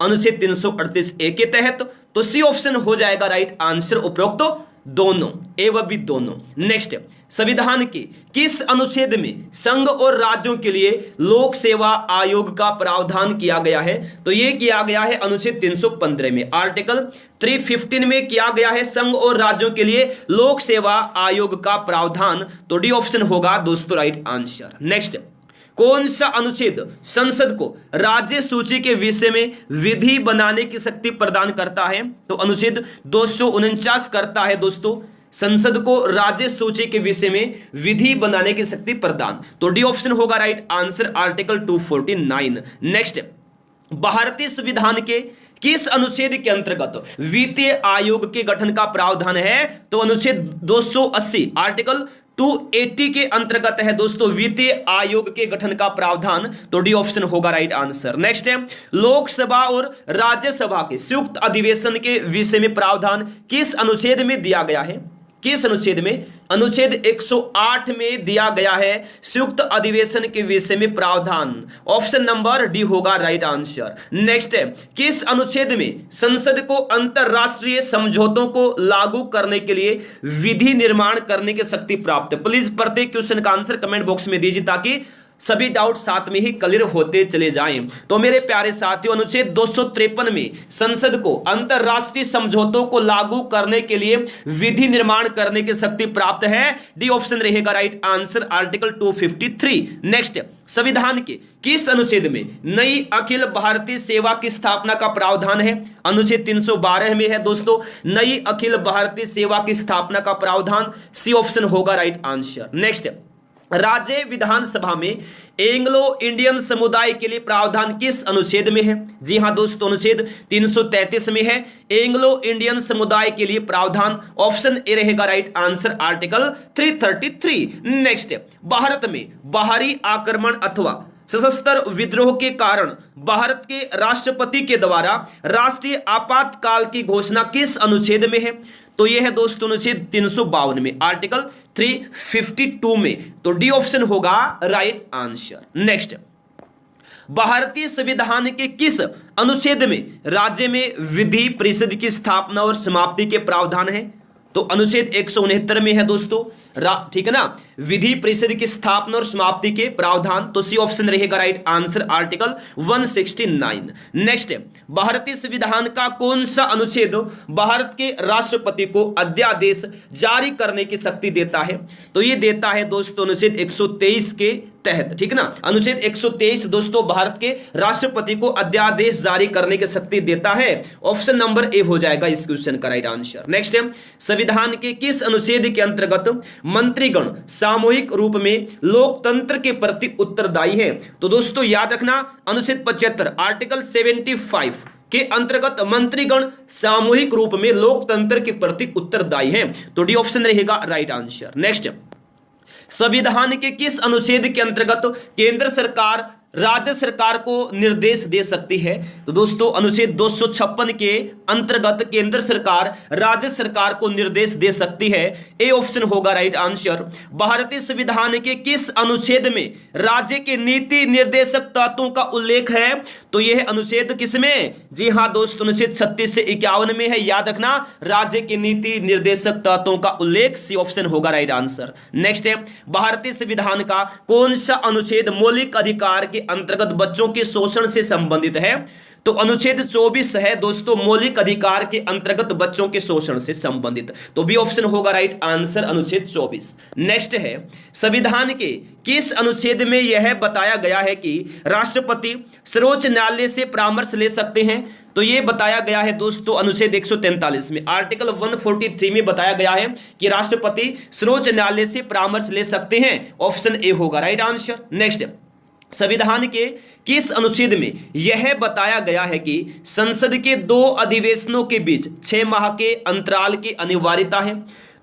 अनुच्छेद 338 ए के तहत, तो सी ऑप्शन हो जाएगा राइट आंसर उपरोक्त दोनों, ए व बी दोनों। नेक्स्ट, संविधान के किस अनुच्छेद में संघ और राज्यों के लिए लोक सेवा आयोग का प्रावधान किया गया है? तो यह किया गया है अनुच्छेद 315 में, आर्टिकल 315 में किया गया है संघ और राज्यों के लिए लोक सेवा आयोग का प्रावधान। तो डी ऑप्शन होगा दोस्तों राइट आंसर। नेक्स्ट, कौन सा अनुच्छेद संसद को राज्य सूची के विषय में विधि बनाने की शक्ति प्रदान करता है? तो अनुच्छेद 249 करता है दोस्तों संसद को राज्य सूची के विषय में विधि बनाने की शक्ति प्रदान। तो डी ऑप्शन होगा राइट आंसर, आर्टिकल 249। नेक्स्ट, भारतीय संविधान के किस अनुच्छेद के अंतर्गत वित्तीय आयोग के गठन का प्रावधान है? तो अनुच्छेद 280 आर्टिकल 280 के अंतर्गत है दोस्तों वित्तीय आयोग के गठन का प्रावधान। तो डी ऑप्शन होगा राइट आंसर। नेक्स्ट है, लोकसभा और राज्यसभा के संयुक्त अधिवेशन के विषय में प्रावधान किस अनुच्छेद में दिया गया है? किस अनुच्छेद में? अनुच्छेद 108 में दिया गया है संयुक्त अधिवेशन के विषय में प्रावधान। ऑप्शन नंबर डी होगा राइट आंसर। नेक्स्ट है, किस अनुच्छेद में संसद को अंतरराष्ट्रीय समझौतों को लागू करने के लिए विधि निर्माण करने की शक्ति प्राप्त है? प्लीज प्रत्येक क्वेश्चन का आंसर कमेंट बॉक्स में दीजिए ताकि सभी डाउट साथ में ही क्लियर होते चले जाएं। तो मेरे प्यारे साथियों, अनुच्छेद 253 में संसद को अंतरराष्ट्रीय समझौतों को लागू करने के लिए विधि निर्माण करने की शक्ति प्राप्त है। डी ऑप्शन रहेगा राइट आंसर, आर्टिकल 253। नेक्स्ट, संविधान के किस अनुच्छेद में नई अखिल भारतीय सेवा की स्थापना का प्रावधान है? अनुच्छेद 312 में है दोस्तों नई अखिल भारतीय सेवा की स्थापना का प्रावधान। सी ऑप्शन होगा राइट आंसर। नेक्स्ट, राज्य विधानसभा में एंग्लो इंडियन समुदाय के लिए प्रावधान किस अनुच्छेद में है? जी हां दोस्तों, अनुच्छेद 333 में है एंग्लो इंडियन समुदाय के लिए प्रावधान। ऑप्शन ए रहेगा right answer, article 333। Next, Bharat में बाहरी आक्रमण अथवा सशस्त्र विद्रोह के कारण भारत के राष्ट्रपति के द्वारा राष्ट्रीय आपातकाल की घोषणा किस अनुच्छेद में है? तो यह है दोस्तों अनुच्छेद 352 में, आर्टिकल 352 में। तो डी ऑप्शन होगा राइट आंसर। नेक्स्ट, भारतीय संविधान के किस अनुच्छेद में राज्य में विधि परिषद की स्थापना और समाप्ति के प्रावधान है? तो अनुच्छेद 169 में है दोस्तों, ठीक है ना, विधि परिषद की स्थापना और समाप्ति के प्रावधान। तो सी ऑप्शन रहेगा राइट आंसर, आर्टिकल 169। नेक्स्ट, भारतीय संविधान का कौन सा अनुच्छेद भारत के राष्ट्रपति को अध्यादेश जारी करने की शक्ति देता है? तो ये देता है दोस्तों अनुच्छेद 123 के तहत, ठीक है ना। अनुच्छेद 123 दोस्तों भारत के राष्ट्रपति को अध्यादेश जारी करने की शक्ति देता है। ऑप्शन नंबर ए हो जाएगा इस क्वेश्चन का राइट आंसर। नेक्स्ट है, संविधान के किस अनुच्छेद के अंतर्गत मंत्रीगण सामूहिक रूप में लोकतंत्र के प्रति उत्तरदायी है? तो दोस्तों याद रखना, अनुच्छेद 75 आर्टिकल 75 के अंतर्गत मंत्रीगण सामूहिक रूप में लोकतंत्र के प्रति उत्तरदायी हैं। तो डी ऑप्शन रहेगा राइट आंसर। नेक्स्ट, संविधान के किस अनुच्छेद के अंतर्गत केंद्र सरकार राज्य सरकार को निर्देश दे सकती है? तो दोस्तों अनुच्छेद 256 के अंतर्गत केंद्र सरकार राज्य सरकार को निर्देश दे सकती है। ए ऑप्शन होगा राइट आंसर। भारतीय संविधान के किस अनुच्छेद में राज्य के नीति निर्देशक तत्वों का उल्लेख है? तो यह अनुच्छेद किसमें? जी हां दोस्तों, अनुच्छेद 36 से 51 में है। याद रखना, राज्य के नीति निर्देशक तत्वों का उल्लेख। सी ऑप्शन होगा राइट आंसर। नेक्स्ट है, भारतीय संविधान का कौन सा अनुच्छेद मौलिक अधिकार के अंतर्गत बच्चों के शोषण से संबंधित है? तो अनुच्छेद 24 है दोस्तों मौलिक अधिकार के अंतर्गत बच्चों के शोषण से संबंधित। तो बी ऑप्शन होगा राइट आंसर, अनुच्छेद 24। नेक्स्ट है, संविधान के किस अनुच्छेद में यह बताया गया है कि राष्ट्रपति सर्वोच्च न्यायालय से परामर्श ले सकते हैं? तो यह बताया गया है दोस्तों अनुच्छेद 143 में, आर्टिकल 143 में बताया गया है कि राष्ट्रपति सर्वोच्च न्यायालय से परामर्श ले सकते हैं। ऑप्शन ए होगा राइट आंसर। नेक्स्ट, संविधान के किस अनुच्छेद में यह बताया गया है कि संसद के 2 अधिवेशनों के बीच 6 माह के अंतराल की अनिवार्यता है?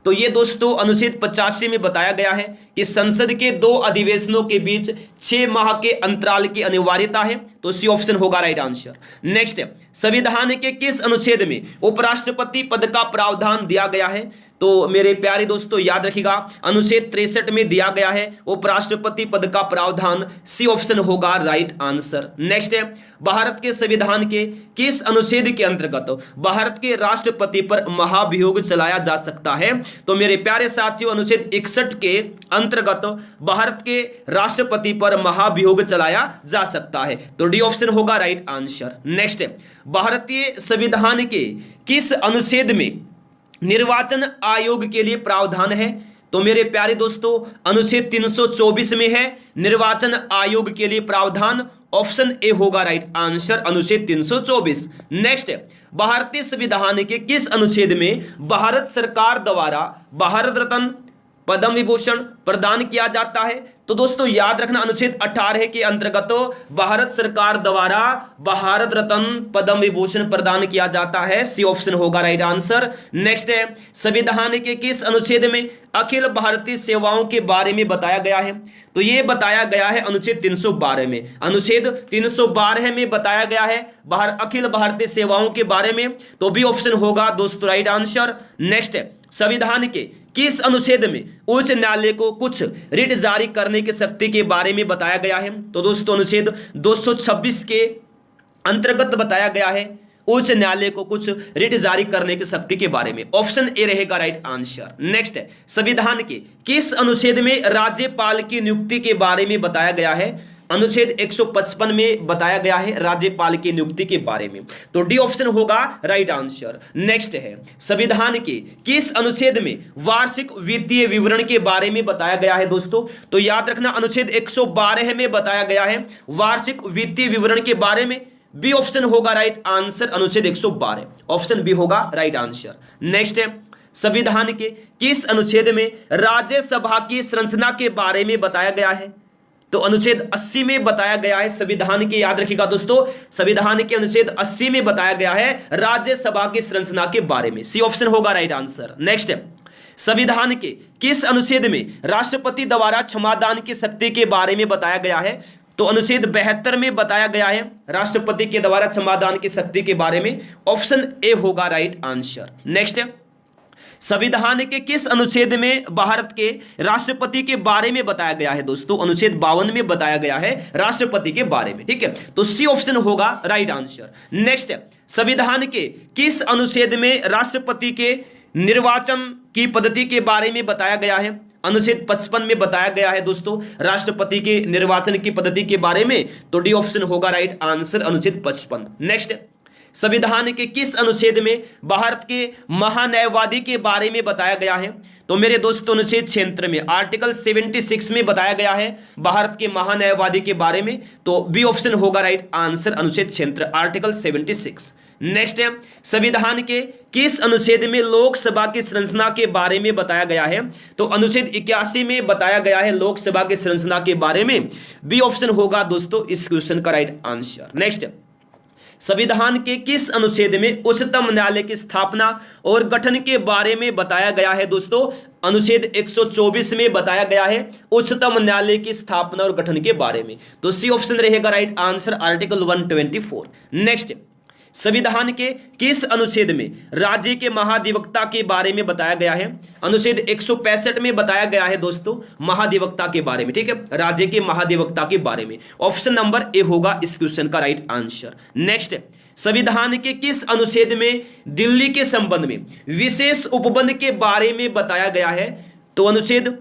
तो ये दोस्तों अनुच्छेद 85 में बताया गया है कि संसद के 2 अधिवेशनों के बीच 6 माह के अंतराल की अनिवार्यता है। तो सी ऑप्शन होगा राइट आंसर। नेक्स्ट, संविधान के किस अनुच्छेद में उपराष्ट्रपति पद का प्रावधान दिया गया है? तो मेरे प्यारे दोस्तों याद रखिएगा, अनुच्छेद 63 में दिया गया है उपराष्ट्रपति पद का प्रावधान, सी ऑप्शन होगा राइट आंसर। नेक्स्ट है, भारत के संविधान के किस अनुच्छेद के अंतर्गत भारत के राष्ट्रपति पर महाभियोग चलाया जा सकता है? तो मेरे प्यारे साथियों, अनुच्छेद 61 के अंतर्गत भारत के राष्ट्रपति पर महाभियोग चलाया जा सकता है, तो डी ऑप्शन होगा राइट आंसर। नेक्स्ट है, भारतीय संविधान के किस अनुच्छेद में निर्वाचन आयोग के लिए प्रावधान है? तो मेरे प्यारे दोस्तों, अनुच्छेद 324 में है निर्वाचन आयोग के लिए प्रावधान, ऑप्शन ए होगा राइट आंसर, अनुच्छेद 324। नेक्स्ट है, भारतीय संविधान के किस अनुच्छेद में भारत सरकार द्वारा भारत रत्न, पद्म विभूषण प्रदान किया जाता है? तो दोस्तों याद रखना, अनुच्छेद 18 के अंतर्गत भारत सरकार द्वारा भारत रत्न, पद्म विभूषण प्रदान किया जाता है, सी ऑप्शन होगा राइट आंसर। नेक्स्ट है, संविधान के किस अनुच्छेद में अखिल भारतीय सेवाओं के बारे में बताया गया है? तो ये बताया गया है अनुच्छेद 312 में, अनुच्छेद 312 में बताया गया है अखिल भारतीय सेवाओं के बारे में, तो बी ऑप्शन होगा दोस्तों राइट आंसर। नेक्स्ट है, संविधान के किस अनुच्छेद में उच्च न्यायालय को कुछ रिट जारी करने की शक्ति के बारे में बताया गया है? तो दोस्तों अनुच्छेद 226 के अंतर्गत बताया गया है उच्च न्यायालय को कुछ रिट जारी करने की शक्ति के बारे में, ऑप्शन ए रहेगा राइट आंसर। नेक्स्ट है, संविधान के किस अनुच्छेद में राज्यपाल की नियुक्ति के बारे में बताया गया है? अनुच्छेद 155 में बताया गया है राज्यपाल की नियुक्ति के बारे में, तो डी ऑप्शन होगा राइट आंसर। नेक्स्ट है, संविधान के किस अनुच्छेद में वार्षिक वित्तीय विवरण के बारे में बताया गया है दोस्तों? तो याद रखना, अनुच्छेद 112 में बताया गया है वार्षिक वित्तीय विवरण के बारे में, बी ऑप्शन होगा राइट आंसर, अनुच्छेद 112, ऑप्शन बी होगा राइट आंसर। नेक्स्ट है, संविधान के किस अनुच्छेद में राज्यसभा की संरचना के बारे में बताया गया है? तो अनुच्छेद 80 में बताया गया है संविधान के, याद रखिएगा दोस्तों, संविधान के अनुच्छेद 80 में बताया गया है राज्यसभा की संरचना के बारे में, सी ऑप्शन होगा राइट आंसर। नेक्स्ट है, संविधान के किस अनुच्छेद में राष्ट्रपति द्वारा क्षमादान की शक्ति के बारे में बताया गया है? तो अनुच्छेद 72 में बताया गया है राष्ट्रपति के द्वारा क्षमादान की शक्ति के बारे में, ऑप्शन ए होगा राइट आंसर। नेक्स्ट है, संविधान के किस अनुच्छेद में भारत के राष्ट्रपति के बारे में बताया गया है दोस्तों? अनुच्छेद 52 में बताया गया है राष्ट्रपति के बारे में, ठीक है, तो सी ऑप्शन होगा राइट आंसर। नेक्स्ट है, संविधान के किस अनुच्छेद में राष्ट्रपति के निर्वाचन की पद्धति के बारे में बताया गया है? अनुच्छेद 55 में बताया गया है दोस्तों राष्ट्रपति के निर्वाचन की पद्धति के बारे में, तो डी ऑप्शन होगा राइट आंसर, अनुच्छेद 55। नेक्स्ट, संविधान के किस अनुच्छेद में भारत के महान्यायवादी के बारे में बताया गया है? तो मेरे दोस्तों अनुच्छेद 76 में, आर्टिकल 76 में बताया गया है भारत के महान्यायवादी के बारे में, तो बी ऑप्शन होगा राइट आंसर, अनुच्छेद 76, आर्टिकल 76। नेक्स्ट है, संविधान के किस अनुच्छेद में लोकसभा की संरचना के बारे में बताया गया है? तो अनुच्छेद 81 में बताया गया है लोकसभा की संरचना के बारे में, बी ऑप्शन होगा दोस्तों इस क्वेश्चन का राइट आंसर। नेक्स्ट, संविधान के किस अनुच्छेद में उच्चतम न्यायालय की स्थापना और गठन के बारे में बताया गया है दोस्तों? अनुच्छेद 124 में बताया गया है उच्चतम न्यायालय की स्थापना और गठन के बारे में, तो सी ऑप्शन रहेगा राइट आंसर, आर्टिकल 124। नेक्स्ट, संविधान के किस अनुच्छेद में राज्य के महाधिवक्ता के बारे में बताया गया है? अनुच्छेद 165 में बताया गया है दोस्तों महाधिवक्ता के बारे में, ठीक है, राज्य के महाधिवक्ता के बारे में, ऑप्शन नंबर ए होगा इस क्वेश्चन का राइट आंसर। नेक्स्ट, संविधान के किस अनुच्छेद में दिल्ली के संबंध में विशेष उपबंध के बारे में बताया गया है? तो अनुच्छेद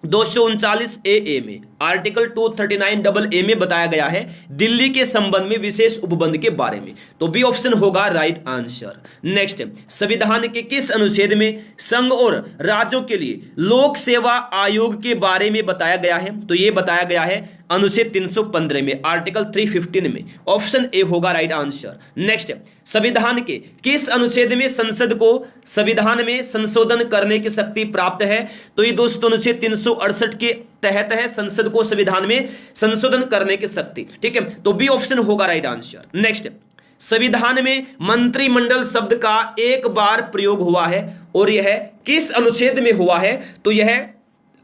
239 ए में, आर्टिकल 239 में बताया गया है दिल्ली के संबंध में विशेष उपबंध के बारे में, तो बी ऑप्शन होगा राइट आंसर। नेक्स्ट, संविधान के किस अनुच्छेद में संघ और राज्यों के लिए लोक सेवा आयोग के बारे में बताया गया है? तो ये बताया गया है अनुच्छेद 315 में, आर्टिकल 315 में, ऑप्शन ए होगा राइट आंसर। नेक्स्ट, संविधान के किस अनुच्छेद में संसद को संविधान में संशोधन करने की शक्ति प्राप्त है? तो ये दोस्तों अनुच्छेद 368 के तहत है संसद को संविधान में संशोधन करने की शक्ति, ठीक है, तो बी ऑप्शन होगा राइट आंसर। नेक्स्ट, संविधान में मंत्रिमंडल शब्द का एक बार प्रयोग हुआ है और यह किस अनुच्छेद में हुआ है? तो यह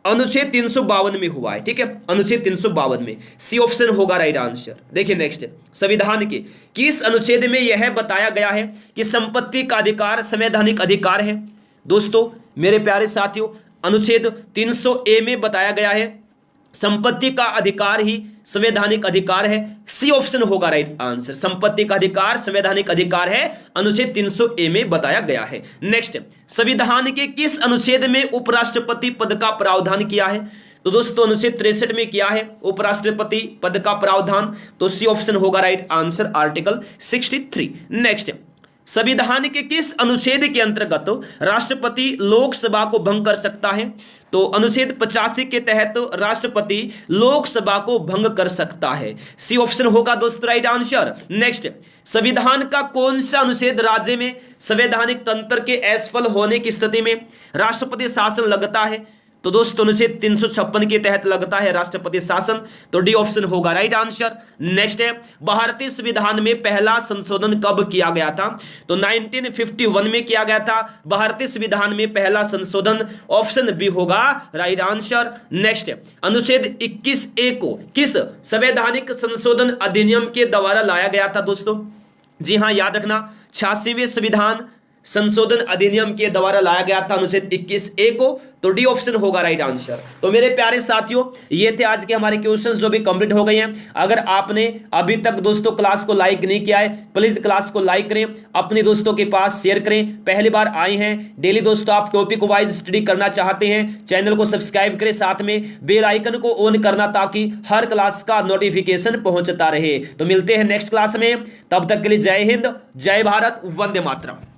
अनुच्छेद 352 में हुआ है, ठीक है, अनुच्छेद 352 में, सी ऑप्शन होगा राइट आंसर। देखिए नेक्स्ट, संविधान के किस अनुच्छेद में यह बताया गया है कि संपत्ति का अधिकार संवैधानिक अधिकार है? दोस्तों मेरे प्यारे साथियों, अनुच्छेद 300A में बताया गया है संपत्ति का अधिकार ही संवैधानिक अधिकार है। सी ऑप्शन होगा राइट आंसर। संपत्ति का अधिकार संवैधानिक अधिकार है, अनुच्छेद 300A में बताया गया है। नेक्स्ट, संविधान के किस अनुच्छेद में उपराष्ट्रपति पद का प्रावधान किया है? तो दोस्तों अनुच्छेद 63 में किया है उपराष्ट्रपति पद का प्रावधान, तो सी ऑप्शन होगा राइट आंसर, आर्टिकल 63। नेक्स्ट, संविधान के किस अनुच्छेद के अंतर्गत राष्ट्रपति लोकसभा को भंग कर सकता है? तो अनुच्छेद 85 के तहत राष्ट्रपति लोकसभा को भंग कर सकता है। सी ऑप्शन होगा दोस्तों राइट आंसर। नेक्स्ट, संविधान का कौन सा अनुच्छेद राज्य में संवैधानिक तंत्र के असफल होने की स्थिति में राष्ट्रपति शासन लगता है? तो दोस्तों अनुच्छेद 356 के तहत लगता है राष्ट्रपति शासन, तो डी ऑप्शन होगा राइट आंसर। नेक्स्ट है, भारतीय संविधान में पहला संशोधन कब किया गया था? तो 1951 में किया गया था भारतीय संविधान में पहला संशोधन, ऑप्शन बी होगा राइट आंसर। नेक्स्ट, अनुच्छेद 21A को किस संवैधानिक संशोधन अधिनियम के द्वारा लाया गया था दोस्तों? जी हां, याद रखना 86वें संविधान संशोधन अधिनियम के द्वारा लाया गया था अनुच्छेद 21A को, तो डी ऑप्शन होगा राइट आंसर। तो मेरे प्यारे साथियों, ये थे आज के हमारे क्वेश्चंस जो भी कंप्लीट हो गए हैं। अगर आपने अभी तक दोस्तों क्लास को लाइक नहीं किया है, प्लीज क्लास को लाइक करें, अपने दोस्तों के पास शेयर करें। पहली बार आए हैं, डेली दोस्तों आप टॉपिक वाइज स्टडी करना चाहते हैं, चैनल को सब्सक्राइब करें, साथ में बेल आइकन को ऑन करना ताकि हर क्लास का नोटिफिकेशन पहुंचता रहे। तो मिलते हैं नेक्स्ट क्लास में, तब तक के लिए जय हिंद, जय भारत, वंदे मातरम।